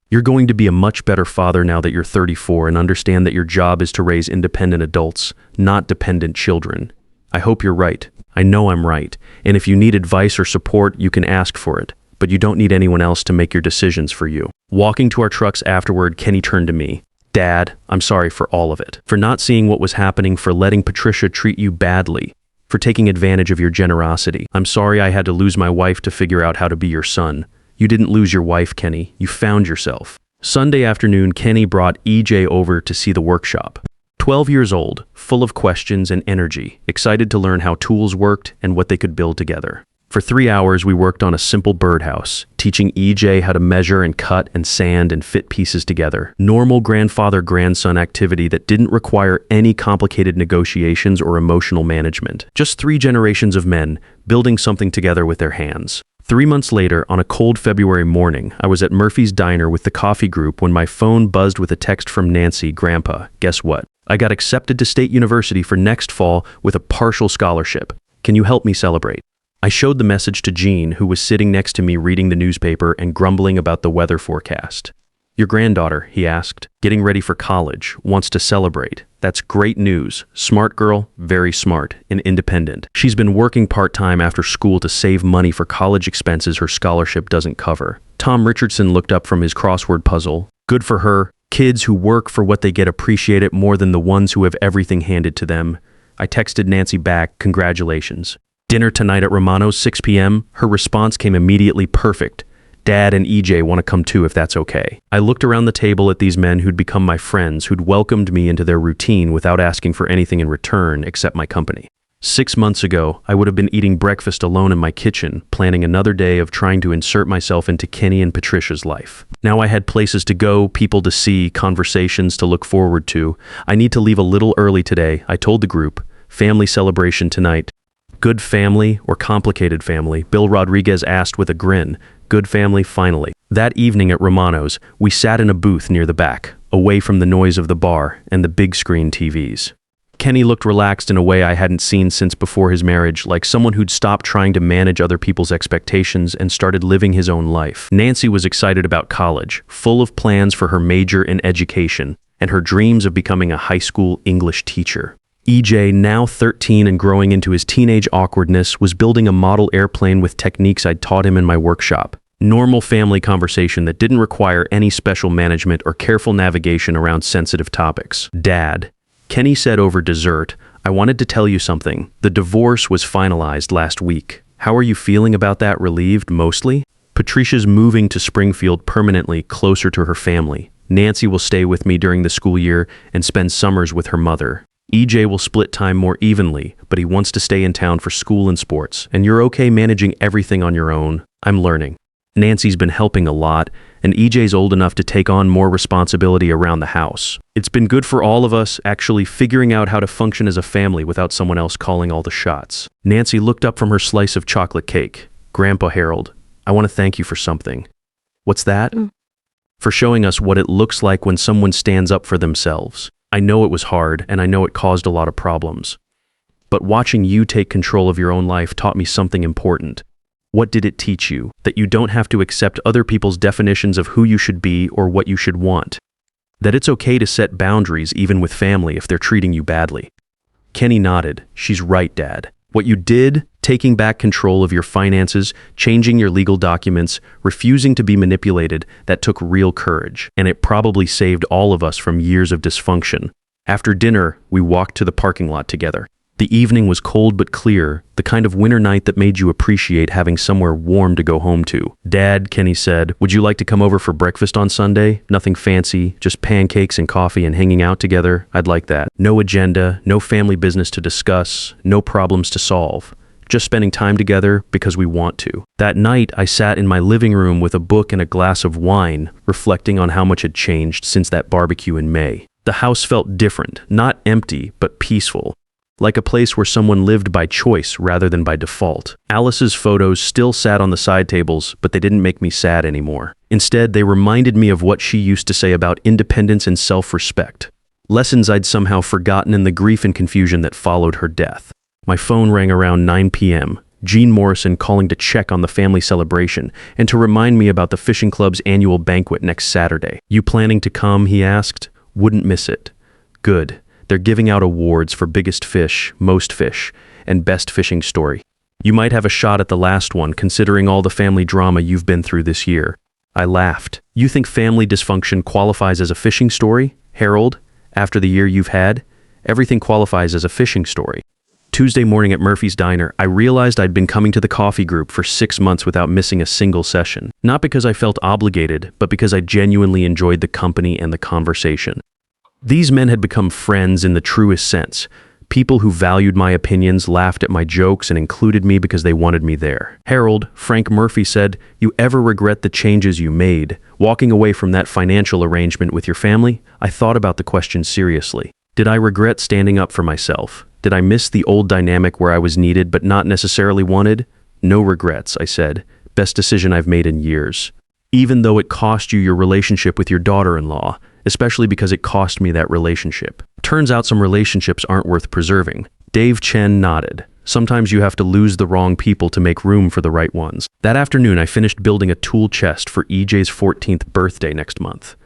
You're going to be a much better father now that you're 34 and understand that your job is to raise independent adults, not dependent children. I hope you're right. I know I'm right. And if you need advice or support, you can ask for it. But you don't need anyone else to make your decisions for you. Walking to our trucks afterward, Kenny turned to me. Dad, I'm sorry for all of it. For not seeing what was happening, for letting Patricia treat you badly, for taking advantage of your generosity. I'm sorry I had to lose my wife to figure out how to be your son. You didn't lose your wife, Kenny. You found yourself. Sunday afternoon, Kenny brought EJ over to see the workshop. 12 years old, full of questions and energy, excited to learn how tools worked and what they could build together. For 3 hours, we worked on a simple birdhouse, teaching EJ how to measure and cut and sand and fit pieces together. Normal grandfather-grandson activity that didn't require any complicated negotiations or emotional management. Just 3 generations of men building something together with their hands. 3 months later, on a cold February morning, I was at Murphy's Diner with the coffee group when my phone buzzed with a text from Nancy, Grandpa. Guess what? I got accepted to State University for next fall with a partial scholarship. Can you help me celebrate? I showed the message to Jean, who was sitting next to me reading the newspaper and grumbling about the weather forecast. Your granddaughter, he asked, getting ready for college, wants to celebrate. That's great news. Smart girl, very smart, and independent. She's been working part-time after school to save money for college expenses her scholarship doesn't cover. Tom Richardson looked up from his crossword puzzle. Good for her. Kids who work for what they get appreciate it more than the ones who have everything handed to them. I texted Nancy back, congratulations. Dinner tonight at Romano's, 6 p.m. Her response came immediately perfect. Dad and EJ want to come too if that's okay. I looked around the table at these men who'd become my friends, who'd welcomed me into their routine without asking for anything in return except my company. 6 months ago, I would have been eating breakfast alone in my kitchen, planning another day of trying to insert myself into Kenny and Patricia's life. Now I had places to go, people to see, conversations to look forward to. I need to leave a little early today, I told the group. Family celebration tonight. Good family or complicated family? Bill Rodriguez asked with a grin. Good family, finally. That evening at Romano's, we sat in a booth near the back, away from the noise of the bar and the big screen TVs. Kenny looked relaxed in a way I hadn't seen since before his marriage, like someone who'd stopped trying to manage other people's expectations and started living his own life. Nancy was excited about college, full of plans for her major in education, and her dreams of becoming a high school English teacher. EJ, now 13 and growing into his teenage awkwardness, was building a model airplane with techniques I'd taught him in my workshop. Normal family conversation that didn't require any special management or careful navigation around sensitive topics. Dad, Kenny said over dessert, I wanted to tell you something. The divorce was finalized last week. How are you feeling about that? Relieved, mostly? Patricia's moving to Springfield permanently, closer to her family. Nancy will stay with me during the school year and spend summers with her mother. EJ will split time more evenly, but he wants to stay in town for school and sports, and you're okay managing everything on your own. I'm learning. Nancy's been helping a lot, and EJ's old enough to take on more responsibility around the house. It's been good for all of us, actually figuring out how to function as a family without someone else calling all the shots. Nancy looked up from her slice of chocolate cake. Grandpa Harold, I want to thank you for something. What's that? For showing us what it looks like when someone stands up for themselves. I know it was hard, and I know it caused a lot of problems. But watching you take control of your own life taught me something important. What did it teach you? That you don't have to accept other people's definitions of who you should be or what you should want. That it's okay to set boundaries even with family if they're treating you badly. Kenny nodded. She's right, Dad. What you did, taking back control of your finances, changing your legal documents, refusing to be manipulated, that took real courage, and it probably saved all of us from years of dysfunction. After dinner, we walked to the parking lot together. The evening was cold but clear, the kind of winter night that made you appreciate having somewhere warm to go home to. Dad, Kenny said, would you like to come over for breakfast on Sunday? Nothing fancy, just pancakes and coffee and hanging out together. I'd like that. No agenda, no family business to discuss, no problems to solve. Just spending time together because we want to. That night, I sat in my living room with a book and a glass of wine, reflecting on how much had changed since that barbecue in May. The house felt different, not empty, but peaceful. Like a place where someone lived by choice rather than by default. Alice's photos still sat on the side tables, but they didn't make me sad anymore. Instead, they reminded me of what she used to say about independence and self-respect. Lessons I'd somehow forgotten in the grief and confusion that followed her death. My phone rang around 9 p.m. Gene Morrison calling to check on the family celebration and to remind me about the fishing club's annual banquet next Saturday. You planning to come? He asked. Wouldn't miss it. Good. They're giving out awards for biggest fish, most fish, and best fishing story. You might have a shot at the last one, considering all the family drama you've been through this year. I laughed. You think family dysfunction qualifies as a fishing story? Harold, after the year you've had, everything qualifies as a fishing story. Tuesday morning at Murphy's Diner, I realized I'd been coming to the coffee group for 6 months without missing a single session. Not because I felt obligated, but because I genuinely enjoyed the company and the conversation. These men had become friends in the truest sense. People who valued my opinions, laughed at my jokes, and included me because they wanted me there. Harold, Frank Murphy said, you ever regret the changes you made? Walking away from that financial arrangement with your family? I thought about the question seriously. Did I regret standing up for myself? Did I miss the old dynamic where I was needed but not necessarily wanted? No regrets, I said. Best decision I've made in years. Even though it cost you your relationship with your daughter-in-law, especially because it cost me that relationship. Turns out some relationships aren't worth preserving. Dave Chen nodded. Sometimes you have to lose the wrong people to make room for the right ones. That afternoon, I finished building a tool chest for EJ's 14th birthday next month.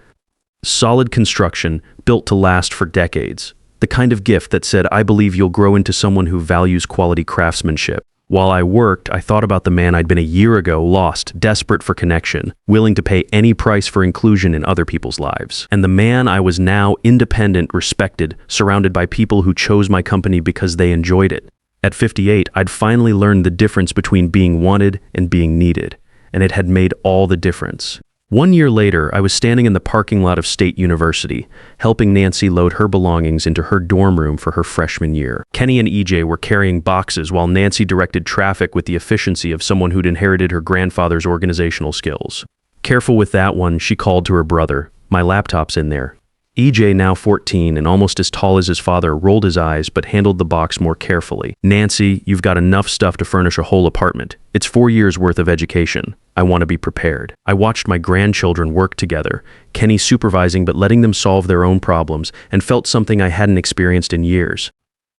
Solid construction, built to last for decades. The kind of gift that said, I believe you'll grow into someone who values quality craftsmanship. While I worked, I thought about the man I'd been a year ago, lost, desperate for connection, willing to pay any price for inclusion in other people's lives. And the man I was now, independent, respected, surrounded by people who chose my company because they enjoyed it. At 58, I'd finally learned the difference between being wanted and being needed, and it had made all the difference. 1 year later, I was standing in the parking lot of State University, helping Nancy load her belongings into her dorm room for her freshman year. Kenny and EJ were carrying boxes while Nancy directed traffic with the efficiency of someone who'd inherited her grandfather's organizational skills. Careful with that one, she called to her brother. My laptop's in there. EJ, now 14 and almost as tall as his father, rolled his eyes but handled the box more carefully. Nancy, you've got enough stuff to furnish a whole apartment. It's 4 years worth of education. I want to be prepared. I watched my grandchildren work together, Kenny supervising but letting them solve their own problems, and felt something I hadn't experienced in years.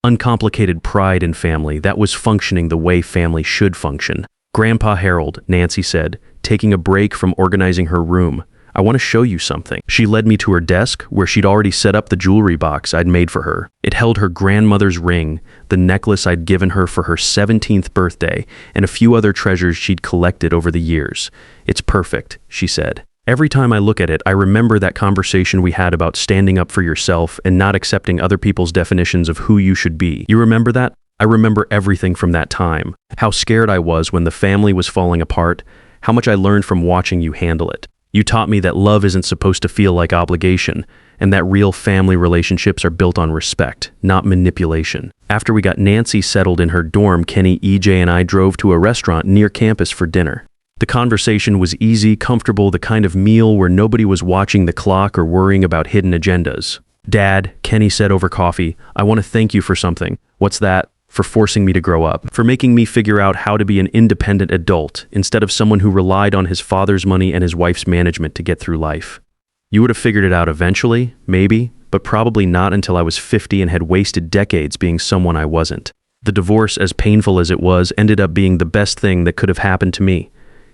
Uncomplicated pride in family that was functioning the way family should function. Grandpa Harold, Nancy said, taking a break from organizing her room. I want to show you something. She led me to her desk, where she'd already set up the jewelry box I'd made for her. It held her grandmother's ring, the necklace I'd given her for her 17th birthday, and a few other treasures she'd collected over the years. It's perfect, she said. Every time I look at it, I remember that conversation we had about standing up for yourself and not accepting other people's definitions of who you should be. You remember that? I remember everything from that time. How scared I was when the family was falling apart, how much I learned from watching you handle it. You taught me that love isn't supposed to feel like obligation, and that real family relationships are built on respect, not manipulation. After we got Nancy settled in her dorm, Kenny, EJ, and I drove to a restaurant near campus for dinner. The conversation was easy, comfortable, the kind of meal where nobody was watching the clock or worrying about hidden agendas. "Dad," Kenny said over coffee, "I want to thank you for something." "What's that?" "For forcing me to grow up, for making me figure out how to be an independent adult instead of someone who relied on his father's money and his wife's management to get through life. You would have figured it out eventually, maybe, but probably not until I was 50 and had wasted decades being someone I wasn't. The divorce, as painful as it was, ended up being the best thing that could have happened to me."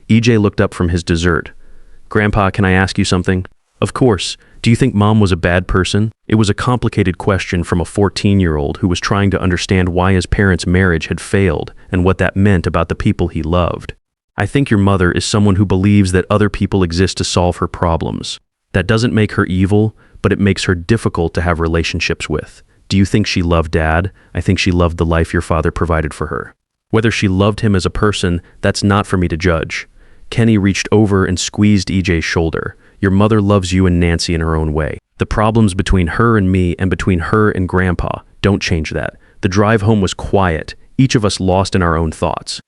EJ looked up from his dessert. "Grandpa, can I ask you something?" "Of course. Do you think Mom was a bad person?" It was a complicated question from a 14-year-old who was trying to understand why his parents' marriage had failed and what that meant about the people he loved. "I think your mother is someone who believes that other people exist to solve her problems. That doesn't make her evil, but it makes her difficult to have relationships with. Do you think she loved Dad? I think she loved the life your father provided for her. Whether she loved him as a person, that's not for me to judge." Kenny reached over and squeezed EJ's shoulder. "Your mother loves you and Nancy in her own way. The problems between her and me and between her and Grandpa, don't change that." The drive home was quiet, each of us lost in our own thoughts.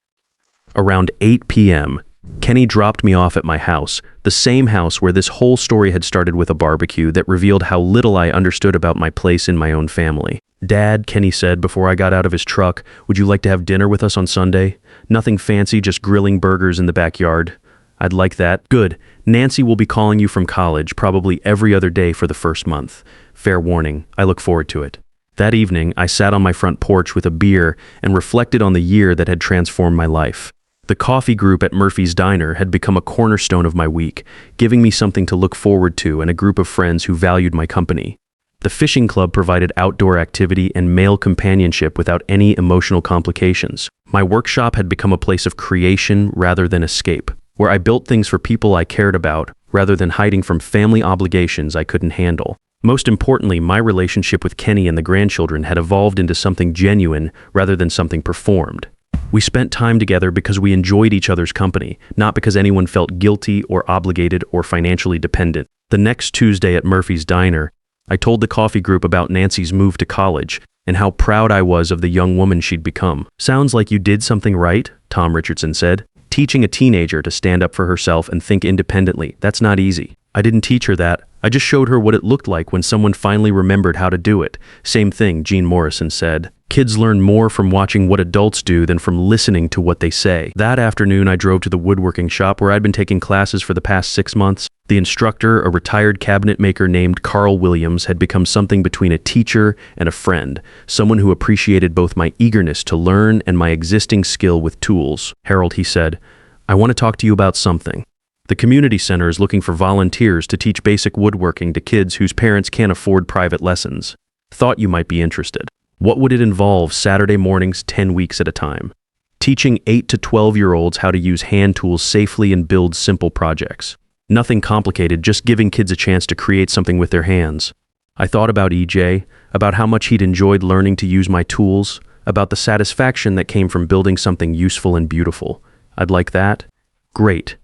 Around 8 p.m., Kenny dropped me off at my house, the same house where this whole story had started with a barbecue that revealed how little I understood about my place in my own family. "Dad," Kenny said before I got out of his truck, "would you like to have dinner with us on Sunday? Nothing fancy, just grilling burgers in the backyard." "I'd like that." "Good. Nancy will be calling you from college probably every other day for the first month. Fair warning, I look forward to it." That evening, I sat on my front porch with a beer and reflected on the year that had transformed my life. The coffee group at Murphy's Diner had become a cornerstone of my week, giving me something to look forward to and a group of friends who valued my company. The fishing club provided outdoor activity and male companionship without any emotional complications. My workshop had become a place of creation rather than escape, where I built things for people I cared about rather than hiding from family obligations I couldn't handle. Most importantly, my relationship with Kenny and the grandchildren had evolved into something genuine rather than something performed. We spent time together because we enjoyed each other's company, not because anyone felt guilty or obligated or financially dependent. The next Tuesday at Murphy's Diner, I told the coffee group about Nancy's move to college and how proud I was of the young woman she'd become. "Sounds like you did something right," Tom Richardson said. "Teaching a teenager to stand up for herself and think independently, that's not easy." "I didn't teach her that. I just showed her what it looked like when someone finally remembered how to do it." "Same thing," Gene Morrison said. "Kids learn more from watching what adults do than from listening to what they say." That afternoon, I drove to the woodworking shop where I'd been taking classes for the past 6 months. The instructor, a retired cabinet maker named Carl Williams, had become something between a teacher and a friend, someone who appreciated both my eagerness to learn and my existing skill with tools. "Harold," he said, "I want to talk to you about something. The community center is looking for volunteers to teach basic woodworking to kids whose parents can't afford private lessons. Thought you might be interested. What would it involve Saturday mornings 10 weeks at a time? Teaching 8 to 12-year-olds how to use hand tools safely and build simple projects. Nothing complicated, just giving kids a chance to create something with their hands." I thought about EJ, about how much he'd enjoyed learning to use my tools, about the satisfaction that came from building something useful and beautiful. "I'd like that." "Great.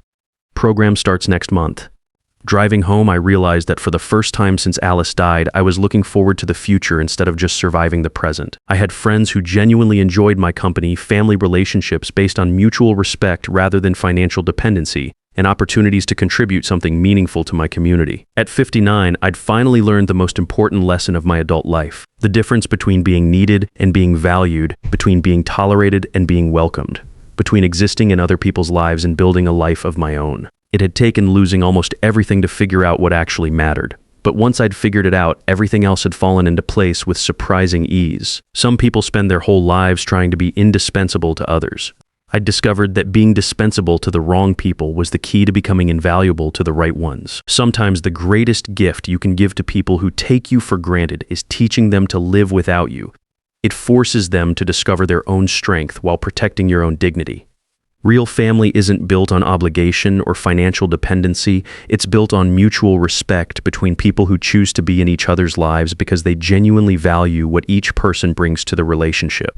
Program starts next month." Driving home, I realized that for the first time since Alice died, I was looking forward to the future instead of just surviving the present. I had friends who genuinely enjoyed my company, family relationships based on mutual respect rather than financial dependency, and opportunities to contribute something meaningful to my community. At 59, I'd finally learned the most important lesson of my adult life: the difference between being needed and being valued, between being tolerated and being welcomed, between existing in other people's lives and building a life of my own. It had taken losing almost everything to figure out what actually mattered. But once I'd figured it out, everything else had fallen into place with surprising ease. Some people spend their whole lives trying to be indispensable to others. I'd discovered that being dispensable to the wrong people was the key to becoming invaluable to the right ones. Sometimes the greatest gift you can give to people who take you for granted is teaching them to live without you. It forces them to discover their own strength while protecting your own dignity. Real family isn't built on obligation or financial dependency. It's built on mutual respect between people who choose to be in each other's lives because they genuinely value what each person brings to the relationship.